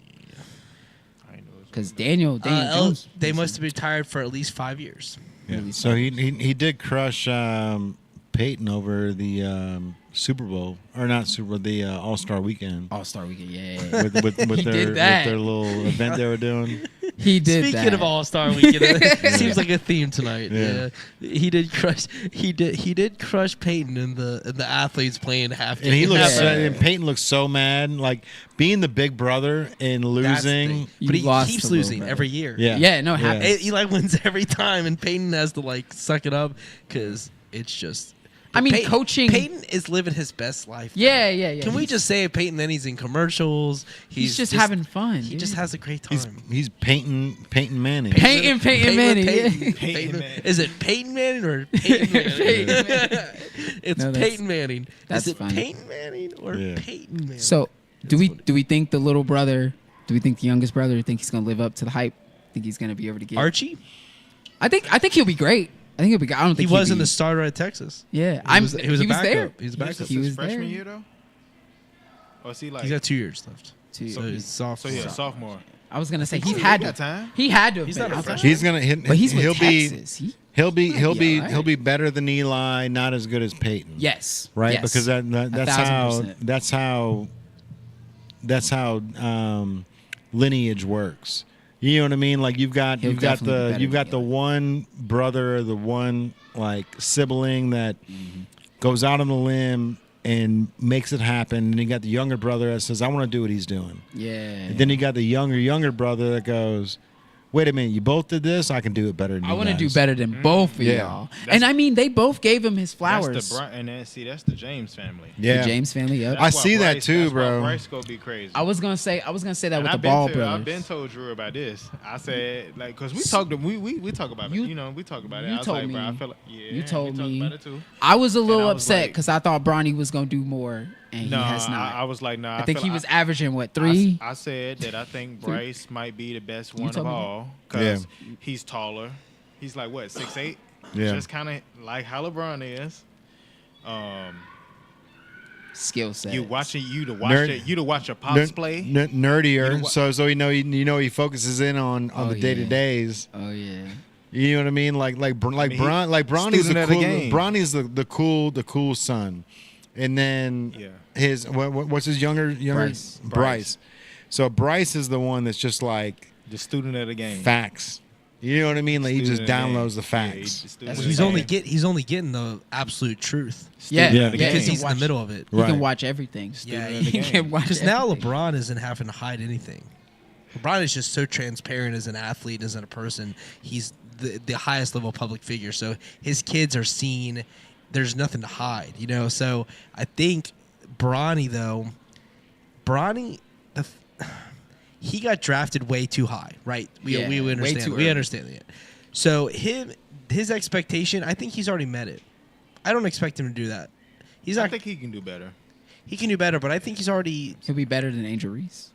because Daniel Jones. They must have retired for at least 5 years. Really So he did crush Peyton over the Super Bowl, or not Super Bowl, the All-Star Weekend. All-Star Weekend. Yeah. With He their did that. little event they were doing. He did Speaking that. of All Star Weekend, it seems like a theme tonight. Yeah. Yeah. He did crush Peyton and the athletes playing half. And he looks, half- and Peyton looks so mad, like being the big brother and That's the losing. thing. You But he lost keeps the little losing brother. every year. Yeah, Yeah, no, half- Eli wins every time, and Peyton has to like suck it up because it's just. I mean, Peyton, coaching- Peyton is living his best life. Yeah. Can we just say Peyton? Then he's in commercials. He's just having fun. He just has a great time. He's Peyton Manning. Peyton Manning. Peyton, Peyton Manning. Is it Peyton Manning or Peyton Manning? Peyton Manning. It's No, that's- Peyton Manning. that's Is it funny. Peyton Manning or Yeah. Peyton Manning? So do It's we funny. do we think the little brother? Do we think the youngest brother? Think he's gonna live up to the hype? Think he's gonna be able to get? Archie? I think he'll be great. I think he'll be. I don't He think wasn't be, the starter at Texas. Yeah, He was a backup. there. He was a This backup. is He his was freshman there. year though. Or is he like? He's got 2 years left. So So he's soft. so yeah, sophomore. I was gonna say He he had to. got time. He had to. Have He's been. not a I was like, freshman. He's gonna hit. But he's with he'll Texas. be. He'll be. He'll Yeah, be. right. He'll be better than Eli. Not as good as Peyton. Yes. Right. Yes. Because that's 1,000%. That's how lineage works. You know what I mean? Like you've got He'll definitely be better you've got than the Eli. one brother, the one like sibling that goes out on the limb and makes it happen. And you got the younger brother that says, "I want to do what he's doing." Yeah. And then you got the younger brother that goes, "Wait a minute, you both did this. I can do it better than I you want to do guys." better than both of Yeah. y'all. And I mean, they both gave him his flowers. That's the and then, see, that's the James family. Yeah, The James family. Yep. I see that too, that's bro. Why Bryce gonna be crazy. I was gonna say that And with the I've Ball been brothers. I've been told Drew about this. I said like because we talked we talk about it. You- You know we talk about it. you I was told like, me. bro, I feel like yeah. You told we talked me. about it too. I was a little I was upset like- because I thought Bronny was gonna do more, and No, he has not. I was like, no. I think feel he like was averaging what 3. I said that I think Bryce might be the best one told of me that. all because he's taller. He's like what 6'8". Yeah. Just kind of like how LeBron is. Skill set. You watch your pops play. nerdier. You know So he focuses in on Oh, the yeah. day to days. Oh yeah. You know what I mean? Like mean, Bronny's student the of the cool. game. Bronny's the cool son, and then Yeah. his what's his younger Bryce. So Bryce is the one that's just like The student of the game. facts. You know what I mean? Like he just Student of the game. downloads the Yeah, facts. he's the student That's of what the He's game. only getting the absolute truth. Yeah. Yeah. Because he he's can in watch- the middle of it. He Right. can watch everything. Yeah, of the he game. can watch. Because now everything. LeBron isn't having to hide anything. LeBron is just so transparent as an athlete, as a person. He's the highest level public figure. So his kids are seen. There's nothing to hide, you know. So I think Bronny, he got drafted way too high, right? We Yeah, way understand. too We early. understand that. So his expectation, I think he's already met it. I don't expect him to do that He's I not. think he can do better. He can do better, but I think he's already. He'll be better than Angel Reese.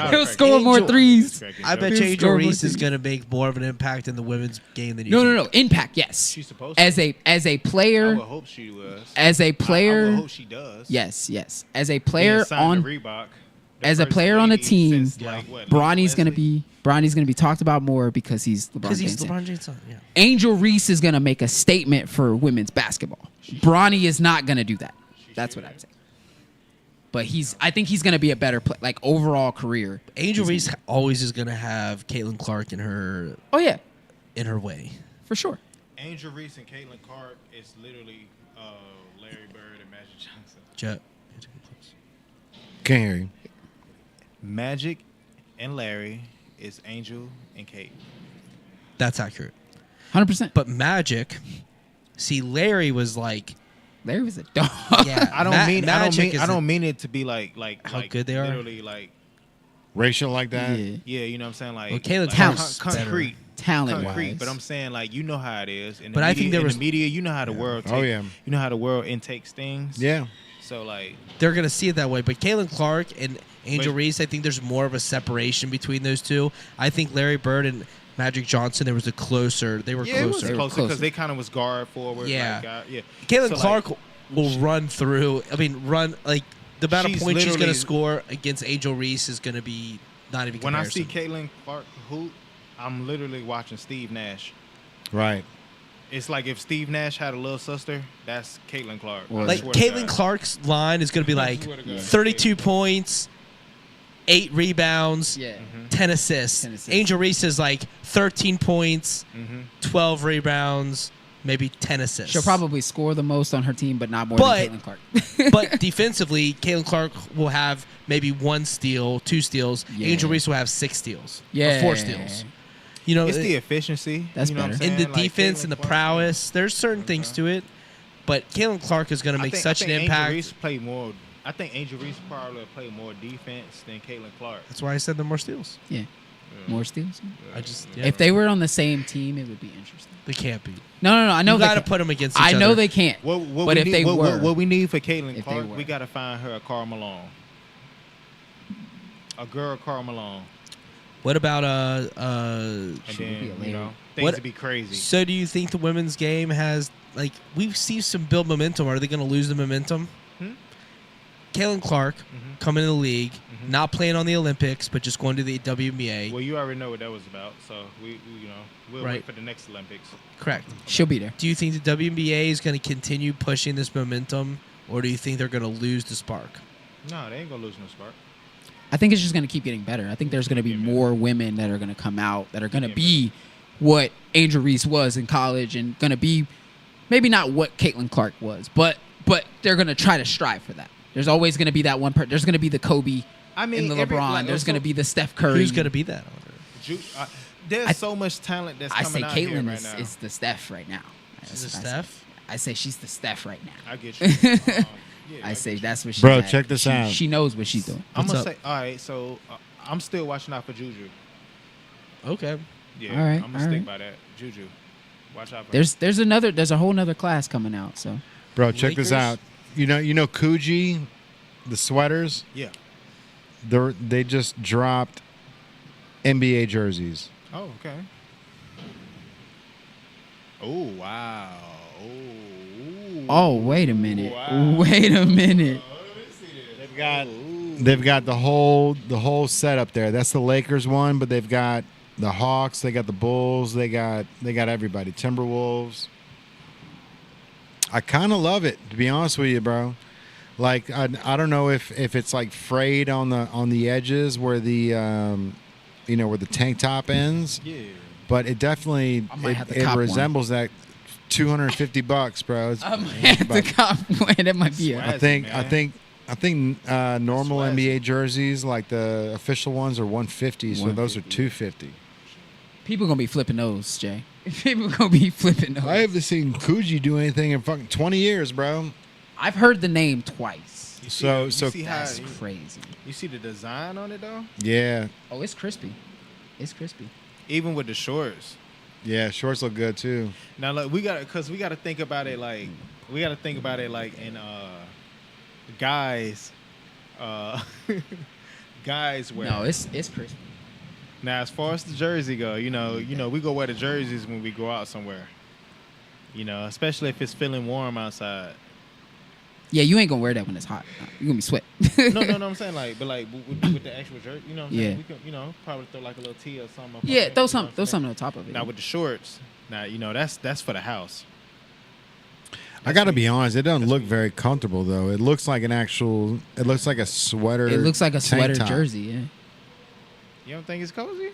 He'll score more threes. I bet He'll you Angel score more Reese is threes. going to make more of an impact in the women's game than you. No. think. Impact, yes. She's supposed to. As a I player, would hope she was. as a I player, would hope she does. yes. As a Being player signed on to Reebok, the as a first player on a lady team, since, like, what, Bronny's gonna Leslie? be talked about more because he's LeBron Because he's James. LeBron James' son. Yeah. Angel Reese is gonna make a statement for women's basketball. Bronny is not gonna do that. That's what I'm saying. But I think he's gonna be a better player, like overall career. Angel He's Reese always is going to have Caitlin Clark in her Oh yeah, way. for sure. Angel Reese and Caitlin Clark is literally Larry Bird and Magic Johnson. Jet. Can't hear you. Magic and Larry is Angel and Kate. That's accurate. 100%. But Magic, see, Larry was like, Larry was a dog. yeah. I don't Magic I don't mean it to be like How good they are? Literally like Racial like that. Yeah. yeah, you know what I'm saying, like Well, Caitlin like Clark's concrete. Talent Concrete, wise. but I'm saying like you know how it is. In the But I media, think there in was- the media, you know how the world. Oh, yeah. You know how the world intakes things. Yeah. So like they're going to see it that way. But Caitlin Clark and Angel But- Reese, I think there's more of a separation between those two. I think Larry Bird and Magic Johnson, they were closer. it was They were closer closer. because they kind of was guard forward. Yeah. Yeah. Caitlin So, like, Clark will run through. I mean, run like the amount of She's points she's going to literally- score against Angel Reese is going to be not even when I comparison. see Caitlin Clark hoop, I'm literally watching Steve Nash. Right. It's like if Steve Nash had a little sister, that's Caitlin Clark. I Well, like swear to Caitlin God. Clark's line is going to be like swear to God. 32 points, 8 rebounds, Yeah. 10 assists. 10 assists. Angel Reese is like 13 points, Mhm. 12 rebounds, maybe 10 assists. She'll probably score the most on her team, but not more But- than Caitlin Clark. But defensively, Caitlin Clark will have maybe 1 steal, 2 steals. Yeah. Angel Reese will have 6 steals, or Yeah. 4 steals. You know, It's the efficiency. That's you know what I'm better. in the saying? Like, defense Caitlin and the Clark- prowess, there's certain things to it. But Caitlin Clark is going to make such an Angel impact. Reese played more. I think Angel Reese probably played more defense than Caitlin Clark. That's why I said they're more steals. yeah. More steals. I just If they were on the same team, it would be interesting. they can't be. No. I know You they got to can't. put them against each I other. know they can't. What But we if need, they what, were- what we need for Caitlin If they Clark, were. we got to find her a Karl Malone. A girl Karl Malone. What about And She would be a then, lady. things What- would be crazy. So do you think the women's game has like we see some build momentum? Are they going to lose the momentum? Caitlin Clark coming in the league, not playing on the Olympics, but just going to the WNBA. Well, you already know what that was about, so we'll Right. wait for the next Olympics. Correct. She'll be there. Do you think the WNBA is going to continue pushing this momentum, or do you think they're going to lose the spark? No, they ain't gonna lose no spark. I think it's just going to keep getting better. I think there's going to be more women that are going to come out that are going to be what Angel Reese was in college and going to be maybe not what Caitlin Clark was, but they're going to try to strive for that. There's always going to be that one person. There's going to be the Kobe I mean, and the every- LeBron. like, There's going to also- be the Steph Curry. Who's going to be that? There's so much talent that's I coming say out here Caitlin is is, is the Steph right now. Is it I say- Steph? I say she's the Steph right now. I get you. Yeah, I say that's what she. Bro, check this out. She knows what she's doing. I'm gonna What's up? say, all right. So I'm still watching out for Juju. Okay. Yeah, All right, I'm gonna all stick right. by that. Juju, watch out for. There's a whole nother class coming out. So Bro, check this Lakers? out. You know Coogee, the sweaters, Yeah. they just dropped NBA jerseys. Oh, okay. Oh wow. oh wait a minute, Wow. wait a minute. They've got the whole setup there. That's the Lakers one, but they've got the Hawks, they got the Bulls, they got everybody. Timberwolves. I kind of love it, to be honest with you, bro. Like I don't know if it's like frayed on the edges where the where the tank top ends, Yeah. but it definitely I might have to it cop one. resembles that $250, bro. It's, I might have to cop one. That might be Swag. it. I think normal Swazzy. NBA jerseys, like the official ones, are 150. So those are 150. 250. People gonna be flipping those, Jay. People gonna be flipping those. I haven't seen Coogee do anything in fucking 20 years, bro. I've heard the name twice. You So- see, you so- see how That's crazy. you see the design on it though. Yeah. Oh, it's crispy. It's crispy. Even with the shorts, Yeah, shorts look good too. Now look, we gotta think about it like in guys, guys wear. No, it's crispy. Now as far as the jersey go, we go wear the jerseys when we go out somewhere. Especially if it's feeling warm outside. Yeah, you ain't gonna wear that when it's hot. You're gonna be sweat. No, I'm saying with the actual jersey, you know what I'm saying? We can, probably throw like a little tee or something. Yeah, throw something on top of it. Now with the shorts, that's for the house. I got to be honest, it doesn't look very comfortable though. It looks like it looks like a sweater. It looks like a tank sweater top. jersey. Yeah. You don't think it's cozy?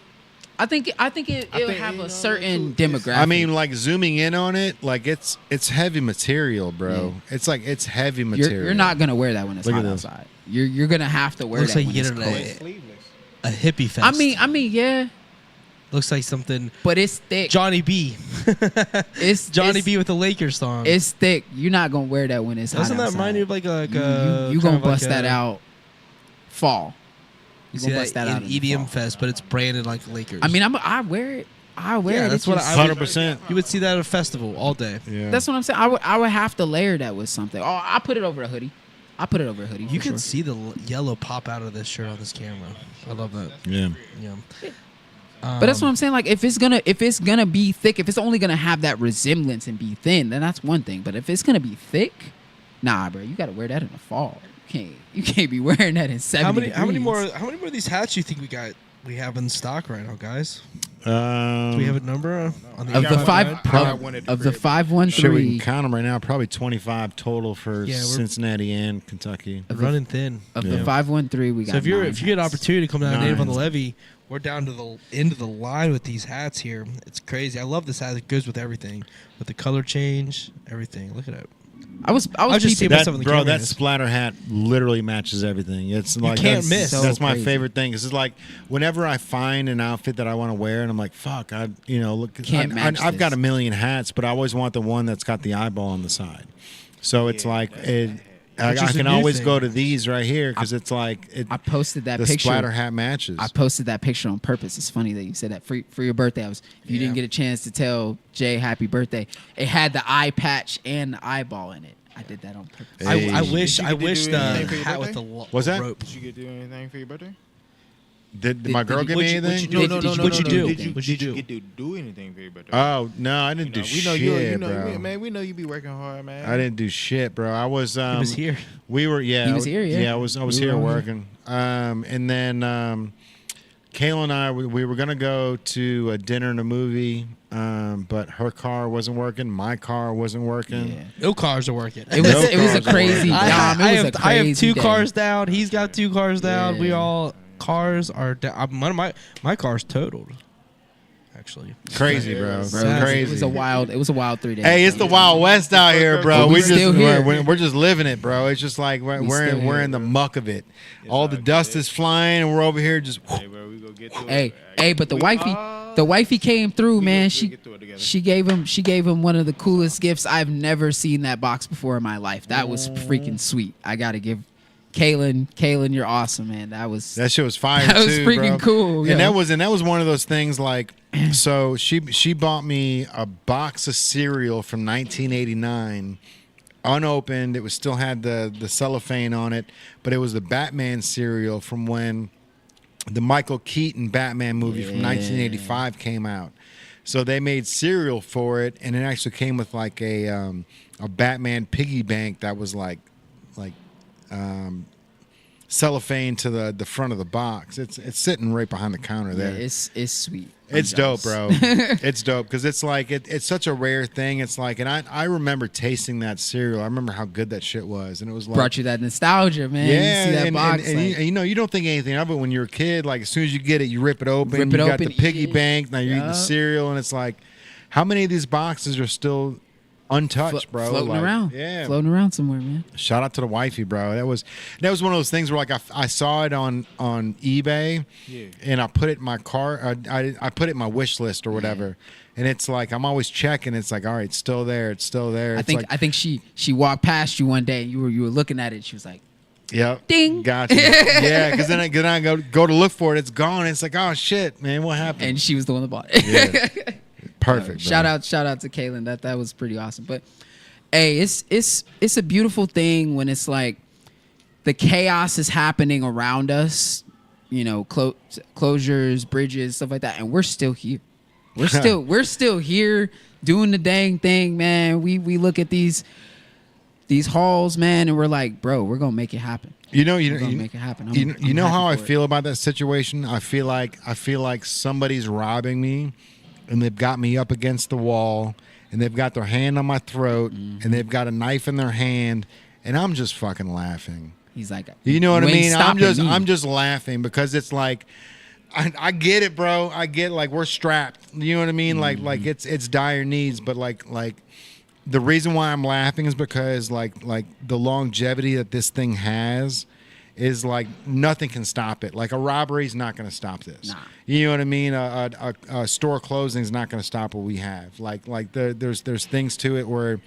I think it'll have a certain demographic. I mean, like zooming in on it, like it's heavy material, bro. Yeah. it's heavy material. You're not gonna wear that when it's Look hot at this. outside. You're gonna have to wear Looks that like when you it's get cold. it Sleeveless. A hippie fest. I mean, yeah, looks like something. but it's thick. Johnny B. It's Johnny it's, B with the Lakers song. It's thick. You're not gonna wear that when it's Doesn't hot that outside. remind you of like a you kind gonna of like bust that out fall. You gonna see bust that that in out in the EDM fall. fest, but it's branded like Lakers. I mean, I wear it. I wear Yeah, it. that's It's what just- I would- 100%. You would see that at a festival all day. Yeah. That's what I'm saying. I would have to layer that with something. Oh, I put it over a hoodie. I put it over a hoodie. You for can sure. see the yellow pop out of this shirt on this camera. I love that. Yeah. Yeah. But that's what I'm saying. Like, if it's gonna be thick, if it's only gonna have that resemblance and be thin, then that's one thing. But if it's gonna be thick, nah, bro, you gotta wear that in the fall. You can't be wearing that in 70 How many more degrees. of these hats you think we have in stock right now, guys? Do Um, we have a number on the Of the outside? five- Got one at the of the crib. 513 Sure, we can count them right now. Probably 25 total for Yeah, we're- Cincinnati and Kentucky. of the, running thin. of Yeah. the 513, we got. So if you get an hats. opportunity to come down to Native on the Nine. Levee, we're down to the end of the line with these hats here. It's crazy. I love this hat. It goes with everything, with the color change, everything. Look at it. I was I was just peeping- seeing myself in the Bro, camera. that splatter hat literally matches everything. It's like can't that's, miss. That's So my crazy. favorite thing. 'Cause it's like whenever I find an outfit that I want to wear, and I'm like, "Fuck, look." Can't match I've got this. a million hats, but I always want the one that's got the eyeball on the side. So it's like I Which is a can new always thing. go to these right here because it's like I posted that the picture. splatter hat matches. I posted that picture on purpose. It's funny that you said that for your birthday. If you didn't get a chance to tell Jay happy birthday, it had the eye patch and the eyeball in it. I did that on purpose. Hey. I wish Did you the do anything for your hat with birthday? the What's that? rope. Did you get to do anything for your birthday? Did my girl did give you- me anything? did- What'd you do? Did you What'd you do? get to do anything for your birthday? Oh no, I didn't do we know shit, bro. man. We know you be working hard, man. I didn't do shit, bro. I was He was here. We were He was here, yeah. I was We here were on working. And then Kayla and I we were gonna go to a dinner and a movie, but her car wasn't working. My car wasn't working. Yeah. No cars are working. It was No it was a cars are crazy. working. Dom, it was a I have crazy two day. cars down. He's got two cars down. We Yeah. all cars are down. My car's totaled. Actually, Crazy, bro. Bro, It's it was- crazy. It was a wild 3 days. Hey, it's the Wild West out here, bro. But we We still just here. we're just living it, bro. It's just like we're still we're here, in the bro. muck of it. All the all dust good. is flying, and we're over here just. Hey, bro, we go get to Hey, it. but the wifey came through, man. We'll get through it together. She gave him one of the coolest gifts. I've never seen that box before in my life. That was freaking sweet. I gotta give Kaylin, you're awesome, man. That shit was fire. That was too, freaking bro. cool, And yeah. that was one of those things like. So she bought me a box of cereal from 1989, unopened. It was still had the cellophane on it, but it was the Batman cereal from when the Michael Keaton Batman movie from 1985 came out. So they made cereal for it, and it actually came with like a Batman piggy bank that was like cellophane to the front of the box. It's sitting right behind the counter Yeah, there. it's sweet. It's I'm dope, jealous. bro. It's dope because it's like it's such a rare thing. It's like, and I remember tasting that cereal. I remember how good that shit was, and it was like Brought you that nostalgia, man. yeah, you see that and, box, and like, you know you don't think anything of it when you're a kid. Like as soon as you get it, you rip it open. Rip it you got open, the piggy eat it. bank. Now you're eating the Yup. cereal, and it's like, how many of these boxes are still untouched, bro? floating Like, around. Yeah, Floating around somewhere, man. shout out to the wifey, bro. That was one of those things where like I saw it on eBay, Yeah. and I put it in my car. I put it in my wish list or whatever, and it's like I'm always checking. It's like, all right, it's still there. It's still there. It's I think she walked past you one day. You were looking at it. She was like, yep, ding. gotcha. Yeah, because then I go to look for it. It's gone. It's like, oh shit, man, what happened? and she was the one that bought it. Yeah. Perfect. Shout out to Kaylin. That was pretty awesome. But hey, it's a beautiful thing when it's like the chaos is happening around us, you know, closures, bridges, stuff like that, and we're still here. We're still here doing the dang thing, man. We look at these halls, man, and we're like, bro, we're gonna make it happen. You know, make it happen. You know how I feel about that situation? I feel like somebody's robbing me, and they've got me up against the wall, and they've got their hand on my throat, and they've got a knife in their hand, and I'm just fucking laughing. He's like, you know what I mean? I'm me. just laughing because it's like, I get it, bro. I get like we're strapped. You know what I mean? Like it's dire needs, but like the reason why I'm laughing is because like the longevity that this thing has is like nothing can stop it. Like a robbery is not going to stop this. Nah. You know what I mean? A store closing is not going to stop what we have. Like there's things to it where,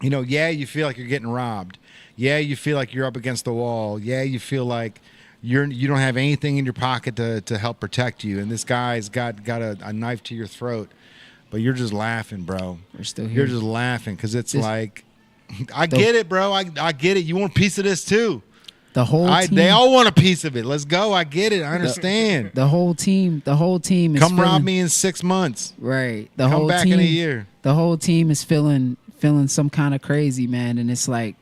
you know, yeah, you feel like you're getting robbed. Yeah, you feel like you're up against the wall. Yeah, you feel like you don't have anything in your pocket to help protect you, and this guy's got a knife to your throat. But you're just laughing, bro. We're still here. You're just laughing because it's like, I get it, bro. I get it. You want a piece of this too. The whole team. They all want a piece of it. Let's go. I get it. I understand. The whole team is come rob me in 6 months. Right. Come back in a year. The whole team is feeling some kind of crazy, man. And it's like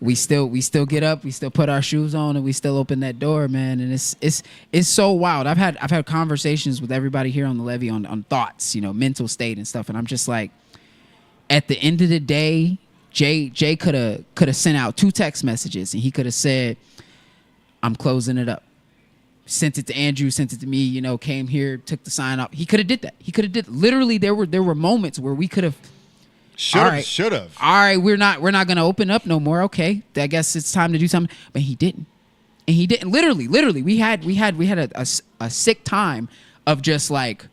we still get up, we still put our shoes on, and we still open that door, man. And it's so wild. I've had conversations with everybody here on the levee on thoughts, you know, mental state and stuff. And I'm just like, at the end of the day, Jay could have sent out 2 text messages, and he could have said, I'm closing it up. Sent it to Andrew, sent it to me, you know, came here, took the sign off. He could have did that. Literally, there were moments where we could have should have. All right, we're not gonna open up no more. Okay, I guess it's time to do something. But he didn't, and he didn't. Literally, we had a sick time of just like,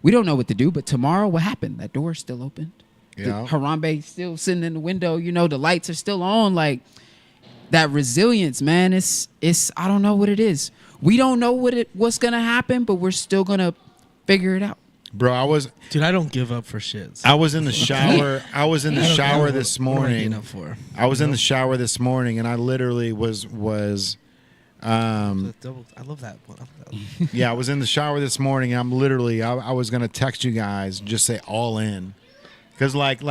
we don't know what to do. But tomorrow, what happened? That door's still open. Yeah. Harambe still sitting in the window. You know, the lights are still on. Like, that resilience, man. It's I don't know what it is. We don't know what's gonna happen, but we're still gonna figure it out. Bro, Dude, I don't give up for shit. I was in the shower. I was in the shower this morning. I was in the shower this morning, and I literally was. I love that one. Yeah, I was in the shower this morning, and I'm literally. I was gonna text you guys, and just say all in, because like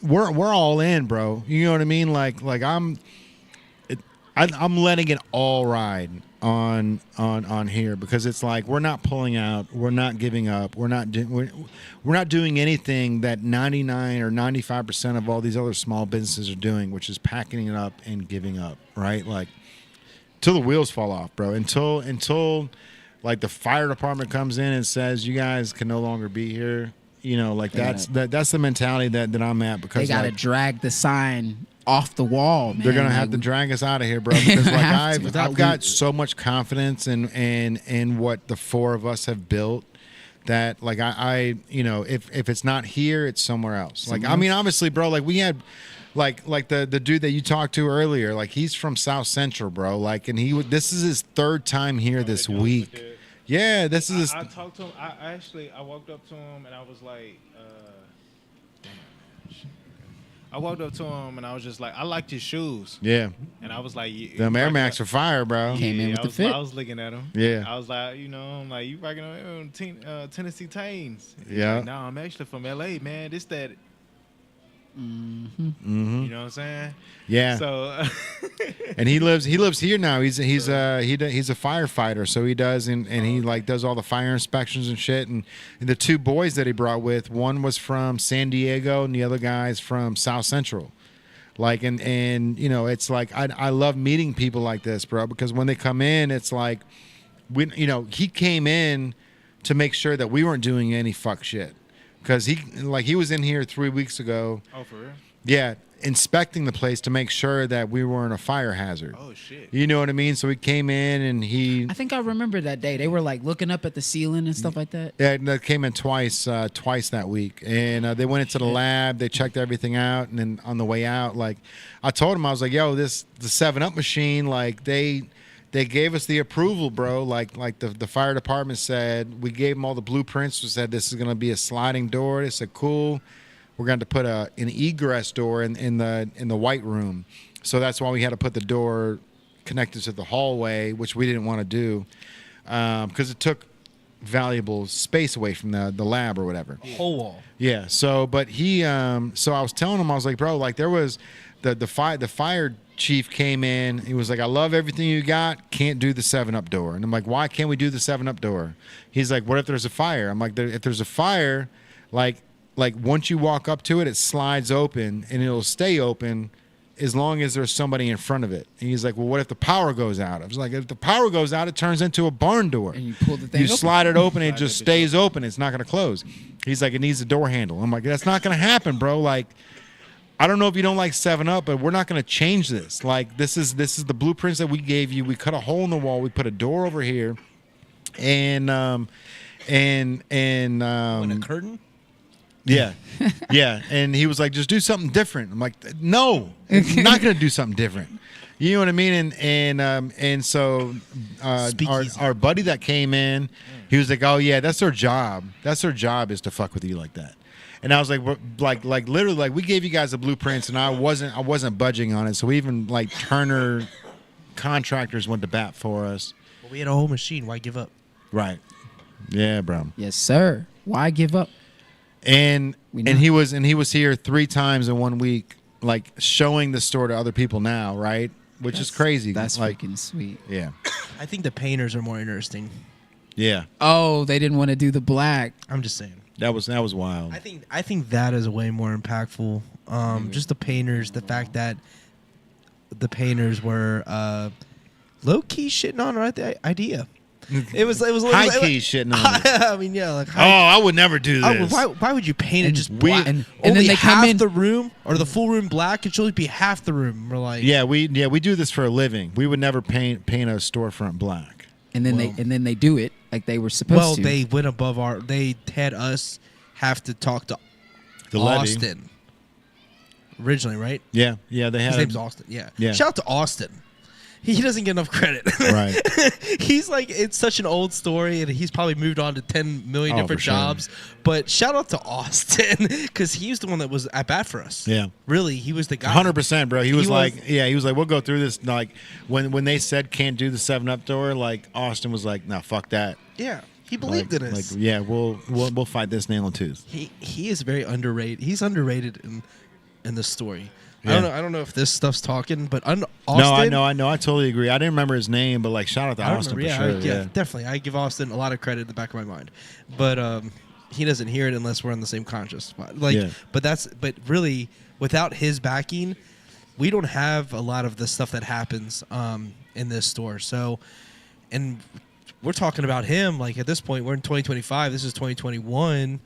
we're all in, bro. You know what I mean? Like I'm letting it all ride on here, because it's like we're not pulling out, we're not giving up, we're not doing anything that 99 or 95% of all these other small businesses are doing, which is packing it up and giving up, right? Like till the wheels fall off, bro. Until like the fire department comes in and says you guys can no longer be here. You know, like that's the mentality that I'm at, because they gotta drag the sign off the wall, man. They're gonna have to drag us out of here, bro. Because like I've got so much confidence in what the 4 of us have built, that like I you know, if it's not here, it's somewhere else. Like I mean, obviously, bro, like we had like the dude that you talked to earlier, like he's from South Central, bro. Like, and this is his 3rd time here this week. Yeah, this is. I talked to him. I walked up to him and I was like, I walked up to him and I was just like, I liked his shoes. Yeah. And I was like, them Air Max are fire, bro. Came in with the fit. I was looking at him. Yeah. I was like, you know, I'm like, you rocking on Tennessee Titans. Yeah. Like, no, I'm actually from LA, man. This that. Mm-hmm. You know what I'm saying? Yeah. So, and he lives here now. He's a firefighter, so he does and he like does all the fire inspections and shit. And the 2 boys that he brought with, one was from San Diego and the other guy's from South Central. Like and you know, it's like I love meeting people like this, bro, because when they come in, it's like he came in to make sure that we weren't doing any fuck shit. Because he was in here 3 weeks ago. oh, for real? Yeah, inspecting the place to make sure that we weren't a fire hazard. Oh shit! You know what I mean? So he came in and I think I remember that day. They were like looking up at the ceiling and stuff like that. Yeah, they came in twice that week, and they went into the lab. They checked everything out, and then on the way out, like I told him, I was like, "Yo, the 7-Up machine, like they they gave us the approval, bro. Like the fire department said, we gave them all the blueprints. We said this is going to be a sliding door. They said, cool. We're going to put an egress door in the white room. So that's why we had to put the door connected to the hallway, which we didn't want to do because it took valuable space away from the lab or whatever. Whole wall. Yeah. So, but he, so I was telling him, I was like, bro, like there was the fire chief came in. He was like, I love everything you got. Can't do the 7-Up door. And I'm like, why can't we do the 7-Up door? He's like, what if there's a fire? I'm like, if there's a fire, like once you walk up to it, it slides open and it'll stay open as long as there's somebody in front of it. And he's like, well, what if the power goes out? I was like, if the power goes out, it turns into a barn door. And you pull the thing You open. slide it open, and it just stays open. It's not going to close. He's like, it needs a door handle. I'm like, that's not going to happen, bro. Like, I don't know if you don't like 7-Up, but we're not going to change this. Like, this is the blueprints that we gave you. We cut a hole in the wall. We put a door over here, and With a curtain. yeah, yeah. And he was like, just do something different. I'm like, no, I'm not going to do something different. You know what I mean? And so Speakeasy. our buddy that came in, he was like, oh yeah, that's their job. That's their job is to fuck with you like that. And I was like, literally, like we gave you guys the blueprints, and I wasn't budging on it. So even like Turner contractors went to bat for us. Well, we had a whole machine. Why give up? Right. Yeah, bro. Yes, sir. Why give up? And We know. and he was here 3 times in 1 week, like showing the store to other people now, right? Which is crazy. That's like, freaking sweet. yeah, I think the painters are more interesting. yeah. Oh, they didn't want to do the black. I'm just saying. That was wild. I think that is way more impactful. Just the painters, the fact that the painters were low key shitting on the idea. It was High key shitting on it. I mean, yeah, like Oh, I would never do Oh, this. why would you paint it And just we- black? and Only then they come half in- the room or the full room black. It should only be half the room. We're like, Yeah, we do this for a living. We would never paint a storefront black. And then Well- they do it like they were supposed well, to. they went above our. They had us have to talk to The levy. Austin originally, right? Yeah, they had His name's Austin. Yeah. Yeah. Shout out to Austin. He doesn't get enough credit. Right. He's like, it's such an old story, and he's probably moved on to 10 million Oh, different for sure. jobs. But shout out to Austin because he's the one that was at bat for us. Yeah. Really, he was the guy. 100%, bro. He was was- like, we'll go through this. Like when they said can't do the 7-Up door, like Austin was like, no, fuck that. Yeah, he believed Like- in us. Like, yeah, we'll fight this nail and tooth. He is very underrated. He's underrated in the story. Yeah. I don't know if this stuff's talking, but Austin. No, I know. I totally agree. I didn't remember his name, but like, shout out to I Austin remember, for sure. yeah, definitely. I give Austin a lot of credit in the back of my mind, but he doesn't hear it unless we're on the same conscious spot. Like, Yeah. but really, without his backing, we don't have a lot of the stuff that happens in this store. So, and we're talking about him. Like at this point, we're in 2025. This is 2021,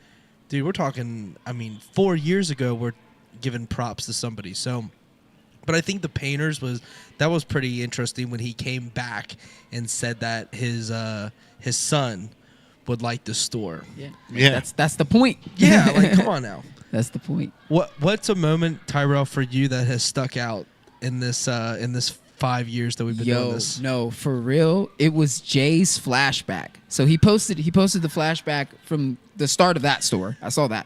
dude. We're talking. I mean, 4 years ago, we're giving props to somebody. So. But I think the painters was pretty interesting when he came back and said that his son would like the store. yeah. Yeah. That's the point. Yeah, like come on now. That's the point. What's a moment, Tyrell, for you that has stuck out in this 5 years that we've been doing this? No, for real, it was Jay's flashback. So he posted the flashback from the start of that store. I saw that.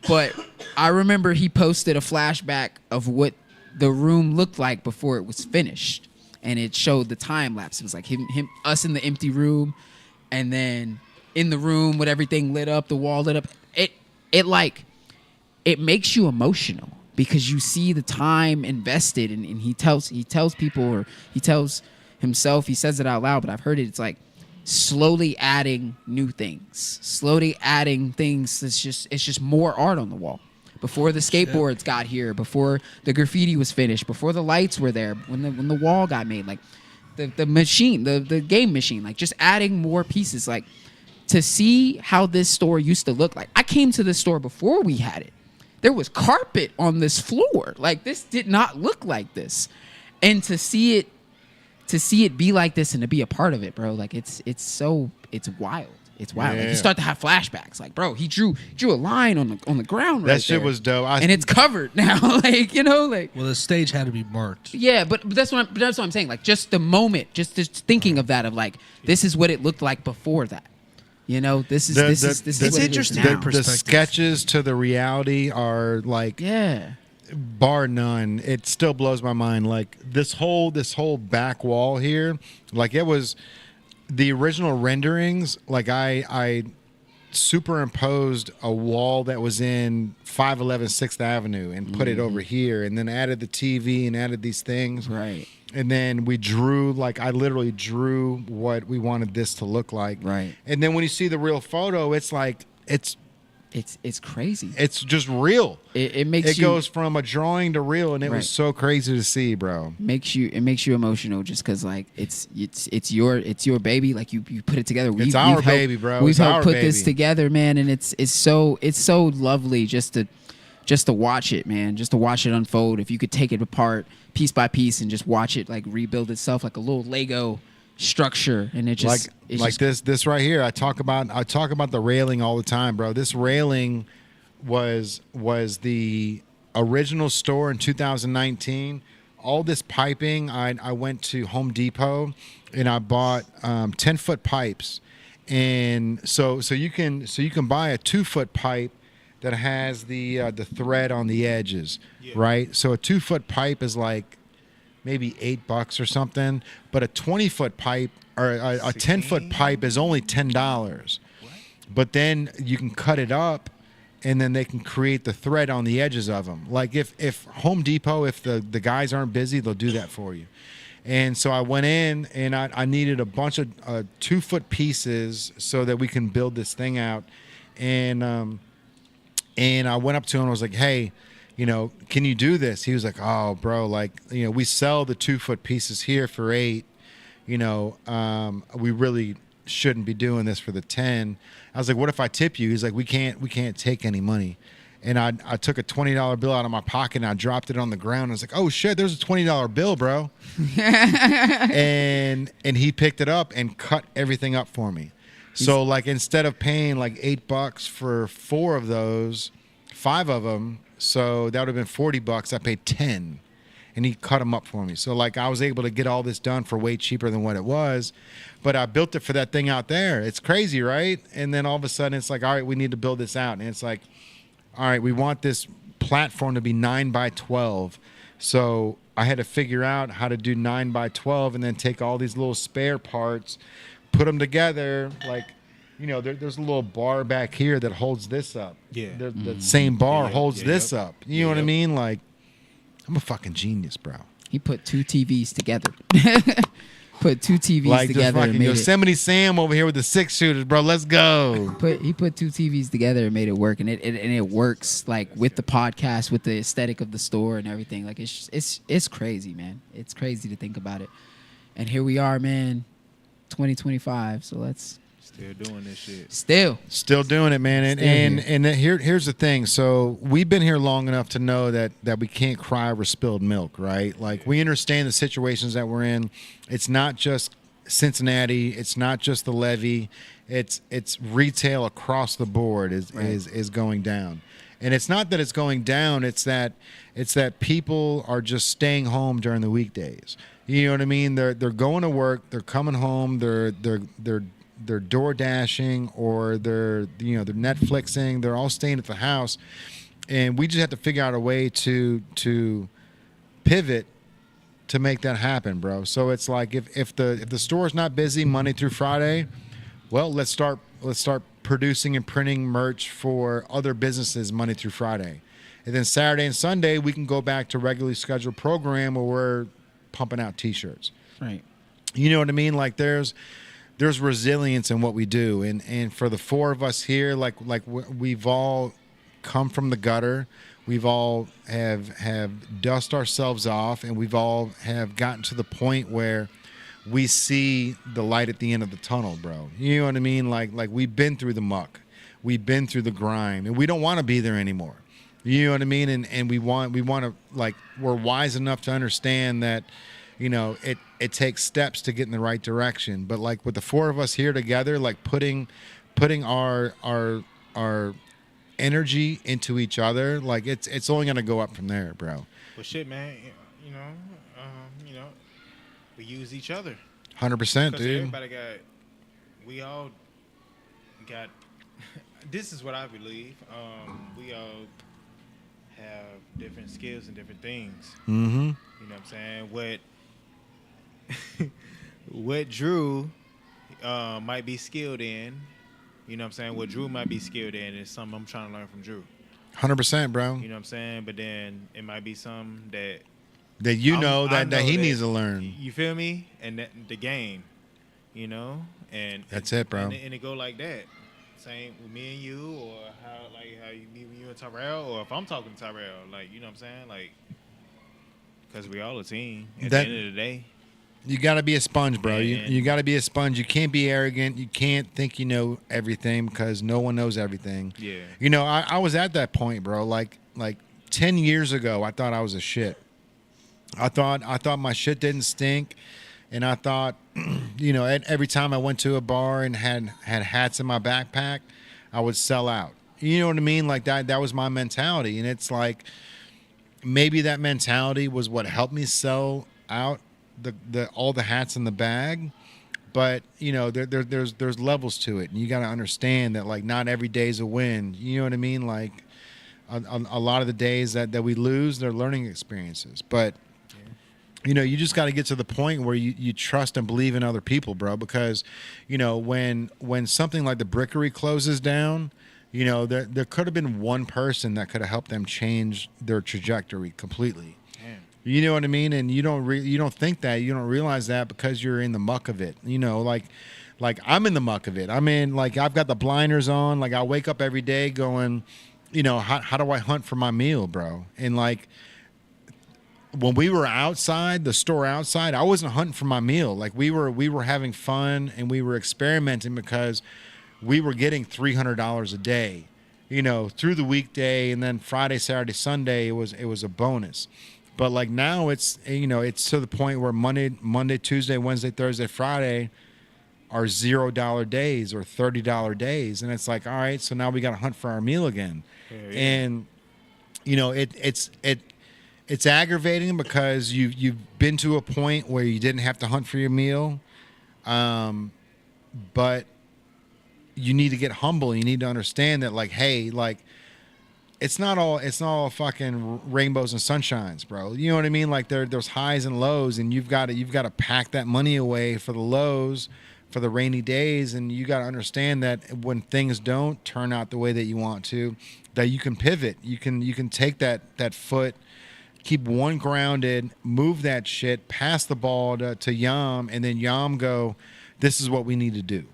But I remember he posted a flashback of what the room looked like before it was finished, and it showed the time lapse. It was like us in the empty room, and then in the room with everything lit up, the wall lit up. It makes you emotional because you see the time invested, and he tells people, or he tells himself, he says it out loud, but I've heard it. It's like slowly adding new things, slowly adding things. It's just more art on the wall. Before the skateboards got here, before the graffiti was finished, before the lights were there, when the wall got made, like the machine, the game machine, like just adding more pieces, like to see how this store used to look like. I came to this store before we had it. There was carpet on this floor. Like this did not look like this. And to see it be like this and to be a part of it, bro, like it's wild. It's wild. Like Yeah. you start to have flashbacks. Like, bro, he drew a line on the ground right That shit there. was dope. And it's covered now. Like, you know, like Well, the stage had to be marked. yeah, but that's what I'm saying. Like just the moment, just thinking of that, of like this is what it looked like before that. You know, this is The- this the- is this the- is what interesting. it is now. the Perspective. sketches to the reality are like Yeah. bar none. It still blows my mind. Like this whole back wall here, like it was the original renderings. Like I superimposed a wall that was in 511 6th Avenue and put it over here, and then added the TV and added these things. Right. And then we drew, like I literally drew what we wanted this to look like. Right. And then when you see the real photo, it's like it's crazy. just real. It makes It you goes from a drawing to real, and it Right. was so crazy to see, bro. makes you emotional just because like it's your baby. Like you put it together. It's our baby, bro. We've It's helped our put this baby. together, man, and it's so lovely just to watch it, man. Just to watch it unfold. If you could take it apart piece by piece and just watch it like rebuild itself like a little Lego structure, and it just it's Like just, this right here. I talk about the railing all the time, bro. This railing was the original store in 2019. All this piping, I went to Home Depot and I bought 10-foot pipes, and so you can buy a 2-foot pipe that has the thread on the edges, right? So a 2-foot pipe is like maybe $8 or something, but a 20-foot pipe or a 10-foot pipe is only $10. But then you can cut it up, and then they can create the thread on the edges of them. Like if Home Depot, if the guys aren't busy, they'll do that for you. And so I went in and I needed a bunch of 2-foot pieces so that we can build this thing out. And I went up to him and I was like, hey, you know, can you do this? He was like, oh, bro, like, you know, we sell the 2-foot pieces here for $8. You know, we really shouldn't be doing this for the 10. I was like, what if I tip you? He's like, we can't take any money. And I took a $20 bill out of my pocket and I dropped it on the ground. I was like, oh shit, there's a $20 bill, bro. and he picked it up and cut everything up for me. So like instead of paying like $8 for 4 of those, 5 of them, so that would have been $40. I paid 10, and he cut them up for me. So like I was able to get all this done for way cheaper than what it was, but I built it for that thing out there. It's crazy, right? And then all of a sudden it's like, all right, we need to build this out, and it's like, all right, we want this platform to be 9 by 12. So I had to figure out how to do 9 by 12, and then take all these little spare parts, put them together, like. You know, there's a little bar back here that holds this up. Yeah. The same bar Yeah, holds yeah, this yep. up. You know what I Yep. mean? Like, I'm a fucking genius, bro. he put 2 TVs together. Put 2 TVs Like just together and fucking made it. Yosemite Sam over here with the 6-shooters, bro. Let's go. He put 2 TVs together and made it work, and it works like with the podcast, with the aesthetic of the store and everything. Like it's crazy, man. It's crazy to think about it. And here we are, man, 2025. So let's Still doing this shit. Still doing it, man. And here's the thing. So we've been here long enough to know that we can't cry over spilled milk, right? Like we understand the situations that we're in. It's not just Cincinnati. It's not just the levee. It's retail across the board is going down. And it's not that it's going down. It's that people are just staying home during the weekdays. You know what I mean? They're going to work. They're coming home. They're door dashing, or they're Netflixing. They're all staying at the house, and we just have to figure out a way to pivot to make that happen, bro. So it's like if the store's not busy Monday through Friday, well, let's start producing and printing merch for other businesses Monday through Friday, and then Saturday and Sunday we can go back to regularly scheduled program where we're pumping out T-shirts. Right. You know what I mean? Like there's resilience in what we do, and for the 4 of us here, like we've all come from the gutter, we've all have dust ourselves off, and we've all have gotten to the point where we see the light at the end of the tunnel, bro. You know what I mean? Like we've been through the muck, we've been through the grime, and we don't want to be there anymore. You know what I mean? And we want to, like, we're wise enough to understand that, you know, it takes steps to get in the right direction. But like with the 4 of us here together, like putting putting our energy into each other, like it's only gonna go up from there, bro. But shit, man, you know, we use each other. 100%, Because dude. we all got. This is what I believe. We all have different skills and different things. Mm-hmm. You know what I'm saying? What Drew might be skilled in, you know what I'm saying? What Drew might be skilled in is something I'm trying to learn from Drew. 100%, bro. You know what I'm saying? But then it might be some that That I that he know needs to learn. You feel me? And that, the game, you know, and That's it, bro. And it go like that. Same with me and you, or how you meet with you and Tyrell, or if I'm talking to Tyrell, like, you know what I'm saying, like, because we all a team. At the end of the day, you got to be a sponge, bro. Man. You got to be a sponge. You can't be arrogant. You can't think you know everything because no one knows everything. Yeah. You know, I was at that point, bro. Like 10 years ago, I thought I was a shit. I thought my shit didn't stink, and I thought, you know, every time I went to a bar and had hats in my backpack, I would sell out. You know what I mean? Like that was my mentality, and it's like maybe that mentality was what helped me sell out the all the hats in the bag. But you know, there's levels to it, and you got to understand that like not every day's a win. You know what I mean? Like a lot of the days that we lose, they're learning experiences. But you know, you just got to get to the point where you trust and believe in other people, bro. Because, you know, when something like the Brickery closes down, you know, there could have been one person that could have helped them change their trajectory completely. Damn. You know what I mean? And you don't think that, you don't realize that because you're in the muck of it. You know, like I'm in the muck of it. I mean, like I've got the blinders on. Like I wake up every day going, you know, how do I hunt for my meal, bro? And like, when we were outside, the store outside, I wasn't hunting for my meal. Like we were having fun and we were experimenting because we were getting $300 a day, you know, through the weekday, and then Friday, Saturday, Sunday, it was a bonus. But like now it's, you know, it's to the point where Monday, Tuesday, Wednesday, Thursday, Friday are $0 days or $30 days. And it's like, all right, so now we got to hunt for our meal again. Yeah. And, you know, it's aggravating because you've been to a point where you didn't have to hunt for your meal, but you need to get humble. You need to understand that, like, hey, like, it's not all fucking rainbows and sunshines, bro. You know what I mean? Like there's highs and lows, and you've got to pack that money away for the lows, for the rainy days, and you got to understand that when things don't turn out the way that you want to, that you can pivot. You can take that foot. Keep one grounded, move that shit, pass the ball to YOMN, and then YOMN go, this is what we need to do.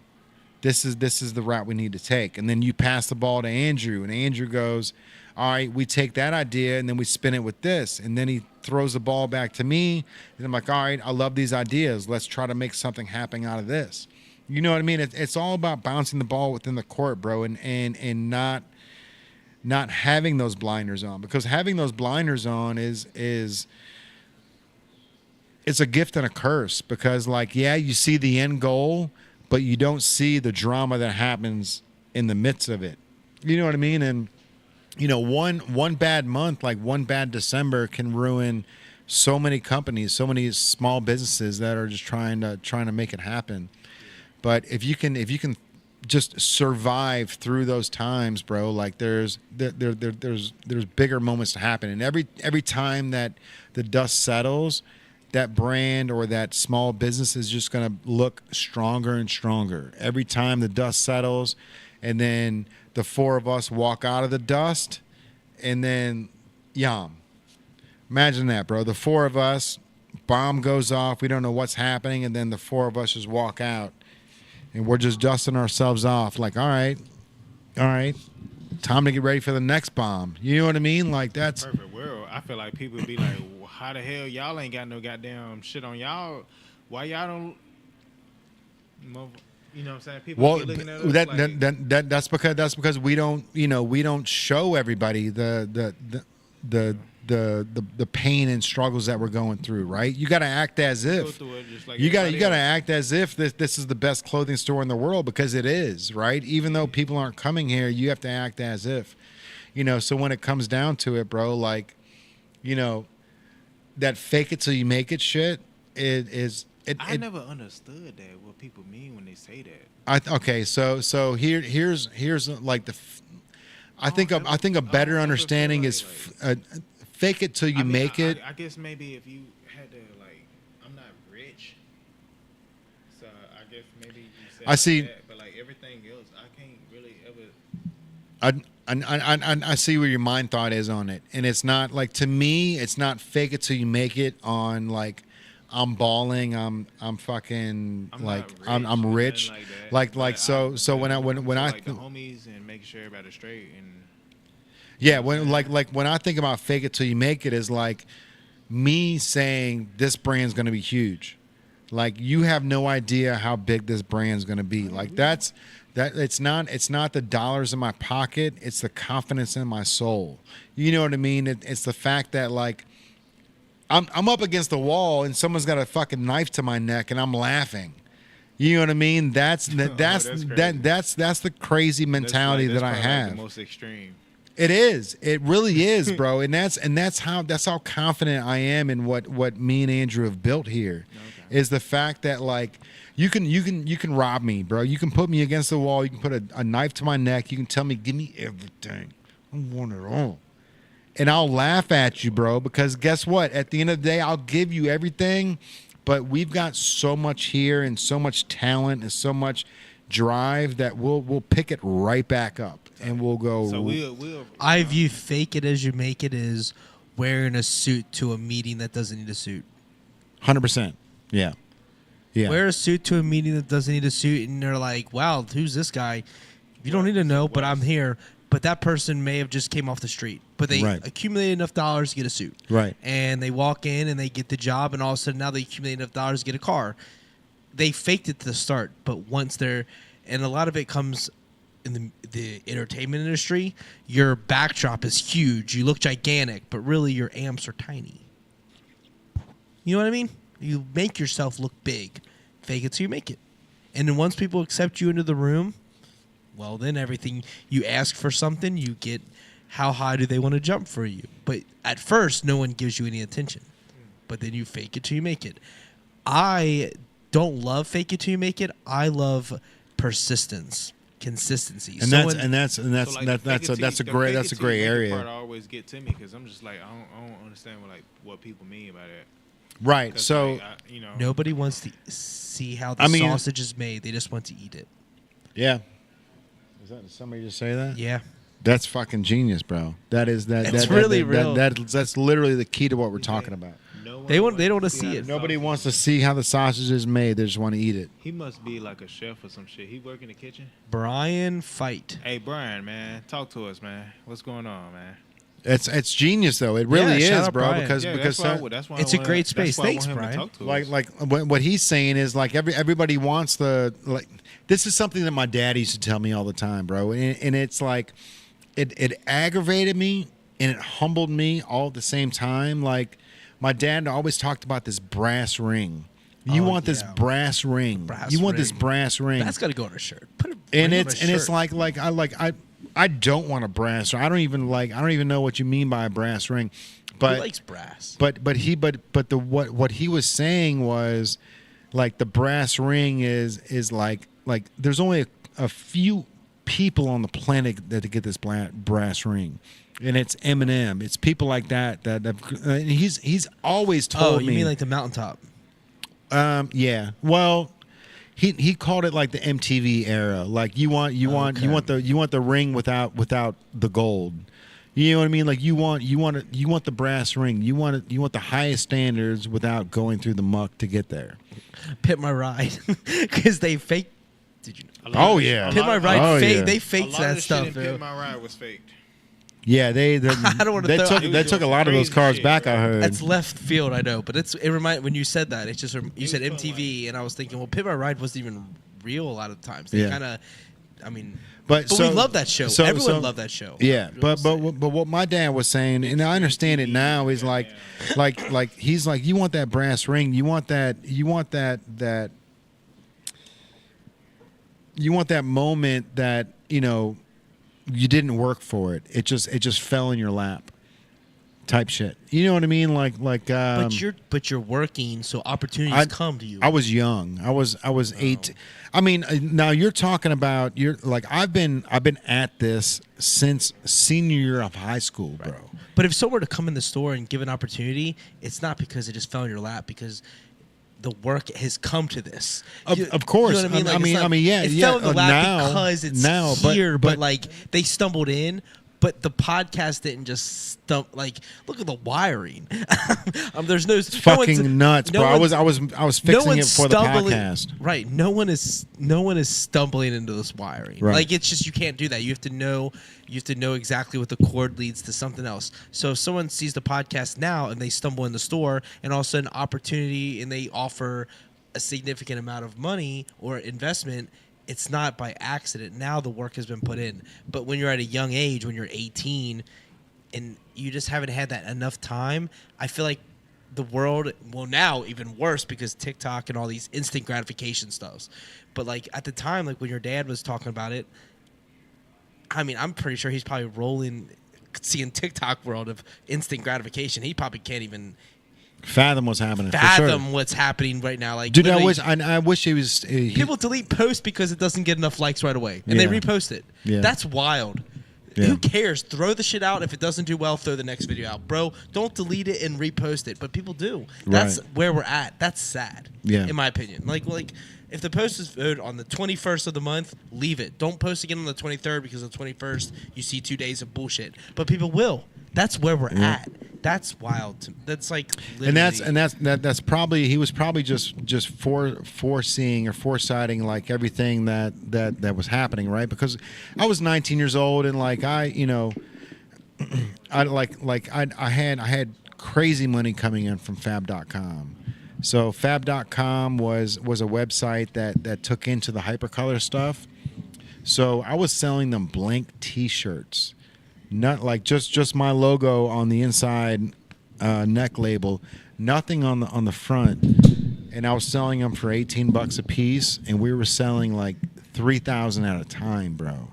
This is the route we need to take. And then you pass the ball to Andrew, and Andrew goes, all right, we take that idea, and then we spin it with this. And then he throws the ball back to me, and I'm like, all right, I love these ideas. Let's try to make something happen out of this. You know what I mean? It's all about bouncing the ball within the court, bro, and not having those blinders on, because having those blinders on is it's a gift and a curse, because like, yeah, you see the end goal, but you don't see the drama that happens in the midst of it. You know what I mean? And you know, one bad month, like one bad December, can ruin so many companies, so many small businesses that are just trying to make it happen. But if you can just survive through those times, bro, like there's bigger moments to happen. And every time that the dust settles, that brand or that small business is just going to look stronger and stronger. Every time the dust settles, and then the four of us walk out of the dust, and then YOMN. Imagine that, bro. The four of us, bomb goes off, we don't know what's happening, and then the four of us just walk out. And we're just dusting ourselves off, like, all right, time to get ready for the next bomb. You know what I mean? Like, that's Perfect world. I feel like people would be like, well, how the hell y'all ain't got no goddamn shit on y'all? Why y'all don't? You know what I'm saying? People well. be looking at us That's because we don't show everybody the the pain and struggles that we're going through, right? You got to act as if you got to act as if this is the best clothing store in the world, because it is, right? Even though people aren't coming here, you have to act as if, so when it comes down to it, bro, like, that fake it till you make it shit, I never understood that, what people mean when they say that. Okay, so here's like I think a better understanding is fake it till you make it. I guess maybe if you had to, like, I'm not rich, so I guess maybe you said I see, that, but like everything else, I can't really ever. I see where your mind thought is on it, and it's not like, to me, it's not fake it till you make it on like, I'm balling, I'm fucking I'm rich, like so when I like the homies and making sure everybody's straight and. Yeah, when when I think about fake it till you make it, is like me saying this brand's going to be huge. Like, you have no idea how big this brand's going to be. Like, it's not the dollars in my pocket, it's the confidence in my soul. You know what I mean? It's the fact that, like, I'm up against the wall and someone's got a fucking knife to my neck and I'm laughing. You know what I mean? That's the crazy mentality that I have. Like the most extreme. It is. It really is, bro. And that's how confident I am in what me and Andrew have built here. Okay. Is the fact that, like, you can rob me, bro. You can put me against the wall. You can put a knife to my neck. You can tell me, give me everything. I want it all. And I'll laugh at you, bro, because guess what? At the end of the day, I'll give you everything, but we've got so much here and so much talent and so much drive that we'll pick it right back up. And we'll go. So we'll I view fake it as you make it is wearing a suit to a meeting that doesn't need a suit. 100%. Yeah. Yeah. Wear a suit to a meeting that doesn't need a suit, and they're like, "Wow, who's this guy?" You don't need to know, but I'm here. But that person may have just came off the street, but they accumulated enough dollars to get a suit. Right. And they walk in and they get the job, and all of a sudden now they accumulate enough dollars to get a car. They faked it to the start, but once they're, and a lot of it comes in the entertainment industry, your backdrop is huge. You look gigantic, but really your amps are tiny. You know what I mean? You make yourself look big. Fake it till you make it. And then once people accept you into the room, well, then everything you ask for something, you get how high do they want to jump for you. But at first, no one gives you any attention. But then you fake it till you make it. I don't love fake it till you make it. I love persistence. Consistency, and that's a gray area. Part I always get to me because I'm just like, I don't understand what people mean by that. Right. So nobody wants to see how the sausage is made. They just want to eat it. Yeah. Did somebody just say that? Yeah. That's fucking genius, bro. That's real. That's literally the key to what we're talking about. They don't want to see it. Nobody wants to see how the sausage is made. They just want to eat it. He must be like a chef or some shit. He work in the kitchen. Brian Fight. Hey, Brian, man, talk to us, man. What's going on, man? It's genius though. It really is, bro. Brian. Because that's why it's a great space. Thanks, Brian. Like what he's saying is, like, everybody wants the, like, this is something that my dad used to tell me all the time, bro. And it's like it aggravated me and it humbled me all at the same time. Like, my dad always talked about this brass ring. You want this brass ring. You want this brass ring. That's got to go on a shirt. It's like I don't want a brass ring. I don't even know what you mean by a brass ring. But he likes brass. But what he was saying was, like, the brass ring is like there's only a few people on the planet that get this brass ring. And it's Eminem. It's people like that he's always told me. Oh, you mean like the mountaintop? Yeah. Well, he called it like the MTV era. Like, you want the ring without the gold. You know what I mean? Like, you want the brass ring. You want the highest standards without going through the muck to get there. Pit My Ride, because they faked. Did you know? Oh yeah. Pit My Ride. Yeah. They faked that stuff. Pit My Ride was faked. Yeah, they I don't want to. They took a lot of those cars back. I heard. That's left field, I know, but it reminded when you said that. It's just you said MTV, and I was thinking, well, Pit My Ride wasn't even real a lot of the times. They kind of, I mean. But we love that show. Everyone loved that show. Yeah, but what my dad was saying, and I understand it now, is like he's like, you want that brass ring, you want that moment that you didn't work for it. It just fell in your lap, type shit. You know what I mean? But you're working, so opportunities come to you. I was young. I was 8. I mean, now you're talking about I've been at this since senior year of high school, bro. Right. But if someone were to come in the store and give an opportunity, it's not because it just fell in your lap, because the work has come to this. Of course. You know what I mean? Yeah. It fell in the lap now, because it's here, but they stumbled in. But the podcast didn't just stump. Like, look at the wiring. There's no. It's fucking nuts, bro. I was fixing it for the podcast. Right. No one is stumbling into this wiring. Right. Like, it's just, you can't do that. You have to know exactly what the cord leads to something else. So if someone sees the podcast now and they stumble in the store and all of a sudden opportunity and they offer a significant amount of money or investment, it's not by accident. Now the work has been put in. But when you're at a young age, when you're 18, and you just haven't had that enough time, I feel like the world, well, now even worse because TikTok and all these instant gratification stuffs. But like at the time, like when your dad was talking about it, I mean, I'm pretty sure he's probably rolling, seeing TikTok world of instant gratification. He probably can't even fathom what's happening. What's happening right now. Like, dude, I wish he was. People delete posts because it doesn't get enough likes right away, and they repost it. Yeah. That's wild. Yeah. Who cares? Throw the shit out. If it doesn't do well, throw the next video out, bro. Don't delete it and repost it. But people do. That's where we're at. That's sad. Yeah. In my opinion, like if the post is voted on the 21st of the month, leave it. Don't post again on the 23rd because the 21st you see 2 days of bullshit. But people will. That's where we're at. That's wild. That's like, literally. and that's probably, he was probably just foreseeing or foresighting like everything that was happening, right? Because I was 19 years old and like I had crazy money coming in from Fab.com. So Fab.com was a website that took into the hypercolor stuff. So I was selling them blank T-shirts. Not like just my logo on the inside neck label, nothing on the front, and I was selling them for $18 a piece, and we were selling like 3,000 at a time, bro.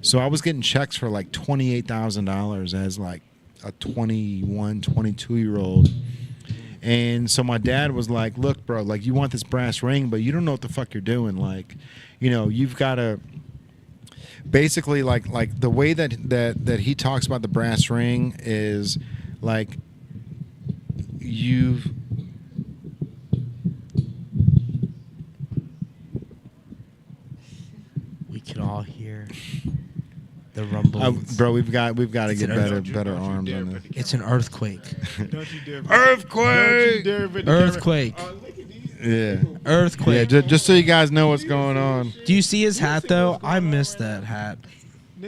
So I was getting checks for like $28,000 as like a 21, 22-year-old. And so my dad was like, "Look, bro, like you want this brass ring, but you don't know what the fuck you're doing. Like, you've got to." Basically, like the way that he talks about the brass ring is like we can all hear the rumblings. Bro, we've got to get better arms on this. It's an earthquake. Don't you dare! Earthquake! Earthquake! Yeah. Earthquake. Yeah, just so you guys know what's going on. Do you see his hat though? I missed that hat.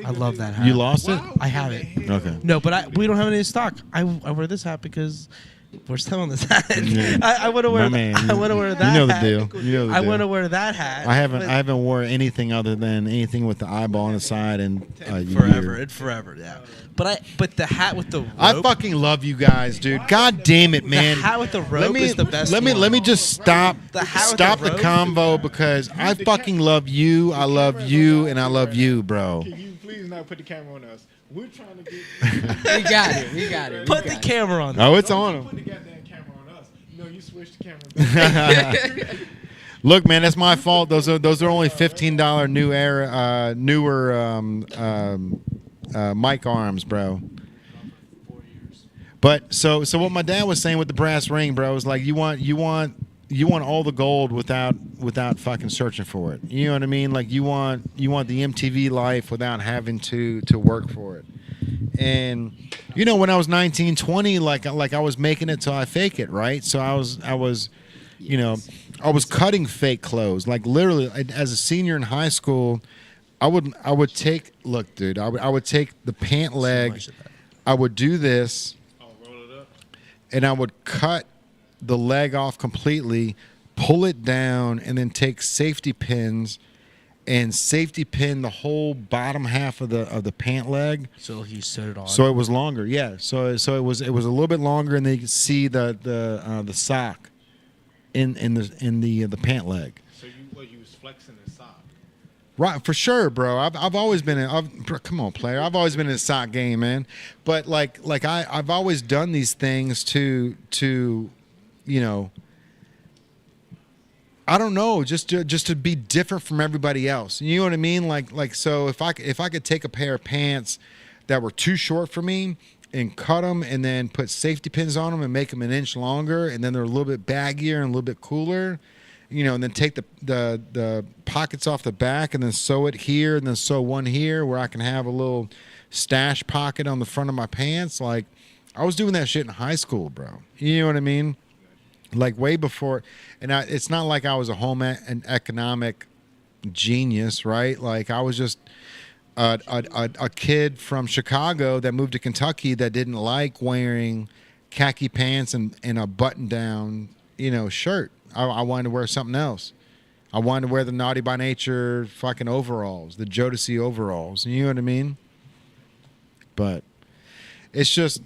I love that hat. You lost it? I have it. Okay. No, but we don't have any in stock. I wear this hat because we're selling this hat. Yeah. I want to wear. I want to wear that. You know the hat. deal. You know the I deal. want to wear that hat. I haven't worn anything other than anything with the eyeball on the side and forever. Yeah. But the hat with the rope. I fucking love you guys, dude. God damn it, man. The hat with the rope is the best. Let me just stop the convo because I fucking love you. I love you, and I love you, bro. Can you please not put the camera on us? We're trying to get. We got it. Put the camera on. Oh, it's on him. Put the goddamn camera on us. No, you switched the camera back. Look, man, that's my fault. Those are only $15 newer mic arms, bro. But so what my dad was saying with the brass ring, bro, is like you want all the gold without fucking searching for it. You know what I mean? Like you want the MTV life without having to work for it. And when I was 19, 20, like I was making it till I fake it, right? So I was I was cutting fake clothes. Like literally as a senior in high school, I would take I would take the pant leg, I would do this, Roll it up. and I would cut the leg off completely, pull it down, and then take safety pins and safety pin the whole bottom half of the pant leg. So he sewed it on. So it was longer, yeah. So it was a little bit longer, and then you could see the sock in the pant leg. So you was flexing the sock. Right, for sure, bro. I've always been come on, player. I've always been in the sock game, man. But like I've always done these things to you know, I don't know, just to be different from everybody else. You know what I mean? Like so if I could take a pair of pants that were too short for me and cut them and then put safety pins on them and make them an inch longer, and then they're a little bit baggier and a little bit cooler, you know, and then take the pockets off the back and then sew it here and then sew one here where I can have a little stash pocket on the front of my pants. Like, I was doing that shit in high school, bro. You know what I mean? Like way before, and it's not like I was a home and economic genius, right? Like I was just a kid from Chicago that moved to Kentucky that didn't like wearing khaki pants and a button-down, you know, shirt. I wanted to wear something else. I wanted to wear the Naughty by Nature fucking overalls, the Jodeci overalls. You know what I mean? But it's just.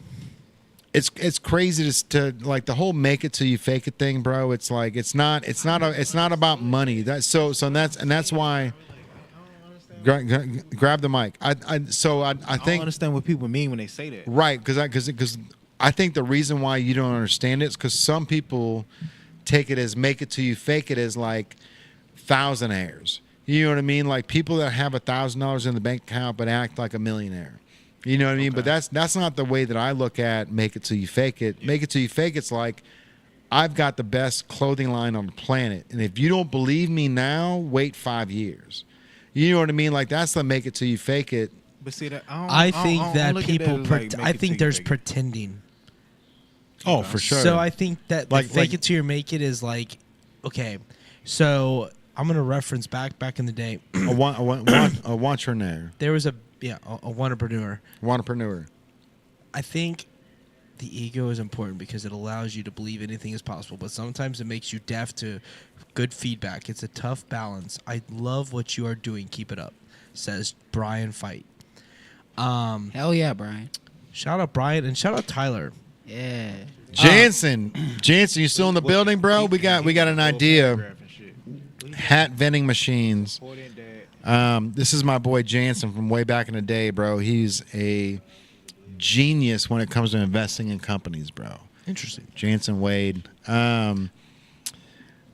It's crazy to like the whole make it till you fake it thing, bro. It's like it's not about money. That's that's why. Grab the mic. I don't think understand what people mean when they say that. Right, because I think the reason why you don't understand it is because some people take it as make it till you fake it as like thousandaires. You know what I mean? Like people that have $1,000 in the bank account but act like a millionaire. You know what I mean? Okay. But that's not the way that I look at make it till you fake it. Yeah. Make it till you fake it's like I've got the best clothing line on the planet, and if you don't believe me now, wait 5 years. You know what I mean? Like that's the make it till you fake it. But see that I think I think there's pretending. Oh, for sure. So I think that like fake it till you make it is like, okay, so I'm gonna reference back in the day. a wantrepreneur. There was a wantrepreneur. Wantrepreneur. I think the ego is important because it allows you to believe anything is possible, but sometimes it makes you deaf to good feedback. It's a tough balance. I love what you are doing. Keep it up, says Brian Fight. Hell yeah, Brian. Shout out Brian and shout out Tyler. Yeah. Jansen, you still in the building, bro? We got an idea. Hat vending machines. This is my boy Jansen from way back in the day, bro. He's a genius when it comes to investing in companies, bro. Interesting. Jansen Wade.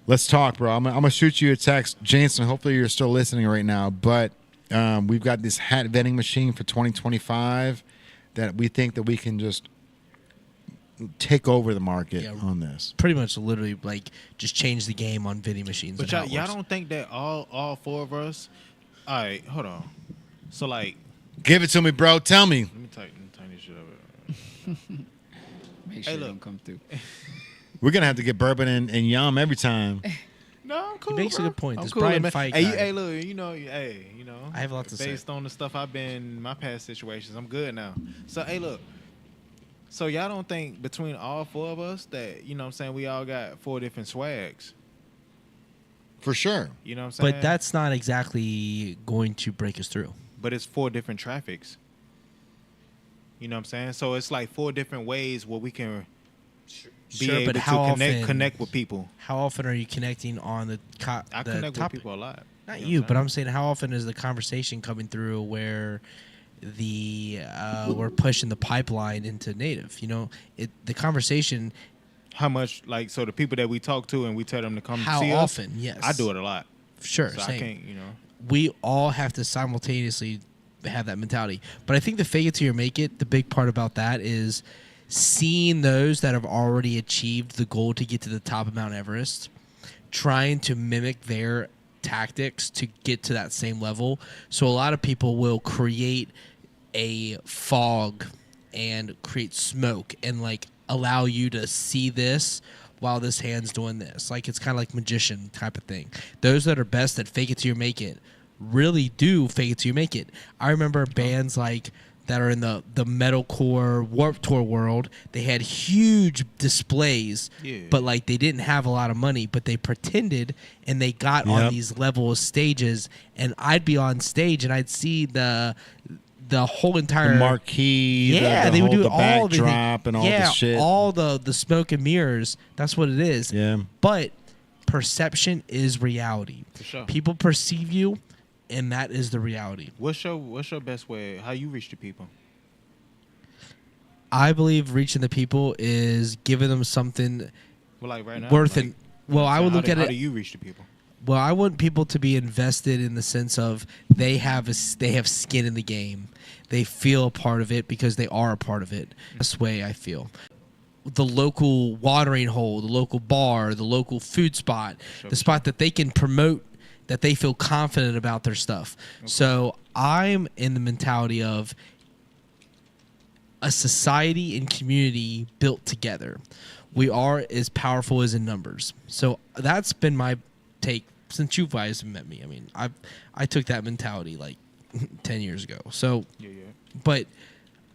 Let's talk, bro. I'm gonna shoot you a text, Jansen. Hopefully you're still listening right now. But we've got this hat vending machine for 2025 that we think that we can just take over the market on this. Pretty much, literally, like just change the game on vending machines. But y'all don't think that all four of us? All right, hold on. So like, give it to me, bro. Tell me. Let me tighten this shit up. Make sure it don't come through. We're gonna have to get bourbon and YOMN every time. No, I'm cool. He makes bro. a good point. I'm This cool, Brian man. Fight Hey, guy. hey, look, I have a lot to say. Based on the stuff I've been in my past situations, I'm good now. So, hey, look. So y'all don't think between all four of us that, you know what I'm saying, we all got 4 different swags? For sure. You know what I'm saying? But that's not exactly going to break us through. But it's 4 different traffics. You know what I'm saying? So it's like 4 different ways where we can be able to connect with people. How often are you connecting on the I connect topic? with people a lot. Not you, but I'm saying how often is the conversation coming through where we're pushing the pipeline into native? You know, the conversation. How much, like, so the people that we talk to and we tell them to come how see often? us, Yes, I do it a lot. Sure, so same. I can't, you know. We all have to simultaneously have that mentality. But I think the fake it till you make it, the big part about that is seeing those that have already achieved the goal to get to the top of Mount Everest, trying to mimic their tactics to get to that same level. So a lot of people will create a fog and create smoke and like allow you to see this while this hand's doing this. Like it's kind of like magician type of thing. Those that are best at fake it till you make it really do fake it till you make it. I remember bands like that are in the metalcore Warped Tour world. They had huge displays, but like they didn't have a lot of money, but they pretended and they got on these level of stages. And I'd be on stage and I'd see the whole entire marquee, they would do the all backdrop and all the shit. all the smoke and mirrors. That's what it is. Yeah. But perception is reality. For sure. People perceive you, and that is the reality. What's your best way? How you reach the people? I believe reaching the people is giving them something Well, like right now, worth like, it. Well, I would look at How it. do you reach the people? Well, I want people to be invested in the sense of they have skin in the game. They feel a part of it because they are a part of it. This way, I feel. The local watering hole, the local bar, the local food spot, the spot that they can promote, that they feel confident about their stuff. Okay. So I'm in the mentality of a society and community built together. We are as powerful as in numbers. So that's been my take since you guys have met me. I mean, I took that mentality like 10 years ago. So, but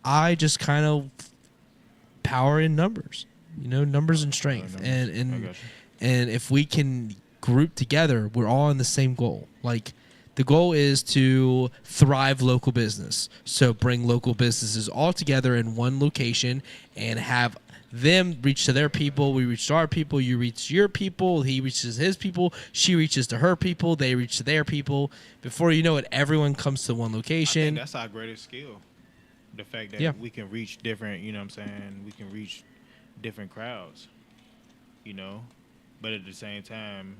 I just kind of power in numbers, numbers and strength. And if we can group together, we're all in the same goal. Like the goal is to thrive local business. So bring local businesses all together in one location and have them reach to their people. We reach to our people. You reach your people. He reaches his people. She reaches to her people. They reach to their people. Before you know it, everyone comes to one location. I think that's our greatest skill. The fact that we can reach different, we can reach different crowds, but at the same time,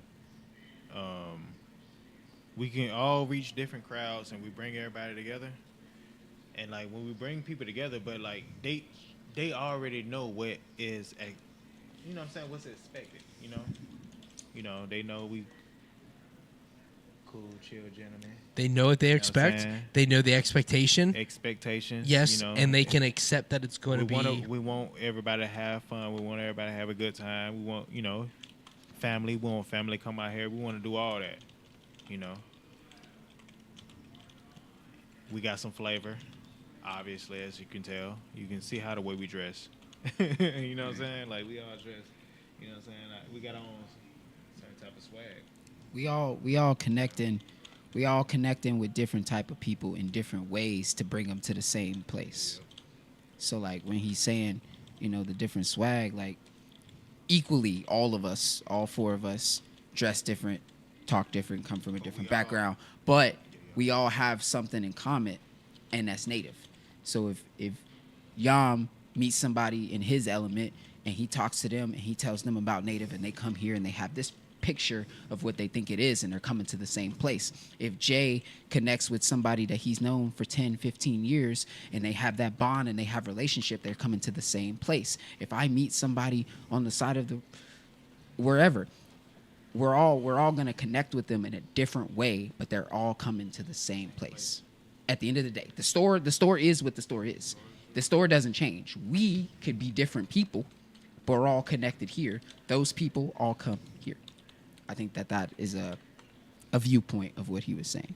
we can all reach different crowds and we bring everybody together. And like when we bring people together, but like they already know what is, what's expected, they know we cool, chill gentlemen. They know what they expect. They know the expectations. Yes, and they can accept that it's going to be. We want everybody to have fun. We want everybody to have a good time. We want, family. We want family to come out here. We want to do all that, We got some flavor, obviously, as you can tell. You can see how the way we dress. You know what I'm saying? Like, we all dress, Like, we got our own certain type of swag. We all connecting with different type of people in different ways to bring them to the same place. So like when he's saying, the different swag, like equally all of us, all four of us dress different, talk different, come from a different background, but we all have something in common, and that's native. So if Yom meets somebody in his element and he talks to them and he tells them about native and they come here and they have this picture of what they think it is and they're coming to the same place. If Jay connects with somebody that he's known for 10, 15 years and they have that bond and they have relationship, they're coming to the same place. If I meet somebody on the side of the wherever, we're all going to connect with them in a different way, but they're all coming to the same place. At the end of the day, the store is what the store is. The store doesn't change. We could be different people, but we're all connected here. Those people all come here. I think that is a viewpoint of what he was saying.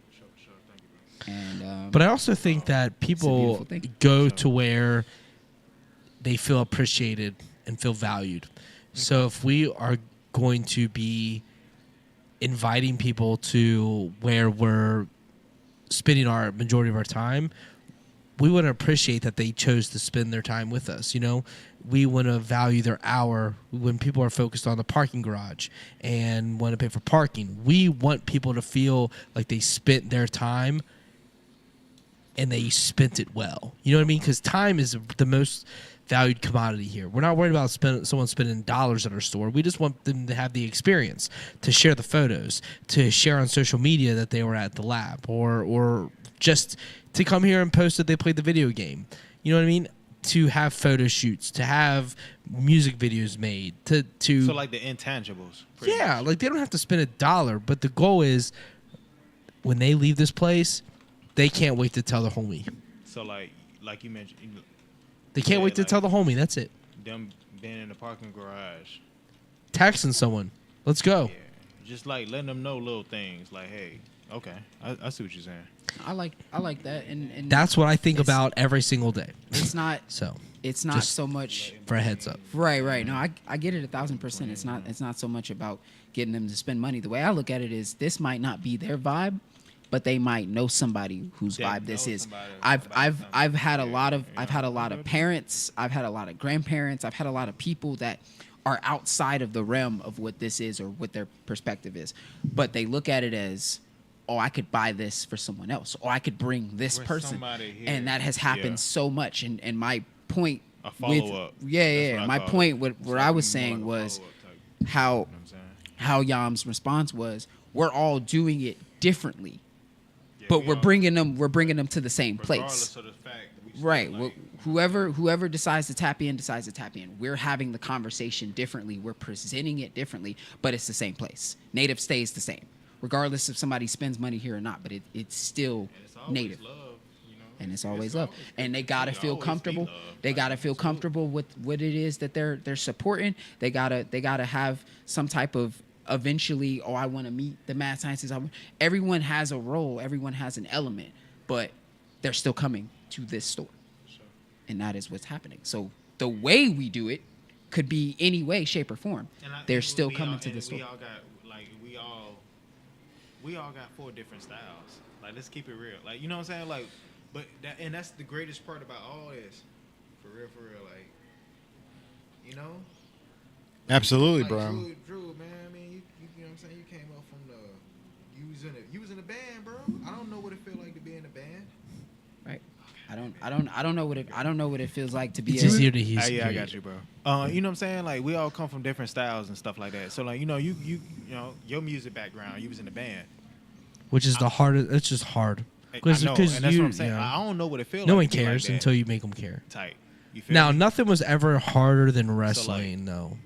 And but I also think that people go to where they feel appreciated and feel valued. So if we are going to be inviting people to where we're spending our majority of our time, we want to appreciate that they chose to spend their time with us. We want to value their hour. When people are focused on the parking garage and want to pay for parking, we want people to feel like they spent their time and they spent it well. You know what I mean? Because time is the most valued commodity here. We're not worried about someone spending dollars at our store. We just want them to have the experience, to share the photos, to share on social media that they were at the lab, or just to come here and post that they played the video game. You know what I mean? To have photo shoots, to have music videos made, to so like the intangibles. Yeah, like they don't have to spend $1, but the goal is when they leave this place, they can't wait to tell their homie. So like you mentioned, they can't wait to tell the homie. That's it. Them being in the parking garage, texting someone, let's go. Yeah, just like letting them know little things like, hey, Okay, I see what you're saying. I like that, and That's what I think It's- about every single day. it's not So just so much. for a heads up. Right. No, I get it 1,000%. It's not so much about getting them to spend money. The way I look at it is this might not be their vibe, but they might know somebody whose They vibe this know is. somebody I've had a lot of Yeah, I've had a lot of parents, I've had a lot of grandparents, I've had a lot of people that are outside of the realm of what this is or what their perspective is. But they look at it as, oh, I could buy this for someone else, or I could bring this Bring person. somebody here. And that has happened Yeah. so much. And my point A follow-up. yeah. That's what I My call point, it. what It's I was more saying like a was follow-up type. how You know what I'm saying? how Yom's response was, we're all doing it differently, Yeah, but we we're all- bringing them to the same place. regardless of the fact that we still, Right. like, Whoever decides to tap in decides to tap in. We're having the conversation differently. We're presenting it differently, but it's the same place. Native stays the same, regardless if somebody spends money here or not. But it's still and it's always native. love, you know? And it's always love, and they gotta It'll feel always be comfortable. love. They Like, gotta feel absolutely. comfortable with what it is that they're supporting. They gotta have some type of eventually. Oh, I want to meet the mad scientists. Everyone has a role. Everyone has an element, but they're still coming to this store, and that is what's happening. So the way we do it could be any way, shape, or form. And They're we still all- coming to and the store. We all got like we all got 4 different styles. Like, let's keep it real. Like, you know what I'm saying? Like, but that's the greatest part about all this. For real. Like, you know. Absolutely, Like, bro. Drew, man. I mean, you know what I'm saying? You came up from the you was in a band, bro. I don't know what it felt like to be in a band. Right. I don't know what it feels like to be. It's a- easier to hear. Yeah, I got you, bro. You know what I'm saying? Like, we all come from different styles and stuff like that. So, like, you know, you know, your music background, you was in a band. Which is the hardest. It's just hard. I know, and that's what I'm saying. yeah. I don't know what it feels No like. one to be like cares that. until you make them care. Tight. You feel Now, me? nothing was ever harder than wrestling, though.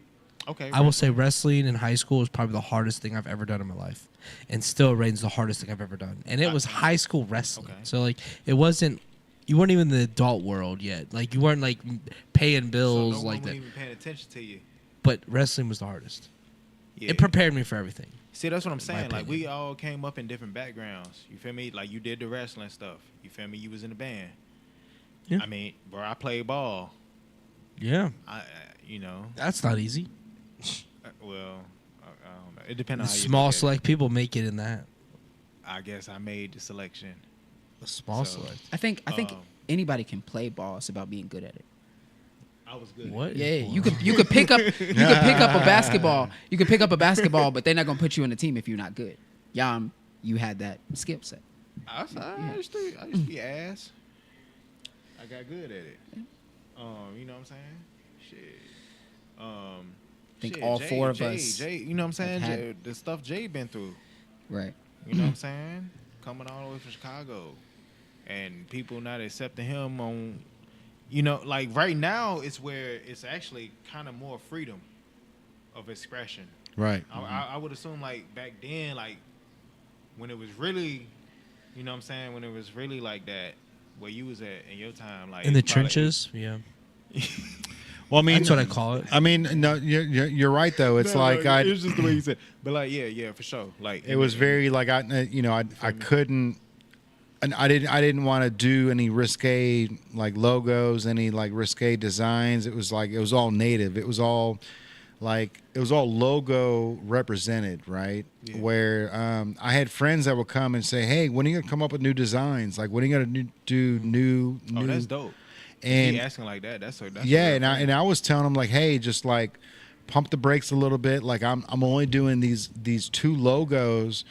Okay. I will say wrestling in high school was probably the hardest thing I've ever done in my life, and still remains the hardest thing I've ever done. And it was high school wrestling, Okay. so like it wasn't. You weren't even in the adult world yet. Like you weren't like paying so bills no one like wasn't that. even paying attention to you. But wrestling was the hardest. Yeah. It prepared me for everything. See, that's what I'm saying. Like, opinion. we all came up in different backgrounds. You feel me? Like, you did the wrestling stuff. You feel me? You was in the band. Yeah. I mean, bro, I played ball. Yeah, You know, that's not easy. well, I don't know. It depends on how you Small look at it. select people make it in that. I guess I made the selection. A small So- select. I think Um, anybody can play ball. It's about being good at it. I was good. What? Yeah, is you going could pick up a basketball. You could pick up a basketball, but they're not gonna put you on the team if you're not good. Yam, you had that skill set. I used to be ass. I got good at it. You know what I'm saying? Shit. Think shit, all 4 of Jay, us Jay, you know what I'm saying? have had- Jay, the stuff Jay been through. Right. You know what I'm saying? Coming all the way from Chicago, and people not accepting him on, you know, like right now it's where it's actually kind of more freedom of expression. Right. I would assume like back then, like when it was really, you know what I'm saying, when it was really like that, where you was at in your time, like in the it's probably- trenches? Yeah, Well, I mean, that's what I call it. I mean, no, you're right though. It's No, like it was just the way you said, but like yeah, for sure. Like it was very like I couldn't, and I didn't want to do any risque like logos, any like risque designs. It was like it was all native. It was all logo represented, right? Yeah. Where I had friends that would come and say, "Hey, when are you gonna come up with new designs? Like when are you gonna do new?" Oh, that's dope. And he asking like that. That's yeah, real and friend. I was telling him like, hey, just like pump the brakes a little bit. Like I'm only doing these 2 logos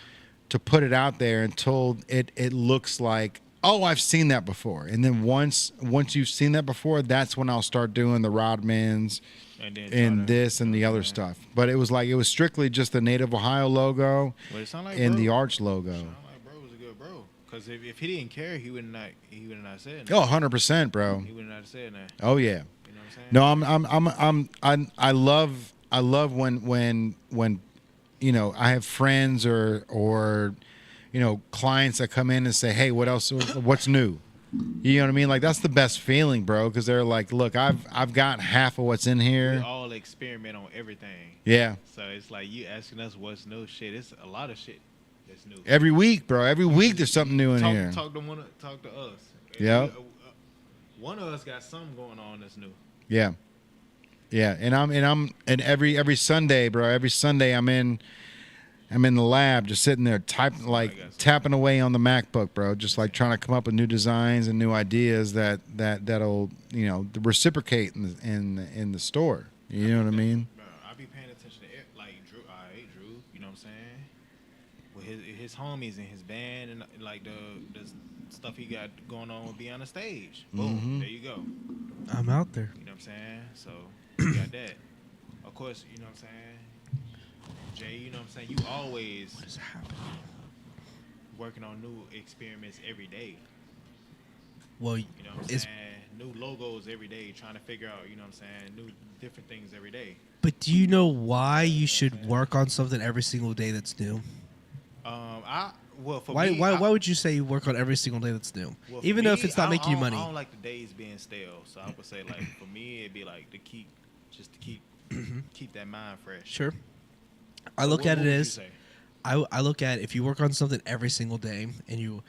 to put it out there until it looks like, oh, I've seen that before. And then once you've seen that before, that's when I'll start doing the Rodmans and then and try to- this and the other stuff. But it was strictly just the Native Ohio logo But it sound like and bro. the Arch logo. Sound like bro was a good bro. Because if he didn't care, he would not said Oh, nothing. 100%, bro. He would not have said that. Oh yeah. You know what I'm saying? No, I love when you know I have friends or you know clients that come in and say, hey, what's new? You know what I mean? Like that's the best feeling, bro, because they're like, look, I've got half of what's in We here. all experiment on everything. Yeah. So it's like you asking us what's new shit. It's a lot of shit. that's new. Every week, bro. Every week there's something new in here. Talk to us. Yep. One of us got something going on that's new. Yeah. Yeah, and every Sunday, bro. Every Sunday I'm in the lab, just sitting there tapping away on the MacBook, bro. Just like trying to come up with new designs and new ideas that'll reciprocate in the store. You know what I mean? Bro, I be paying attention to it, like Drew. Drew. You know what I'm saying? With his homies and his band and like the stuff he got going on with Be on the Stage. Boom. There you go. I'm out there. You know what I'm saying? So you got that. Of course, you know what I'm saying? Jay, you know what I'm saying? You always working on new experiments every day. Well, You know what I'm saying? New logos every day, trying to figure out, you know what I'm saying, new different things every day. but do you know why you should work on something every single day that's new? Why would you say you work on every single day that's new? Well, for Even though if me, it's not making you money. I don't like the days being stale, so I would say like for me it'd be like to keep that mind fresh. Sure. I So look what at it would you as say? I look at if you work on something every single day and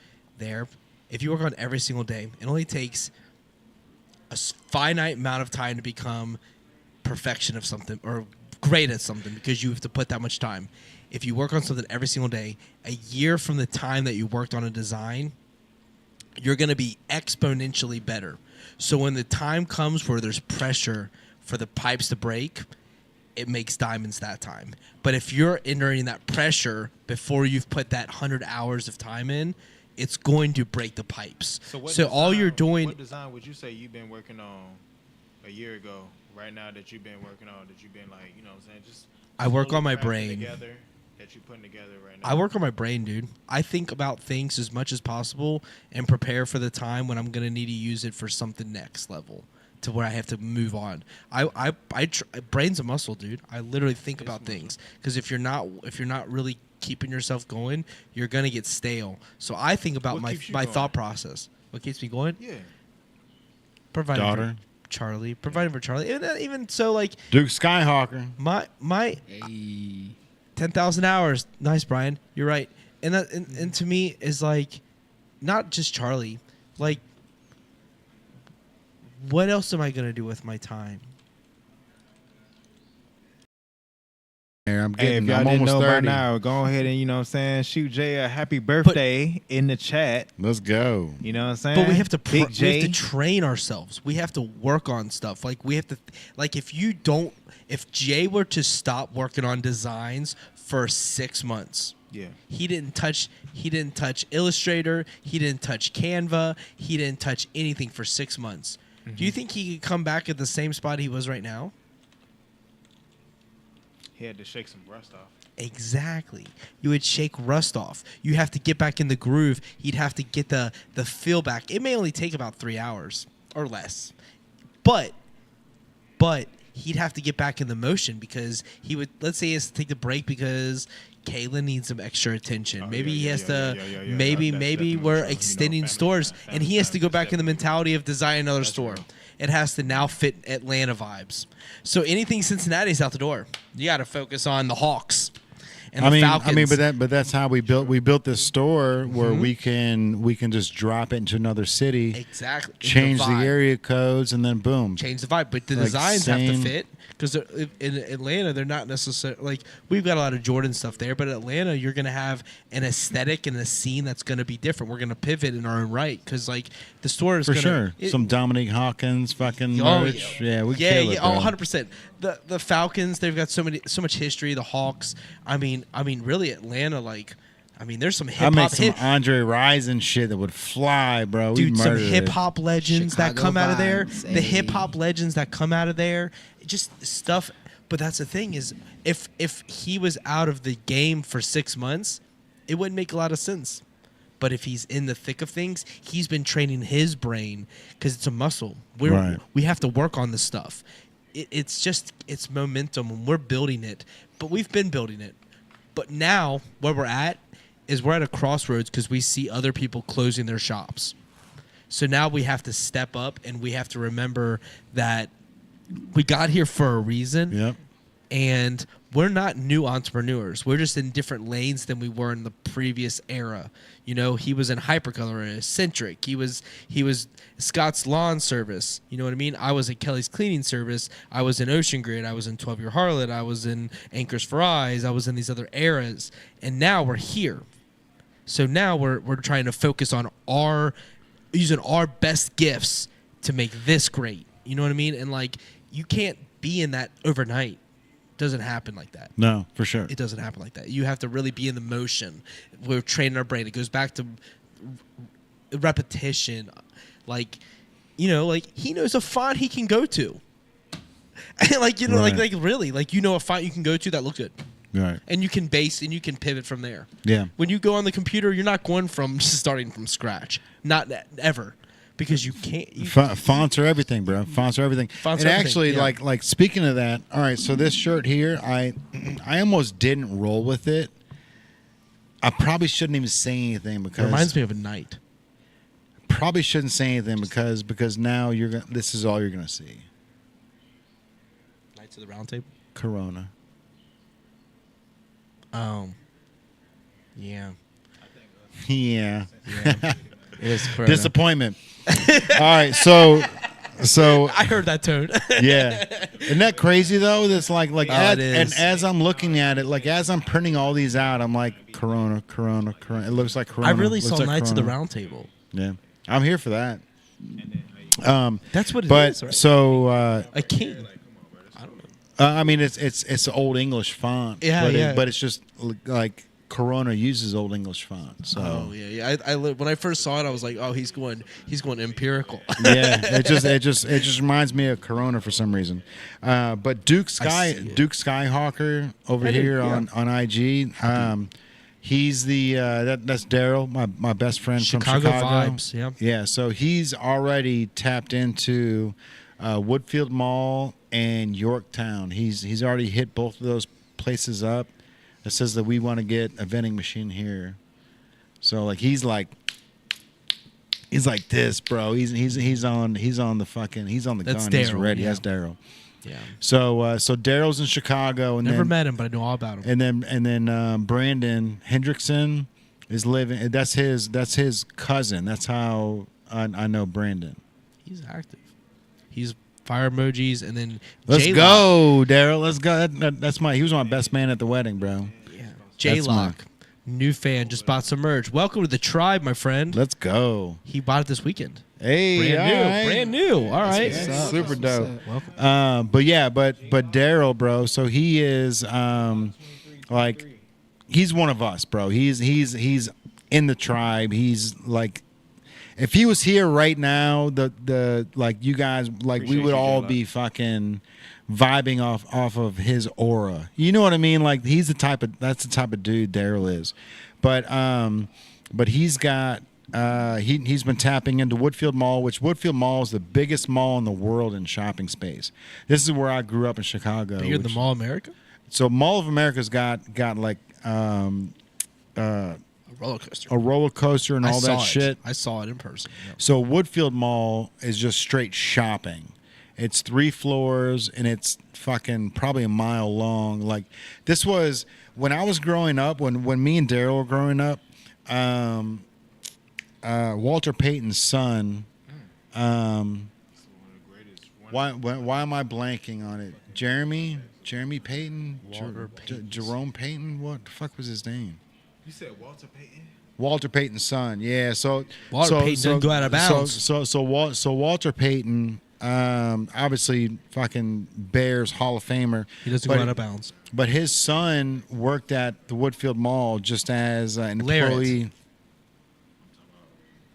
if you work on every single day, it only takes a finite amount of time to become perfection of something or great at something because you have to put that much time. If you work on something every single day, a year from the time that you worked on a design, you're going to be exponentially better. So when the time comes where there's pressure for the pipes to break, it makes diamonds that time. But if you're entering that pressure before you've put that 100 hours of time in, it's going to break the pipes. So all you're doing... What design would you say you've been working on a year ago, right now that you've been working on, that you've been like, you know what I'm saying, just... I work on my slowly crafting brain. Together, that you're putting together right now? I work on my brain, dude. I think about things as much as possible and prepare for the time when I'm going to need to use it for something next level to where I have to move on. Brain's a muscle, dude. I literally think about things because if you're not really keeping yourself going, you're going to get stale. So I think about What my keeps you my going? thought process. What keeps me going? Yeah. Providing Daughter. for Charlie. Providing for Charlie. Even so, like Duke Skyhawker. my Hey. 10,000 hours. Nice, Brian. You're right. And to me is like not just Charlie. Like what else am I going to do with my time? I'm Hey, if getting. y'all I'm didn't almost know by 30. now, go ahead and, you know what I'm saying, shoot Jay a happy birthday in the chat. Let's go. You know what I'm saying? But we have to Big we J. have to train ourselves. We have to work on stuff. Like we have to like if Jay were to stop working on designs for 6 months. Yeah. He didn't touch Illustrator, he didn't touch Canva, he didn't touch anything for 6 months. Do you think he could come back at the same spot he was right now? He had to shake some rust off. Exactly. You would shake rust off. You have to get back in the groove. He'd have to get the feel back. It may only take about 3 hours or less. But he'd have to get back in the motion because he would, let's say he has to take the break because Kayla needs some extra attention. Oh, maybe yeah, he yeah, has yeah, to, yeah, yeah, yeah. maybe That's maybe definitely we're true. You know, extending family stores time, and he has to go that's back in the definitely mentality of design another That's store. real. It has to now fit Atlanta vibes. So anything Cincinnati's out the door. You got to focus on the Hawks. And the Falcons. but that's how we built this store where we can just drop it into another city, exactly change the vibe. area codes, and then boom. Change the vibe, but the Like designs have to same- fit because in Atlanta they're not necessarily like we've got a lot of Jordan stuff there, but Atlanta you're gonna have an aesthetic and a scene that's gonna be different. We're gonna pivot in our own right because like the store is For gonna, sure. Some Dominique Hawkins fucking Oh, merch. Yeah, we kill it, oh, bro. 100%. The Falcons, they've got so much history. The Hawks, I mean, really Atlanta, like, I mean, there's some I hip made hop, some Andre Rison shit that would fly, bro. dude, we some murdered hip it. hop legends that Chicago come out of there. vibes, The hip ayy. hop legends that come out of there, just stuff. But that's the thing is, if he was out of the game for 6 months, it wouldn't make a lot of sense. But if he's in the thick of things, he's been training his brain because it's a muscle. Right. We have to work on this stuff. It's momentum and we're building it, but we've been building it. But now where we're at is we're at a crossroads because we see other people closing their shops. So now we have to step up and we have to remember that we got here for a reason. Yep. And we're not new entrepreneurs. We're just in different lanes than we were in the previous era. You know, he was in Hypercolor, Eccentric. He was Scott's Lawn Service. You know what I mean? I was in Kelly's Cleaning Service. I was in Ocean Grid. I was in 12 Year Harlot. I was in Anchors for Eyes. I was in these other eras. And now we're here. So now we're trying to focus on using our best gifts to make this great. You know what I mean? And like, you can't be in that overnight. Doesn't happen like that. No, for sure. It doesn't happen like that. You have to really be in the motion. We're training our brain. It goes back to repetition. Like, you know, like he knows a font he can go to. Like, you know, Right. like really, like, you know, a font you can go to that looks good. Right. And you can base and you can pivot from there. Yeah. When you go on the computer, you're not going from starting from scratch. Not ever. Because you can't. Fonts are everything, bro. Fonts are everything. Fonts and are everything, actually, yeah. like speaking of that, all right. So this shirt here, I almost didn't roll with it. I probably shouldn't even say anything It because reminds me of a night. probably shouldn't say anything because now this is all you're gonna see. Knights of the Round Table? Corona. Yeah. Yeah. Yeah. It was Corona. Disappointment. All right. So I heard that tone. yeah. Isn't that crazy though? That's like Oh, it is. and as I'm looking at it, like as I'm printing all these out, I'm like Corona. It looks like Corona. I really Looks saw like Knights of the Corona. Round Table. Yeah. I'm here for that. That's what it is, But right? so A king. I don't know. I mean it's Old English font. Yeah, but yeah. But it's just like Corona uses Old English font. So Oh yeah. I when I first saw it, I was like, oh, he's going empirical. yeah, it just reminds me of Corona for some reason. But Duke Skyhawker over here on IG. He's the that's Daryl, my best friend Chicago from Chicago. vibes, yeah. Yeah, so he's already tapped into Woodfield Mall and Yorktown. He's already hit both of those places up. It says that we want to get a vending machine here. So like he's like this, bro. He's on the fucking he's on the That's gun. He's Daryl, ready. yeah. That's Daryl. Yeah. So Daryl's in Chicago, and Never then met him, but I know all about him. and then Brandon Hendrickson is living. That's his cousin. That's how I know Brandon. He's active. He's fire emojis, and then Let's J-Lock. go, Daryl. Let's go. He was my best man at the wedding, bro. Yeah. J-Lock, new fan, just bought some merch. Welcome to the tribe, my friend. Let's go. He bought it this weekend. Hey, Brand new. All right. Yeah, super dope. Welcome. But Daryl, bro. So he is like he's one of us, bro. He's in the tribe. He's like, if he was here right now, the like you guys like Appreciate we would you, all J-Lo. be fucking vibing off of his aura. You know what I mean? Like that's the type of dude Daryl is. But he's got. He's been tapping into Woodfield Mall, which Woodfield Mall is the biggest mall in the world in shopping space. This is where I grew up in Chicago. Bigger than the Mall of America? So Mall of America's got like A roller coaster. a roller coaster and all that shit. I saw it in person. Yeah. So Woodfield Mall is just straight shopping. It's 3 floors and it's fucking probably a mile long. Like this was when I was growing up. When me and Daryl were growing up. Walter Payton's son. Why am I blanking on it? Jeremy Payton, Walter Payton's- Jerome Payton. What the fuck was his name? You said Walter Payton? Walter Payton's son. Yeah. So Walter Payton didn't go out of bounds. So Walter Payton, obviously fucking Bears Hall of Famer. He doesn't but- go out of bounds. But his son worked at the Woodfield Mall just as an Larrett. employee.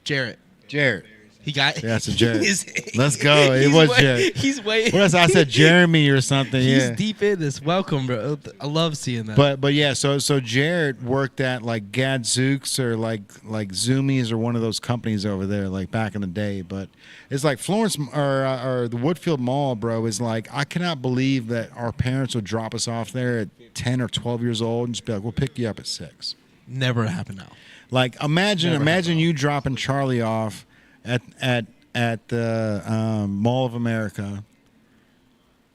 Jarrett. Jared. He got. Yeah, it's a Jarrett. he's- Let's go. It he's was way- Jarrett. He's way. What else? I said Jeremy or something. He's Yeah. deep in this. Welcome, bro. I love seeing that. But yeah, so Jared worked at like Gadzooks or like Zoomies or one of those companies over there, like back in the day. But it's like Florence or the Woodfield Mall, bro, is like I cannot believe that our parents would drop us off there at 10 or 12 years old and just be like, "We'll pick you up at 6." Never happened now. Like imagine you dropping Charlie off at the Mall of America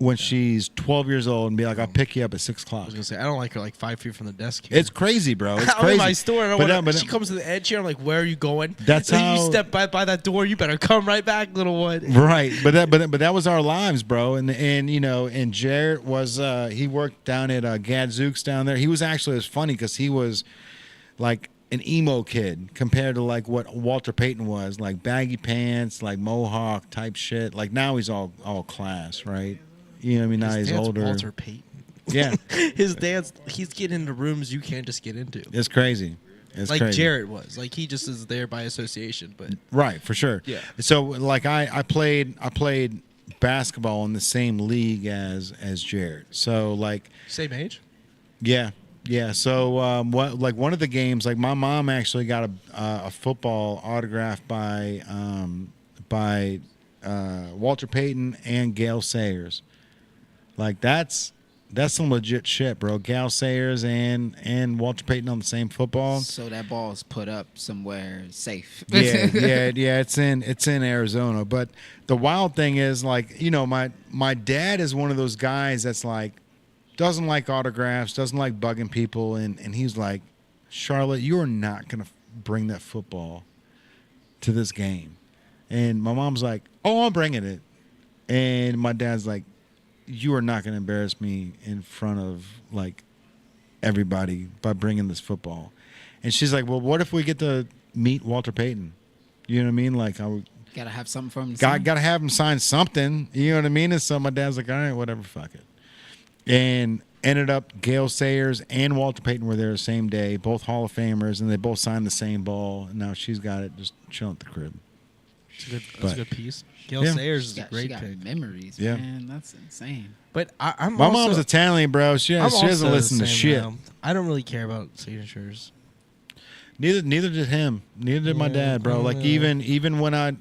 when she's 12 years old and be like, I'll pick you up at 6 o'clock. I was gonna say I don't like her like 5 feet from the desk. Here. It's crazy, bro. It's I'm crazy. in my store. And But she comes to the edge here. I'm like, where are you going? That's And how- you step by that door. You better come right back, little one. Right, but that was our lives, bro. And you know, and Jarrett was he worked down at Gadzooks down there. He was actually, it was funny because he was like an emo kid compared to like what Walter Payton was, like baggy pants, like mohawk type shit. Like now he's all class, right? You know what I mean? Now His he's dad's older. Walter Payton. Yeah, His dad's he's getting into rooms you can't just get into. it's crazy. It's Like crazy. Jarrett was. Like he just is there by association. But Right, for sure. Yeah. So like I played basketball in the same league as Jarrett. So like same age. yeah. Yeah, so what like one of the games, like my mom actually got a football autographed by Walter Payton and Gale Sayers. Like that's some legit shit, bro. Gale Sayers and Walter Payton on the same football. So that ball's put up somewhere safe. Yeah. It's in Arizona. But the wild thing is, like, you know, my dad is one of those guys that's like doesn't like autographs, doesn't like bugging people, and he's like, Charlotte, you are not gonna bring that football to this game. And my mom's like, oh, I'm bringing it. And my dad's like, you are not gonna embarrass me in front of like everybody by bringing this football. And she's like, well, what if we get to meet Walter Payton? You know what I mean? Like, Gotta have something from him. gotta have him sign something. You know what I mean? And so my dad's like, all right, whatever, fuck it. And ended up Gale Sayers and Walter Payton were there the same day, both Hall of Famers, and they both signed the same ball. And now she's got it just chilling at the crib. That's a good piece. Gale Yeah. Sayers is She a got, great she got pick. memories, Yeah. man. That's insane. But I'm My also, mom's Italian, bro. She I'm doesn't also listen the to same shit. now. I don't really care about signatures. Neither did him. Neither did my Yeah, dad, bro. Like yeah. even when I say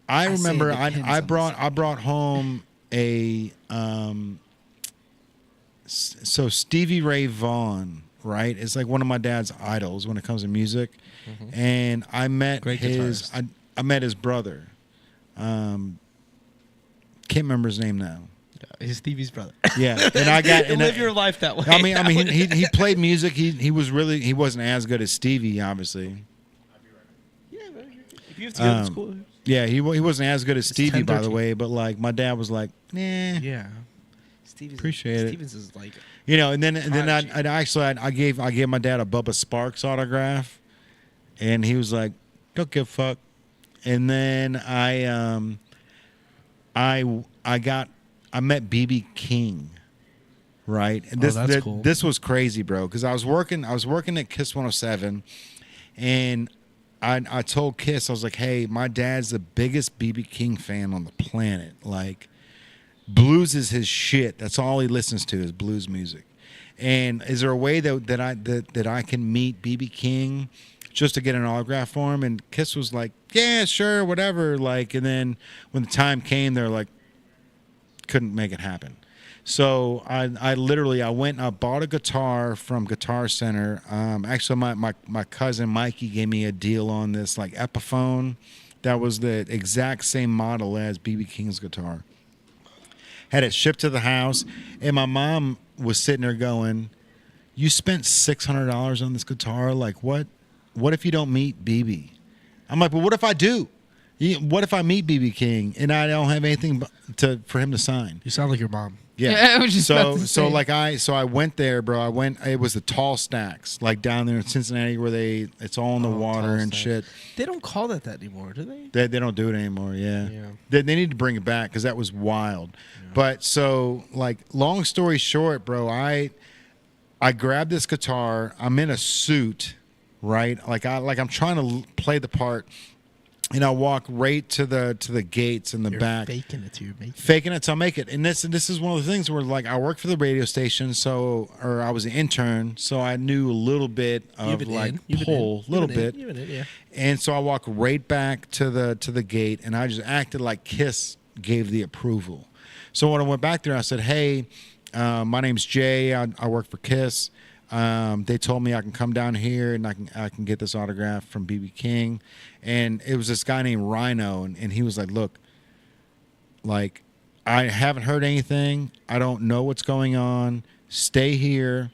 it remember depends I on brought home a so Stevie Ray Vaughan, right? It's like one of my dad's idols when it comes to music. And I met Great his guitarist. I met his brother. Can't remember his name now. He's Stevie's brother. Yeah, and I got and live I- your life that way. I mean, he played music. He wasn't as good as Stevie, obviously. Yeah, if you have to go to school. Yeah, he wasn't as good as Stevie, 10, by the 13. way. But like, my dad was like, nah, Yeah. Stevie's, Appreciate it. Stevens is like you know. And then Prodigy. I gave my dad a Bubba Sparks autograph, and he was like, don't give a fuck. And then I met BB King. Right, and that's cool. This was crazy, bro. Because I was working at Kiss 107, and I told Kiss, I was like, "Hey, my dad's the biggest BB King fan on the planet. Like, blues is his shit. That's all he listens to is blues music. And is there a way that I can meet BB King just to get an autograph for him?" And Kiss was like, "Yeah, sure, whatever." Like, and then when the time came, they're like, couldn't make it happen. So I went and I bought a guitar from Guitar Center. Actually, my cousin Mikey gave me a deal on this like Epiphone that was the exact same model as BB King's guitar. Had it shipped to the house, and my mom was sitting there going, "You spent $600 on this guitar? Like what? What if you don't meet BB?" I'm like, "Well, what if I do? What if I meet BB King and I don't have anything for him to sign?" you sound like your mom. Yeah, I was just about to say. I went there, bro. It was the Tall Stacks, like down there in Cincinnati, where it's all in the water Tall and Stacks. shit. They don't call that anymore, do they? They don't do it anymore. Yeah, Yeah. They need to bring it back because that was wild. But so, like, long story short, bro, I grabbed this guitar. I'm in a suit, right? I'm trying to play the part. And I walk right to the gates in the You're back. faking it to your mate. Faking it till I make it. And this is one of the things where, like, I worked for the radio station, or I was an intern, so I knew a little bit of like pull, little bit. Yeah. And so I walk right back to the gate, and I just acted like Kiss gave the approval. So when I went back there, I said, "Hey, my name's Jay. I work for Kiss. They told me I can come down here and I can get this autograph from BB King." And it was this guy named Rhino, and he was like, "Look, like, I haven't heard anything. I don't know what's going on. Stay here.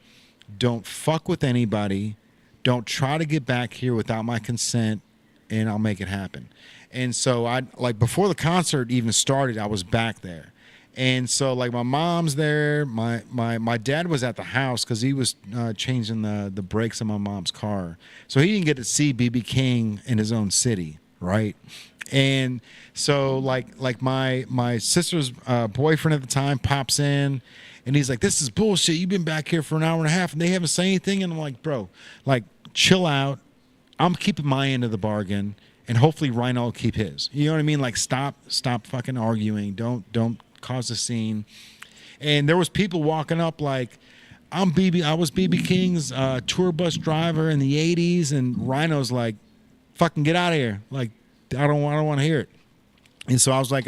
Don't fuck with anybody. Don't try to get back here without my consent, and I'll make it happen. And so I like before the concert even started, I was back there. And so like my mom's there. My dad was at the house because he was changing the brakes on my mom's car. So he didn't get to see BB King in his own city, right? And so like my sister's boyfriend at the time pops in, and he's like, "This is bullshit. You've been back here for an hour and a half, and they haven't said anything." And I'm like, "Bro, like chill out. I'm keeping my end of the bargain, and hopefully Rhino will keep his. You know what I mean? Like stop fucking arguing. Don't cause a scene." And there was people walking up like, I was BB King's tour bus driver in the '80s, and Rhino's like, "Fucking get out of here. Like, I don't want to hear it." And so I was like,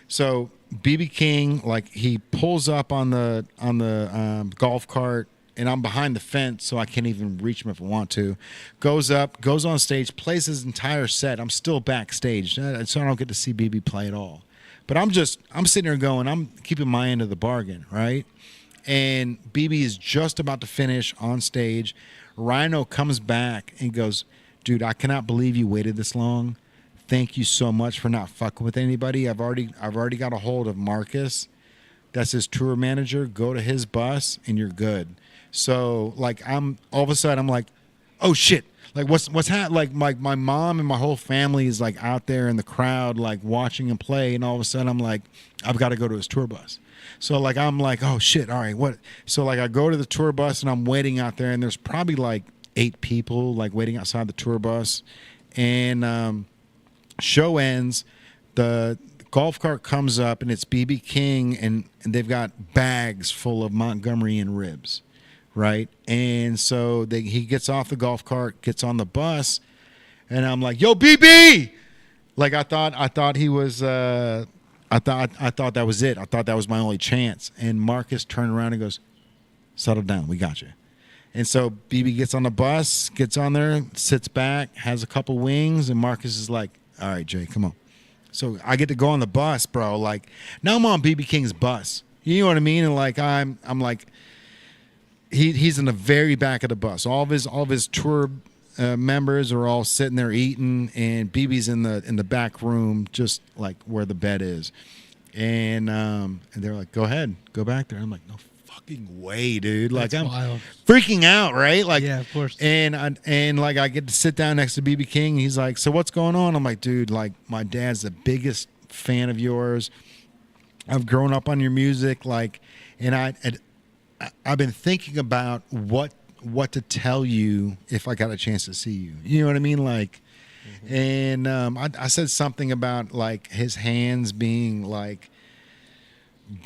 so BB King, like he pulls up on the golf cart, and I'm behind the fence, so I can't even reach him if I want to. Goes up, goes on stage, plays his entire set. I'm still backstage, so I don't get to see BB play at all. But I'm sitting there going, I'm keeping my end of the bargain, right? And BB is just about to finish on stage. Rhino comes back and goes, "Dude, I cannot believe you waited this long. Thank you so much for not fucking with anybody. I've already got a hold of Marcus. That's his tour manager. Go to his bus and you're good." So like I'm all of a sudden I'm like, "Oh shit." Like what's happening? Like my mom and my whole family is like out there in the crowd like watching him play, and all of a sudden I'm like, I've got to go to his tour bus. So like I'm like, "Oh shit, all right, what?" So like I go to the tour bus and I'm waiting out there, and there's probably like 8 people like waiting outside the tour bus. And show ends, the golf cart comes up, and it's BB King, and they've got bags full of Montgomeryan ribs, right? And so he gets off the golf cart, gets on the bus, and I'm like, "Yo, BB!" Like I thought he was. I thought that was it. I thought that was my only chance. And Marcus turned around and goes, "Settle down, we got you." And so BB gets on the bus, gets on there, sits back, has a couple wings, and Marcus is like, "All right, Jay, come on." So I get to go on the bus, bro. Like now I'm on BB King's bus. You know what I mean? And like I'm like he's in the very back of the bus. All of his tour members are all sitting there eating, and BB's in the back room, just like where the bed is. And they're like, "Go ahead, go back there." I'm like, "No fucking way, dude!" Like That's I'm wild. freaking out, right? Like, Yeah, of course. And like I get to sit down next to BB King. He's like, "So what's going on?" I'm like, "Dude, like my dad's the biggest fan of yours. I've grown up on your music, like, and I've been thinking about what to tell you if I got a chance to see you. You know what I mean? Like, and I said something about like his hands being like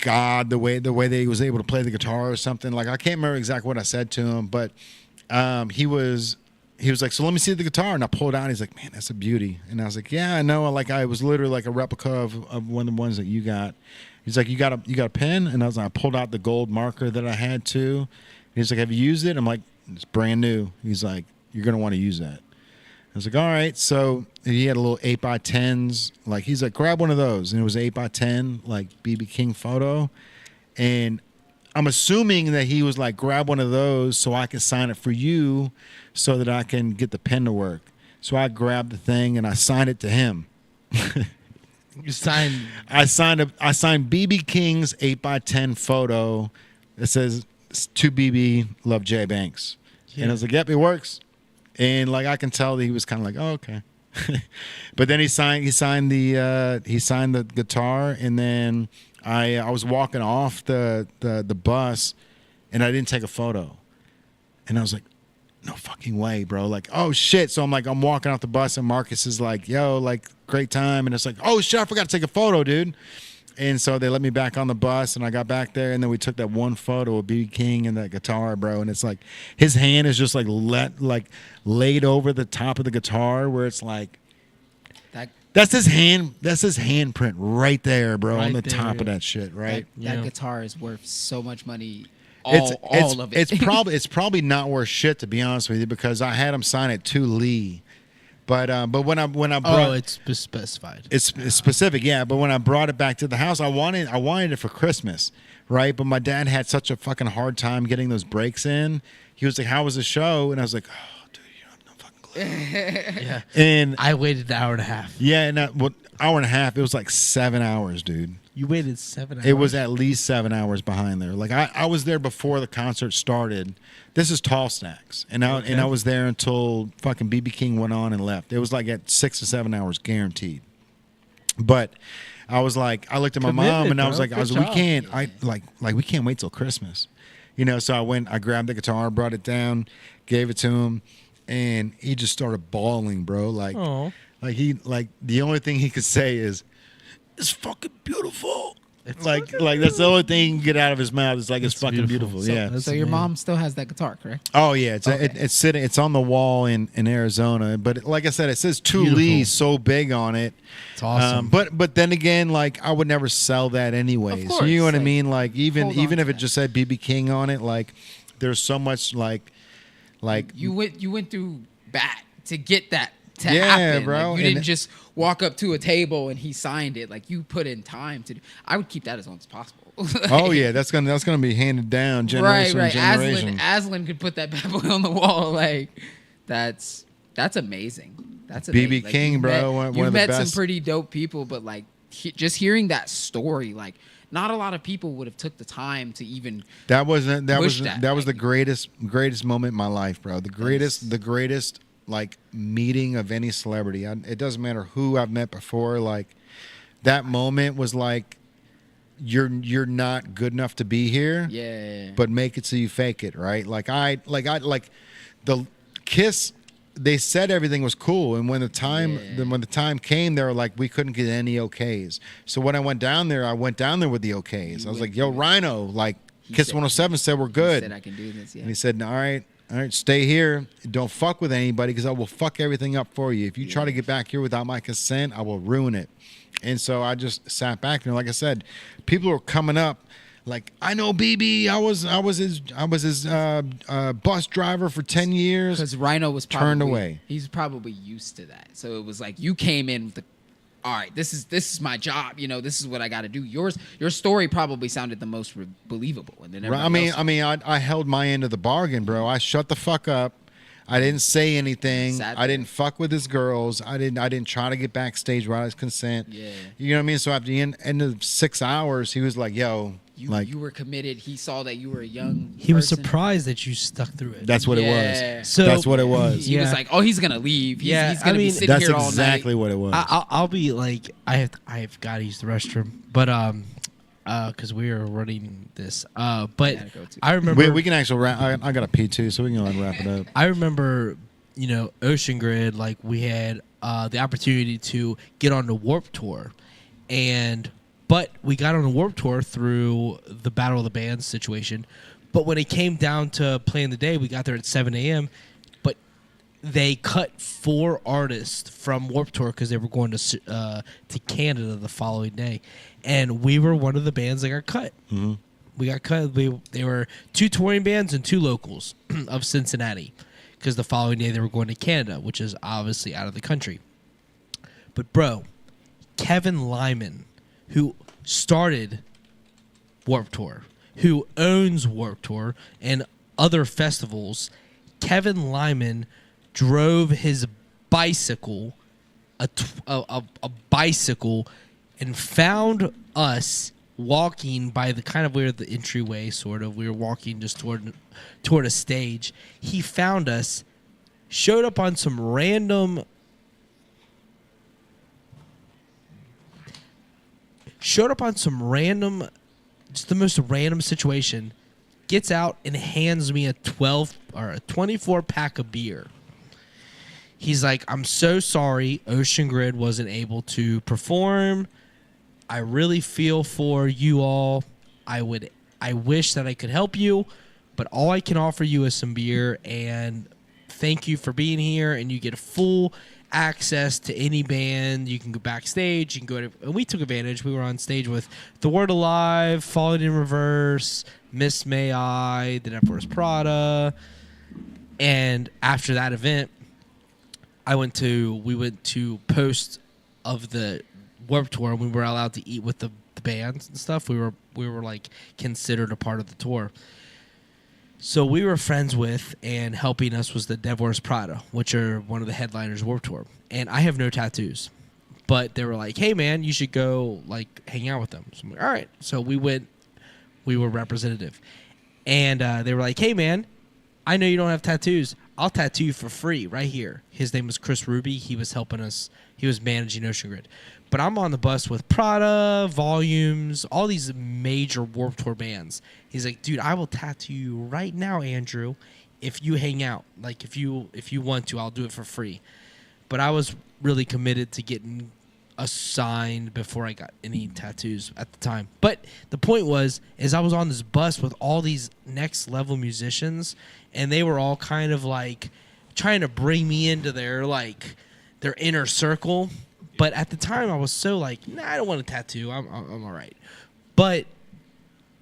God, the way that he was able to play the guitar or something. Like I can't remember exactly what I said to him, but he was like, "So let me see the guitar," and I pulled it out. He's like, "Man, that's a beauty." And I was like, "Yeah, I know." Like I was literally like a replica of one of the ones that you got. He's like, you got a pen?" And I was like, I pulled out the gold marker that I had too. He's like, "Have you used it?" I'm like, "It's brand new." He's like, "You're gonna want to use that." I was like, "All right." So he had a little 8x10s. Like he's like, "Grab one of those," and it was 8x10 like BB King photo. And I'm assuming that he was like, "Grab one of those so I can sign it for you, so that I can get the pen to work." So I grabbed the thing and I signed it to him. You signed. I signed BB King's 8x10 photo that says, "To BB, love Jay Banks." Yeah. And I was like, "Yep, it works." And like I can tell that he was kind of like, "Oh, okay." But then he signed the guitar, and then I was walking off the bus, and I didn't take a photo. And I was like, "No fucking way, bro." Like, "Oh shit." So I'm walking off the bus, and Marcus is like, "Yo, like great time." And it's like, "Oh shit, I forgot to take a photo, dude." And so they let me back on the bus, and I got back there, and then we took that one photo of BB King and that guitar, bro. And it's like his hand is just like laid over the top of the guitar, where it's like that's his hand. That's his handprint right there, bro, Right on the there. top of that shit, right? That Yeah. guitar is worth so much money. It's All of it. It's probably not worth shit, to be honest with you, because I had him sign it to Lee. But when I Oh, brought it's specified. it's specific, yeah. But when I brought it back to the house, I wanted it for Christmas, right? But my dad had such a fucking hard time getting those breaks in. He was like, "How was the show?" And I was like, "Oh, dude, you don't have no fucking clue." Yeah. And I waited an hour and a half. yeah, and hour and a half. It was like 7 hours, dude. You waited 7 hours. It was at least 7 hours behind there. Like I was there before the concert started. This is Tall Snacks, and I was there until fucking BB King went on and left. It was like at 6 to 7 hours guaranteed. But I was like, I looked at my mom and I was like, we can't. We can't wait till Christmas, you know. So I grabbed the guitar, brought it down, gave it to him, and he just started bawling, bro. Like the only thing he could say is, "It's fucking beautiful." Like that's the only thing he can get out of his mouth. It's like it's fucking beautiful. Yeah. So your mom still has that guitar, correct? Oh yeah, it's sitting. It's on the wall in Arizona. But like I said, it says To Lee so big on it. It's awesome. But then again, like I would never sell that anyways. Of course, You know what I like, mean? Like even hold on if to it just said BB King on it, like there's so much like You went through bat to get that to Yeah, happen. bro, Like, you and didn't just walk up to a table and he signed it. Like you put in time to do. I would keep that as long as possible. oh yeah, that's gonna be handed down generation right. to generation. Aslan could put that bad boy on the wall. Like that's amazing. That's amazing. BB Like, King, you bro, met- one you of the met best. some pretty dope people, but like just hearing that story, like not a lot of people would have took the time to even. That was push that was the like- greatest moment in my life, bro. The greatest like meeting of any celebrity. It doesn't matter who I've met before. Like that moment was like you're not good enough to be here. Yeah. But make it so you fake it, right? Like the kiss. They said everything was cool, and when the time came, they were like, we couldn't get any okays. So when I went down there with the okays. I was like, "Yo, Rhino, like Kiss 107 said we're good." He said I can do this. Yeah. And he said, all right, stay here. Don't fuck with anybody because I will fuck everything up for you. If you try to get back here without my consent, I will ruin it. And so I just sat back there. Like I said, people were coming up like, I know BB. I was his bus driver for 10 years. Because Rhino was probably, turned away. He's probably used to that. So it was like you came in with the, all right, this is my job. You know, this is what I got to do. Your story probably sounded the most believable. And then I held my end of the bargain, bro. I shut the fuck up. I didn't say anything. I didn't fuck with his girls. I didn't try to get backstage without his consent. Yeah. You know what I mean? So after the end of 6 hours, he was like, "Yo, you were committed. He saw that you were a young. He was person. surprised that you stuck through it. that's what it Yeah. was. So- That's what it was. He was like, oh, he's gonna leave. He's gonna be sitting That's here all night. exactly what it was. I'll be like, I've got to use the restroom, but because we are running this. But gotta go too. I remember we can actually wrap. I got a pee too, so we can go ahead and wrap it up. I remember, Ocean Grid, like we had the opportunity to get on the Warp Tour, but we got on the Warp Tour through the Battle of the Bands situation. But when it came down to playing the day, we got there at 7 a.m., but they cut 4 artists from Warp Tour because they were going to Canada the following day. And we were one of the bands that got cut. Mm-hmm. We got cut. They were 2 touring bands and 2 locals of Cincinnati because the following day they were going to Canada, which is obviously out of the country. But, bro, Kevin Lyman, who started Warped Tour, who owns Warped Tour and other festivals, Kevin Lyman drove his bicycle, a bicycle, and found us walking by the kind of where the entryway, sort of. We were walking just toward a stage. He found us, showed up on some random. Just the most random situation, gets out and hands me a 24 pack of beer. He's like, I'm so sorry Ocean Grid wasn't able to perform. I really feel for you all. I wish that I could help you, but all I can offer you is some beer, and thank you for being here, and you get full access to any band. You can go backstage. You can go to, and we took advantage. We were on stage with The Word Alive, Falling in Reverse, Miss May I, The Emperor's Prada, and after that event, we went to post of the Warped Tour, and we were allowed to eat with the bands and stuff. We were like considered a part of the tour. So we were friends with, and helping us was the Deadpool Prada, which are one of the headliners of Warped Tour. And I have no tattoos, but they were like, "Hey man, you should go like hang out with them." So I'm like, "All right." So we went. We were representative, and they were like, "Hey man, I know you don't have tattoos. I'll tattoo you for free right here." His name was Chris Ruby. He was helping us. He was managing Ocean Grid. But I'm on the bus with Prada, Volumes, all these major Warped Tour bands. He's like, "Dude, I will tattoo you right now, Andrew, if you hang out. Like, if you want to, I'll do it for free." But I was really committed to getting a sign before I got any tattoos at the time. But the point was, is I was on this bus with all these next level musicians, and they were all kind of like trying to bring me into their inner circle. But at the time I was so like, nah, I don't want a tattoo. I'm all right. But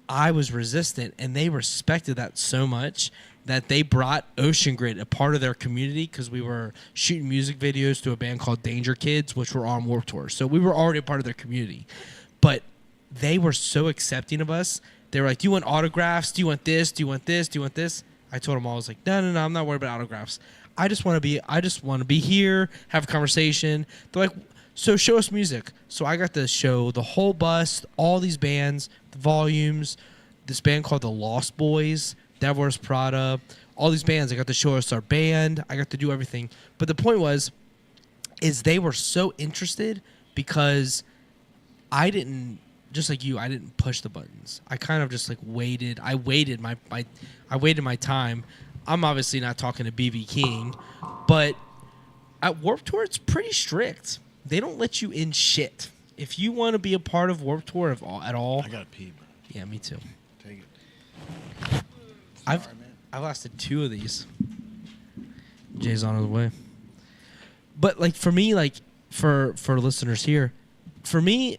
I was resistant, and they respected that so much that they brought Ocean Grid a part of their community, because we were shooting music videos to a band called Danger Kids, which were on Warped Tour. So we were already a part of their community. But they were so accepting of us. They were like, "Do you want autographs? Do you want this? Do you want this? Do you want this?" I told them all, I was like, no, I'm not worried about autographs. I just want to be here, have a conversation. They're like, "So show us music." So I got to show the whole bus, all these bands, the Volumes, this band called the Lost Boys, Deadpool Prada, all these bands. I got to show us our band. I got to do everything. But the point is they were so interested, because I didn't, just like you, I didn't push the buttons. I kind of just like waited. I waited my time. I'm obviously not talking to BB King, but at Warped Tour, it's pretty strict. They don't let you in shit. If you want to be a part of Warped Tour at all. I gotta pee, bro. Yeah, me too. Take it. I've lasted 2 of these. Jay's on his way. But like for me, like for listeners here, for me,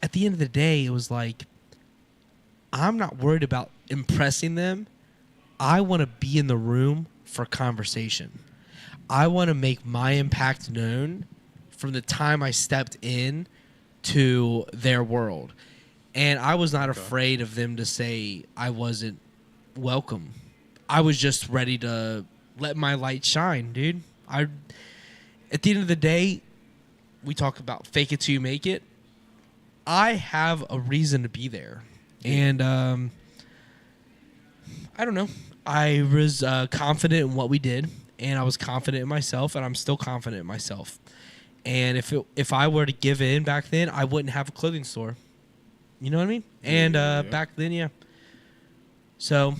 at the end of the day, it was like, I'm not worried about impressing them. I want to be in the room for conversation. I want to make my impact known from the time I stepped in to their world. And I was not afraid of them to say I wasn't welcome. I was just ready to let my light shine, dude. At the end of the day, we talk about fake it till you make it. I have a reason to be there. And I don't know. I was confident in what we did, and I was confident in myself, and I'm still confident in myself. And if I were to give in back then, I wouldn't have a clothing store. You know what I mean? And back then, yeah. So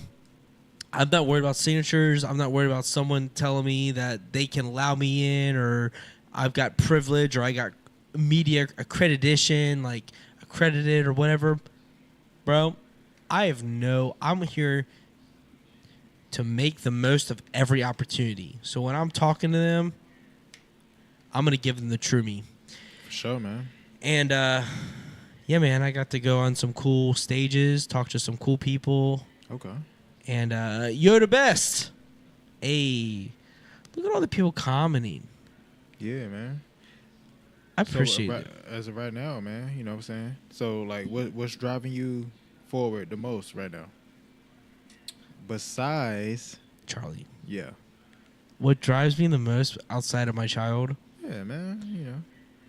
I'm not worried about signatures. I'm not worried about someone telling me that they can allow me in, or I've got privilege, or I got media accreditation, like accredited or whatever. Bro, I'm here to make the most of every opportunity. So when I'm talking to them, I'm going to give them the true me. For sure, man. And, yeah, man, I got to go on some cool stages, talk to some cool people. Okay. And you're the best. Hey, look at all the people commenting. Yeah, man. I appreciate it. As of right now, man, you know what I'm saying? So, like, what's driving you forward the most right now? Besides Charlie. Yeah. What drives me the most outside of my child? Yeah, man, you know.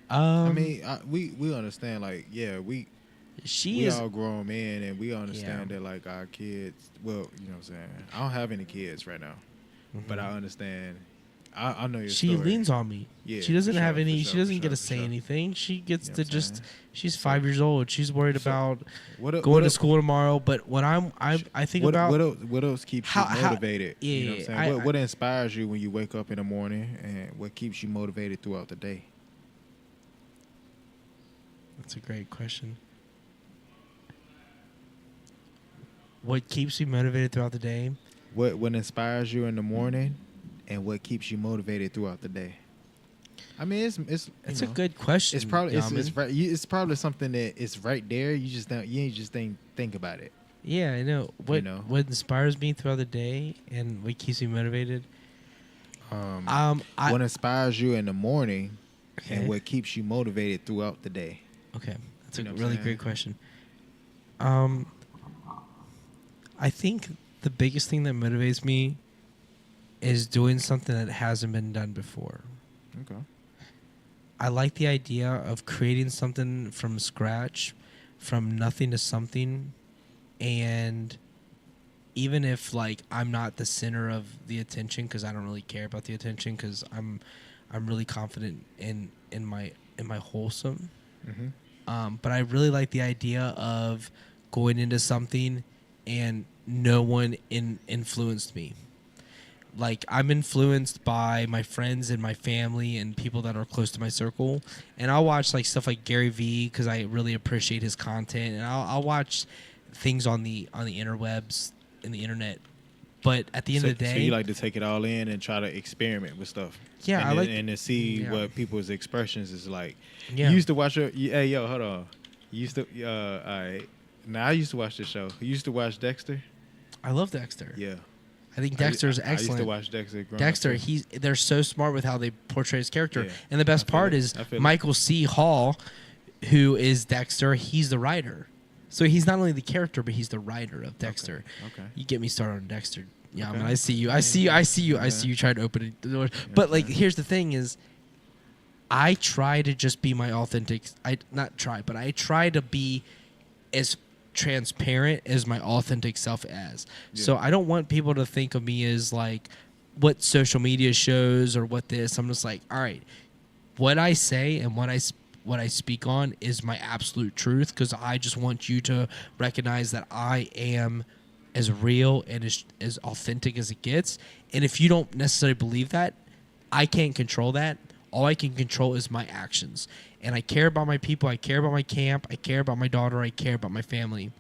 I mean, we understand, like, yeah, we all grown men, and we understand that, like, our kids, well, you know what I'm saying? I don't have any kids right now, but I understand. I know your story. She leans on me. Yeah, she doesn't have any. She doesn't get to say anything. She gets to just. She's 5 years old. She's worried about going to school tomorrow. But what I think about what else keeps you motivated? Yeah, you know what I'm saying? What inspires you when you wake up in the morning, and what keeps you motivated throughout the day? That's a great question. What keeps you motivated throughout the day? What inspires you in the morning, and what keeps you motivated throughout the day? I mean, it's a good question. It's probably it's probably something that is right there. You just don't think about it. Yeah, I know. What inspires me throughout the day and what keeps me motivated? What inspires you in the morning, Okay. and what keeps you motivated throughout the day? Okay, that's You a know what I'm really saying? great question. I think the biggest thing that motivates me is doing something that hasn't been done before. Okay. I like the idea of creating something from scratch, from nothing to something, and even if like I'm not the center of the attention, because I don't really care about the attention, because I'm really confident in my wholesome. But I really like the idea of going into something and no one influenced me. Like I'm influenced by my friends and my family and people that are close to my circle, and I'll watch like stuff like Gary Vee because I really appreciate his content, and I'll watch things on the interwebs and the internet. But at the end of the day, so you like to take it all in and try to experiment with stuff. Yeah, and I then, like- and to see yeah. what people's expressions is like. Yeah. You used to watch hey yo, hold on. You used to all right. Now I used to watch the show. You used to watch Dexter? I love Dexter. Yeah. I think Dexter's I used excellent. to watch Dexter. growing Dexter, up, too. they're so smart with how they portray his character. Yeah. And the best I feel part it. is I feel it. Michael C. Hall, who is Dexter, he's the writer. So he's not only the character, but he's the writer of Dexter. Okay. You get me started on Dexter. Yeah, Okay. I mean, I see you. I see you trying to open the door. But like, here's the thing: is I try to just be my authentic. I try to be as transparent as my authentic self as. So I don't want people to think of me as like what social media shows or what this. I'm just like, all right, what I say and what I speak on is my absolute truth, because I just want you to recognize that I am as real and as authentic as it gets. And if you don't necessarily believe that, I can't control that. All I can control is my actions. And I care about my people. I care about my camp. I care about my daughter. I care about my family.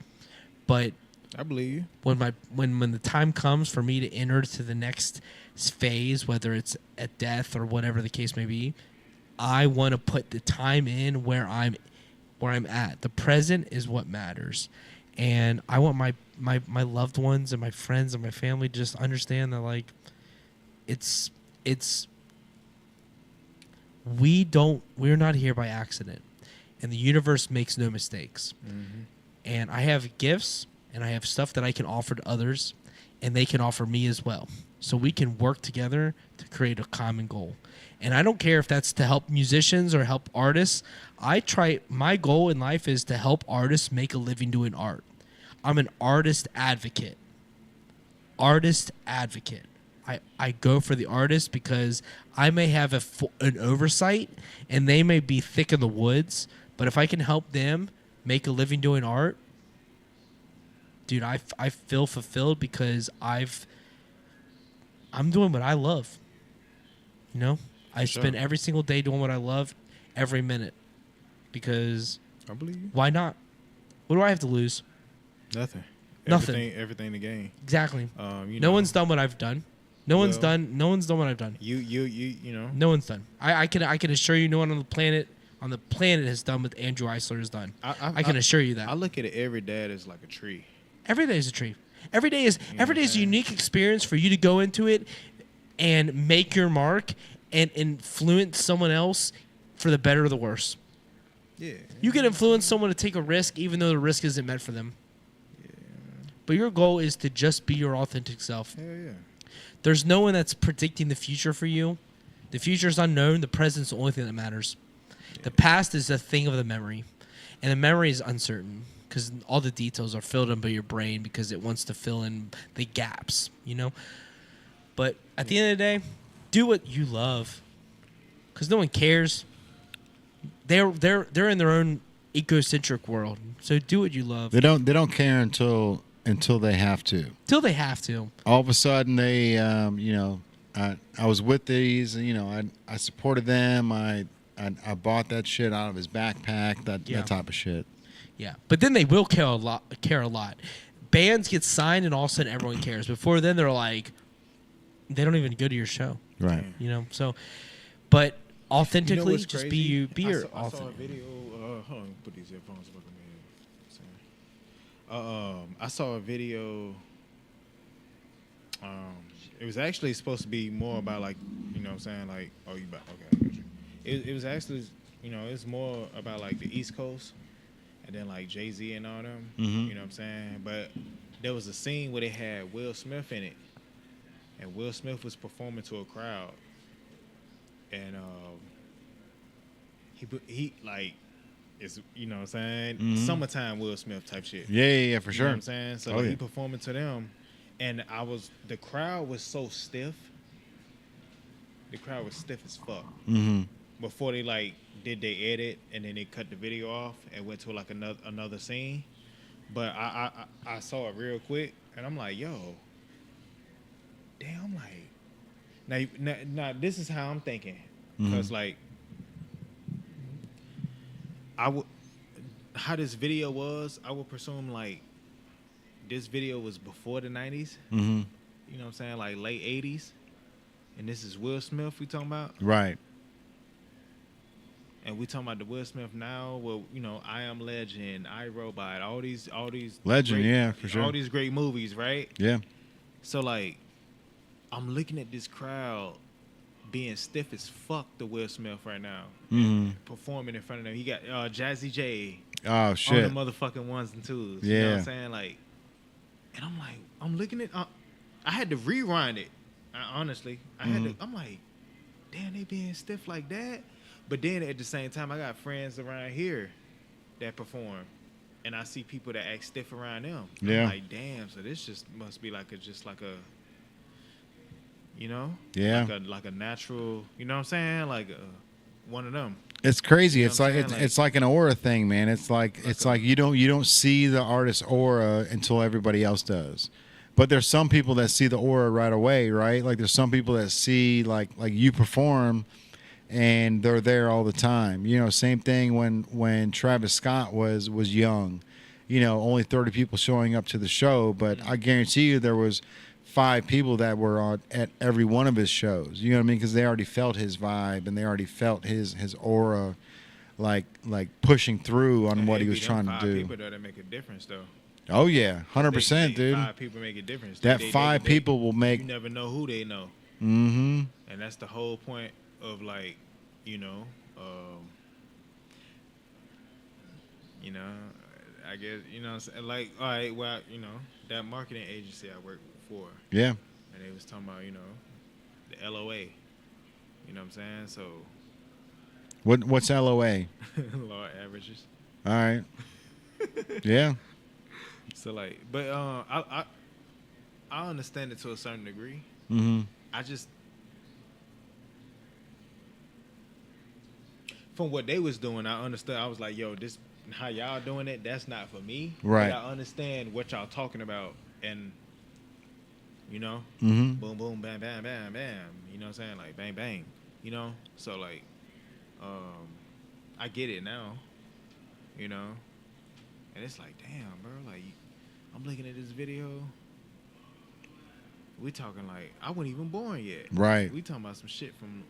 But I believe you. when the time comes for me to enter to the next phase, whether it's a death or whatever the case may be, I want to put the time in where I'm at. The present is what matters. And I want my loved ones and my friends and my family to just understand that like we're not here by accident, and the universe makes no mistakes. And I have gifts and I have stuff that I can offer to others, and they can offer me as well, so we can work together to create a common goal. And I don't care if that's to help musicians or help artists. My goal in life is to help artists make a living doing art. I'm an artist advocate. I go for the artist because I may have an oversight and they may be thick in the woods, but if I can help them make a living doing art, dude, I feel fulfilled because I'm doing what I love. You know? I spend every single day doing what I love, every minute, because I believe you. why not? What do I have to lose? Nothing. Nothing. Everything to gain. Exactly. You No know, one's done what I've done. No one's Well- done what I've done. You know. No one's done. I can assure you, no one on the planet has done what Andrew Eisler has done. I can assure you that. I look at it every day as like a tree. Every day is a tree. Every day is a unique experience for you to go into it and make your mark and influence someone else for the better or the worse. Yeah. You can influence someone to take a risk even though the risk isn't meant for them. But your goal is to just be your authentic self. Hell yeah. There's no one that's predicting the future for you. The future is unknown. The present's the only thing that matters. The past is a thing of the memory. And the memory is uncertain because all the details are filled in by your brain because it wants to fill in the gaps, you know? But at the end of the day, do what you love because no one cares. They're in their own egocentric world. So do what you love. They don't care until they have to. Till they have to. All of a sudden, they, I was with these, I supported them. I bought that shit out of his backpack, that type of shit. Yeah, but then they will care a lot. Bands get signed, and all of a sudden everyone cares. Before then, they're like, they don't even go to your show. Right. You know. So, but authentically, what's just crazy? be you. Be your I saw a authentic. video. Hold on, put these headphones up in my head. I saw a video. It was actually supposed to be more about like, you know what I'm saying, like, oh, you back? Okay, I got you. It was actually, you know, it's more about like the East Coast, and then like Jay-Z and all them. Mhm. You know what I'm saying? But there was a scene where they had Will Smith in it, and Will Smith was performing to a crowd, and he like, it's, you know what I'm saying, summertime Will Smith type shit. Yeah, for You sure. know what I'm saying? So Oh, like, yeah. he performing to them, and the crowd was so stiff. The crowd was stiff as fuck. Mm-hmm. Before they like did they edit and then they cut the video off and went to like another scene. But I saw it real quick and I'm like, yo, damn, I'm like, now this is how I'm thinking, because like how this video was, I would presume like this video was before the 90s. Mm-hmm. You know what I'm saying? Like late 80s. And this is Will Smith we talking about? Right. And we talking about the Will Smith now. Well, you know, I Am Legend, I, Robot, all these Legend, great, yeah, for sure. all these great movies, right? Yeah. So like, I'm looking at this crowd being stiff as fuck to Will Smith right now, performing in front of them. He got Jazzy J Oh shit. on the motherfucking ones and twos. Yeah. You know what I'm saying? Like, and I'm like, I'm looking at. I had to rewind it. Honestly, I had to. I'm like, damn, they being stiff like that. But then at the same time, I got friends around here that perform, and I see people that act stiff around them. Yeah. I'm like, damn. So this just must be like a, you know, Yeah. like a natural. You know what I'm saying? Like one of them. It's crazy. You know It's what like I'm it's, saying? it's like an aura thing, man. It's like you don't see the artist's aura until everybody else does. But there's some people that see the aura right away, right? Like there's some people that see like you perform and they're there all the time. You know, same thing when Travis Scott was young. You know, only 30 people showing up to the show, but I guarantee you there was 5 people that were at every one of his shows. You know what I mean? Because they already felt his vibe and they already felt his aura, like pushing through on what he was trying to do. People that make a difference, though. Oh yeah, 100%, dude. 5 people make a difference. That 5 people will make. You never know who they know. Mm-hmm. And that's the whole point of like, you know, I guess, you know, like, all right, well, you know, that marketing agency I worked for. Yeah. And they was talking about, you know, the LOA. You know what I'm saying? So. What's LOA? Law averages. All right. Yeah. So like, but I understand it to a certain degree. Mm-hmm. I just, from what they was doing, I understood. I was like, yo, this how y'all doing it, that's not for me. Right. But I understand what y'all talking about, and you know, Mm-hmm. boom, boom, bam, bam, bam, bam. You know what I'm saying? Like bang, bang. You know. So like, I get it now. You know, and it's like, damn, bro. Like, I'm looking at this video. We talking like I wasn't even born yet. Right. We talking about some shit from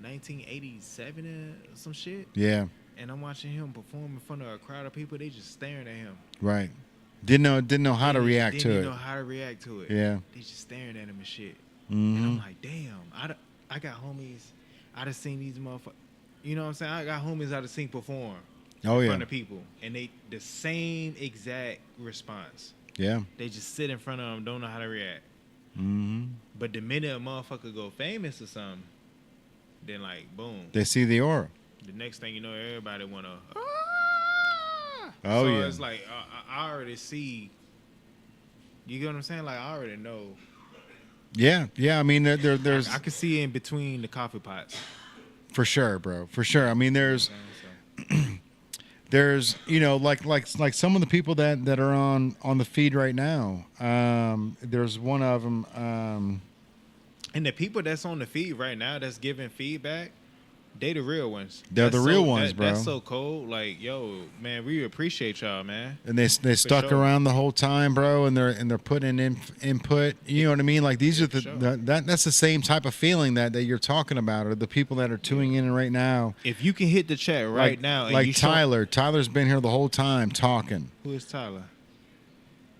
1987 or some shit. Yeah. And I'm watching him perform in front of a crowd of people. They just staring at him. Right. Didn't know how to react to Didn't it. know how to react to it. Yeah. They just staring at him and shit. Mm-hmm. And I'm like, damn. I got homies. I done seen these motherfuckers. You know what I'm saying? I got homies I done seen perform Oh in yeah. front of people, and they the same exact response. Yeah. They just sit in front of them, don't know how to react. Mm-hmm. But the minute a motherfucker go famous or something, then like boom. They see the aura. The next thing you know, everybody wanna. Oh so yeah. it's like I already see. You get what I'm saying? Like I already know. Yeah. Yeah. I mean, there's I can see in between the coffee pots. for sure, bro. For sure. I mean, there's you know like some of the people that are on the feed right now. There's one of them. And the people that's on the feed right now that's giving feedback, they the real ones. They're the real ones, bro. That's so cold. Like, yo, man, we appreciate y'all, man. And they stuck sure. around the whole time, bro, and they're putting in input. You know what I mean? Like these are that's the same type of feeling that you're talking about, or the people that are tuning in right now. If you can hit the chat right like, now, and like you Tyler. Tyler's been here the whole time talking. Who is Tyler?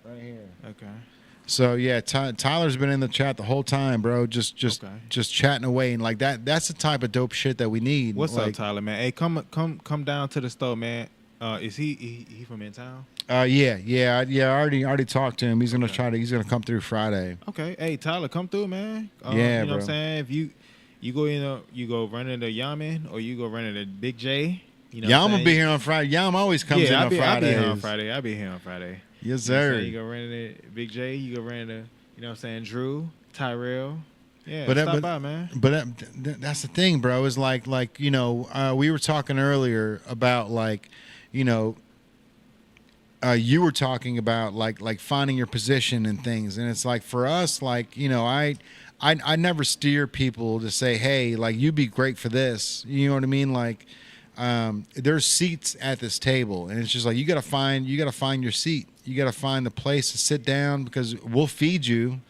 Right here. Okay. So yeah, Tyler's been in the chat the whole time, bro. Just Okay. just chatting away and like that. That's the type of dope shit that we need. What's like, up, Tyler, man? Hey, come down to the store, man. Is he from in town? Yeah. I already talked to him. He's gonna Okay. he's gonna come through Friday. Okay. Hey, Tyler, come through, man. Yeah, you know bro. what I'm saying? If you go you go run into YOMN or you go run into Big J. You know Yeah, what I'm I'm gonna be here on Friday. Yeah, I'm always comes in I'll on be Fridays. here on Friday. I'll be here on Friday. Yes, You know what I'm sir. saying? You go run into Big J. You go run into, you know what I'm saying, Drew, Tyrell. Yeah, But stop by, man. But that's the thing, bro. Is like you know, we were talking earlier about like, you know, you were talking about like finding your position and things, and it's like for us, like you know, I never steer people to say, hey, like you'd be great for this. You know what I mean? Like, there's seats at this table, and it's just like you gotta find your seat. You gotta find the place to sit down because we'll feed you.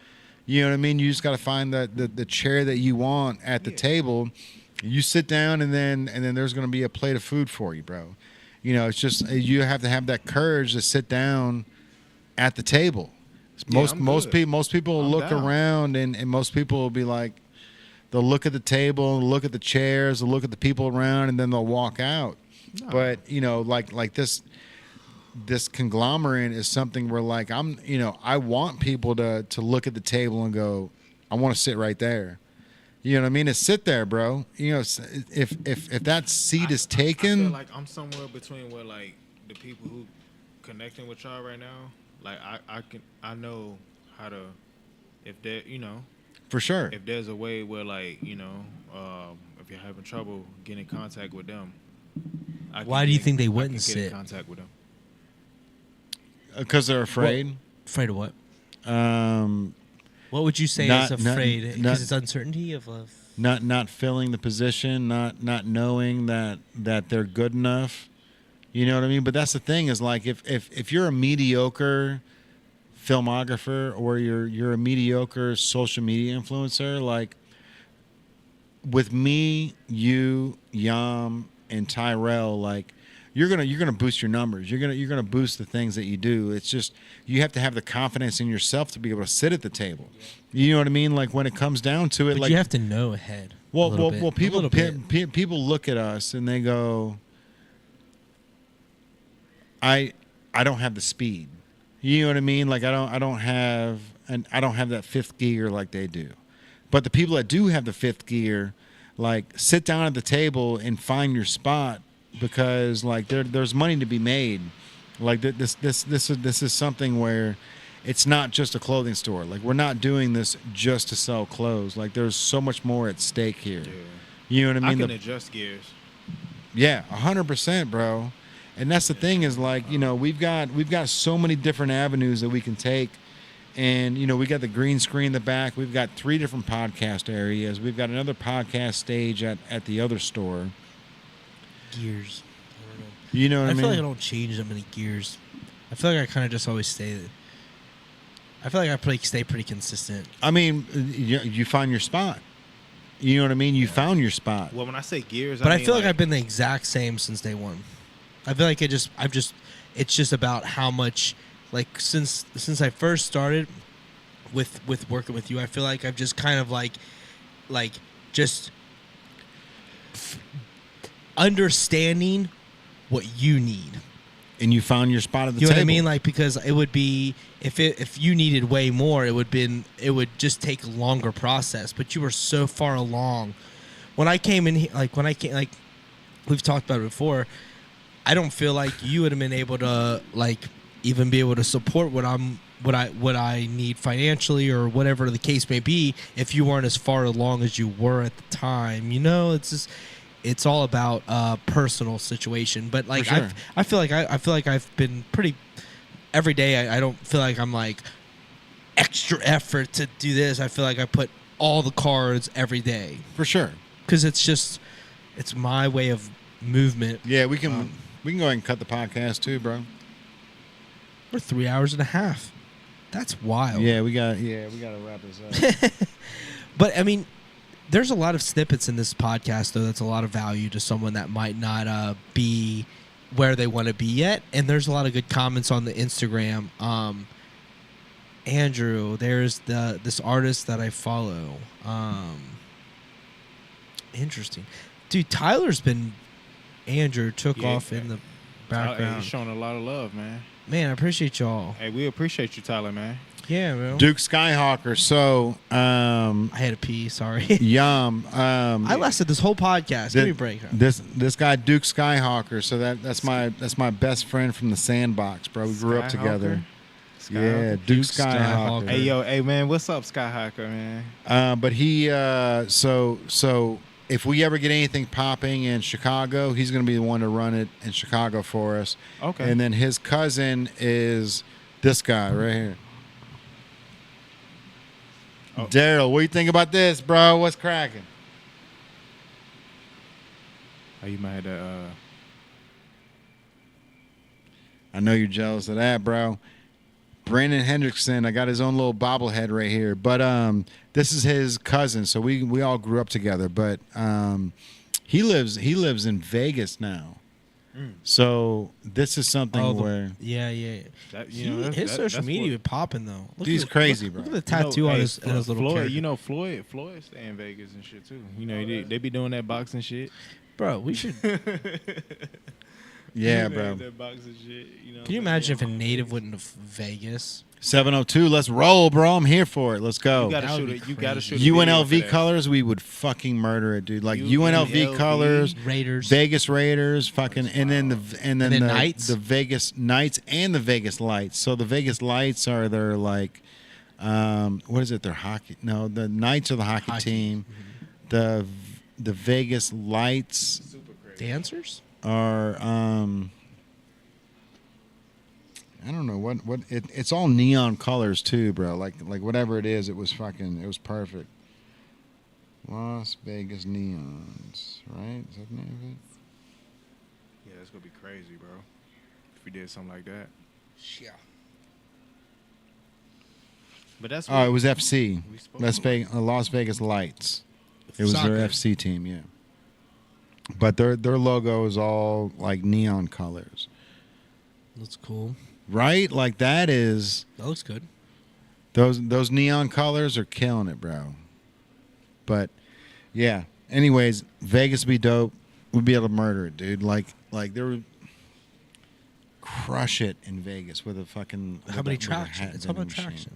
You know what I mean? You just got to find the chair that you want at the table. You sit down, and then there's going to be a plate of food for you, bro. You know, it's just you have to have that courage to sit down at the table. Most people will I'm look down. around, and most people will be like, they'll look at the table, look at the chairs, they'll look at the people around, and then they'll walk out. No. But you know, like this conglomerate is something where like I want people to look at the table and go, I want to sit right there. You know what I mean? To sit there, bro. You know, if that seat is I taken, feel like I'm somewhere between where like the people who connecting with y'all right now. Like I know how to, if there, you know, for sure. if there's a way where like, you know, if you're having trouble getting in contact with them. Why do you think they I can wouldn't get sit? in contact with them? Because they're afraid. Afraid of what? Um, What would you say Not- is not- afraid? not- Because it's uncertainty of love. not filling the position, not knowing that they're good enough. You know what I mean? But that's the thing is like if you're a mediocre filmographer or you're a mediocre social media influencer, like with me, you, Yam, and Tyrell, like you're gonna boost your numbers. You're gonna boost the things that you do. It's just you have to have the confidence in yourself to be able to sit at the table. You know what I mean? Like when it comes down to it, But like you have to know ahead. well, a little well, bit. A little bit. people look at us and they go, I don't have the speed. You know what I mean? Like I don't have that fifth gear like they do. But the people that do have the fifth gear, like sit down at the table and find your spot because like there's money to be made. Like this is something where it's not just a clothing store. Like we're not doing this just to sell clothes. Like there's so much more at stake here. Yeah. You know what I mean? I can adjust gears. Yeah, 100%, bro. And that's the thing is like, you know, we've got so many different avenues that we can take. And, you know, we got the green screen in the back. We've got 3 different podcast areas. We've got another podcast stage at the other store. Gears. I don't know. You know what I I mean? feel like I don't change that many gears. I feel like I kind of just always stay. I feel like I stay pretty consistent. I mean, you find your spot. You know what I mean? You found your spot. Well, when I say gears, But I mean, feel like I've been the exact same since day one. I feel like it's just about how much, like since I first started with working with you, I feel like I've just kind of like just understanding what you need. And you found your spot at the You know table. what I mean? Like because it would be if you needed way more, it would just take a longer process. But you were so far along. When I came in, like we've talked about it before, I don't feel like you would have been able to like even be able to support what I need financially or whatever the case may be if you weren't as far along as you were at the time. You know, it's all about personal situation. But like For sure. I feel like I've been pretty every day. I don't feel like I'm like extra effort to do this. I feel like I put all the cards every day For sure. because it's my way of movement. Yeah, we can go ahead and cut the podcast too, bro. We're 3 hours and a half. That's wild. Yeah, we got to wrap this up. But I mean, there's a lot of snippets in this podcast, though. That's a lot of value to someone that might not be where they want to be yet. And there's a lot of good comments on the Instagram. Andrew, there's this artist that I follow. Interesting, dude. Tyler's been. Andrew took off in the background. He's showing a lot of love, man. Man, I appreciate y'all. Hey, we appreciate you, Tyler, man. Yeah, man. Duke Skyhawker. So, I had a pee. Sorry. Yum. I lasted this whole podcast. Give me a break. Huh? This guy Duke Skyhawker. So that's my best friend from the Sandbox, bro. We grew up together. Yeah, Duke Skyhawker. Hey, yo, hey, man, what's up, Skyhawker, man? But he so if we ever get anything popping in Chicago, he's going to be the one to run it in Chicago for us. Okay. And then his cousin is this guy right here. Oh. Daryl, what do you think about this, bro? What's cracking? Oh, you might have to, I know you're jealous of that, bro. Brandon Hendrickson, I got his own little bobblehead right here. But this is his cousin, so we all grew up together. But he lives in Vegas now. So this is something where That, his social media is popping though. He's crazy, bro. Look at the tattoo on his little Floyd, character. Floyd stay in Vegas and shit too. They be doing that boxing shit. Bro, we should. yeah, bro. That boxing shit. Can you imagine if a native went into Vegas? 702, let's roll, bro. I'm here for it. Let's go. You gotta That would shoot be it. You gotta crazy. shoot a video for UNLV that. colors, we would fucking murder it, dude. Like UNLV UNLV colors, Raiders. Vegas Raiders, fucking, and then the Knights? the Vegas Knights and the Vegas Lights. So the Vegas Lights are their like, what is it? Their hockey? No, the Knights are the hockey team. Mm-hmm. The Vegas Lights Super crazy. Dancers? are I don't know what it's all neon colors too, bro. Like whatever it is, it was perfect. Las Vegas Neons, right? Is that the name of it? Yeah, that's gonna be crazy, bro. If we did something like that. Yeah. But that's Oh, it was FC. we spoke Las Vegas Lights. It was Soccer. their FC team, yeah. But their logo is all like neon colors, That's cool. right? Like that is That looks good. those neon colors are killing it, bro. But yeah. Anyways, Vegas would be dope. We'd be able to murder it, dude. Like there would crush it in Vegas with a fucking. How with many a traction? hat It's all about vending machine. traction.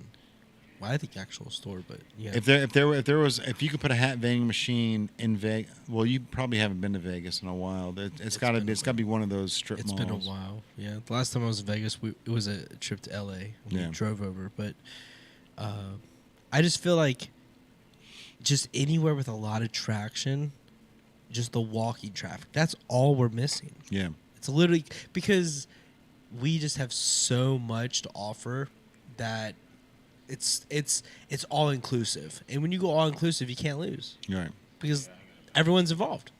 Well, I think actual store, but yeah. If you could put a hat vending machine in Vegas, well, you probably haven't been to Vegas in a while. It's got to be one of those strip It's malls. been a while. Yeah, the last time I was in Vegas, it was a trip to LA. We Yeah. drove over, but I just feel like just anywhere with a lot of traction, just the walking traffic. That's all we're missing. Yeah, It's literally because we just have so much to offer that it's all inclusive. And when you go all inclusive, you can't lose you're right. because everyone's involved.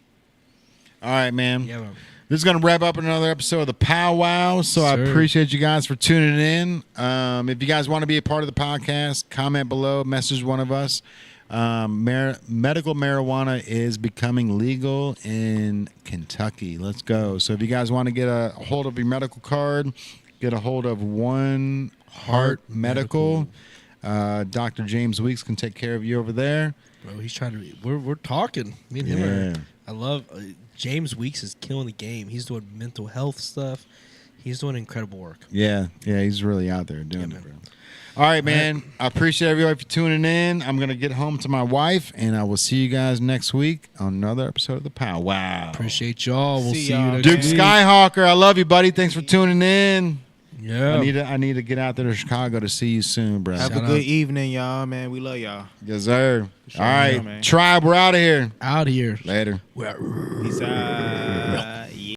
All right, man. Yeah, man. This is going to wrap up another episode of the PowWow. So I Sir. appreciate you guys for tuning in. If you guys want to be a part of the podcast, comment below, message one of us. Medical marijuana is becoming legal in Kentucky. Let's go. So if you guys want to get a hold of your medical card, get a hold of One Heart Medical. Dr. James Weeks can take care of you over there. Bro, he's trying to. We're talking. Me and him Yeah. I love James Weeks is killing the game. He's doing mental health stuff. He's doing incredible work. Yeah, he's really out there doing Yeah, it, man. bro. All right, man. I appreciate everybody for tuning in. I'm going to get home to my wife, and I will see you guys next week on another episode of the PowWow. Appreciate y'all. We'll See see, y'all. you next Duke week. Skyhawker, I love you, buddy. Thanks for tuning in. Yeah. I need to get out there to Chicago to see you soon, bro. Have Shout a good out. evening, y'all, man. We love y'all. Yes, sir. Sure, All right, man. tribe, we're out of here. Out here. Later. We're Peace out.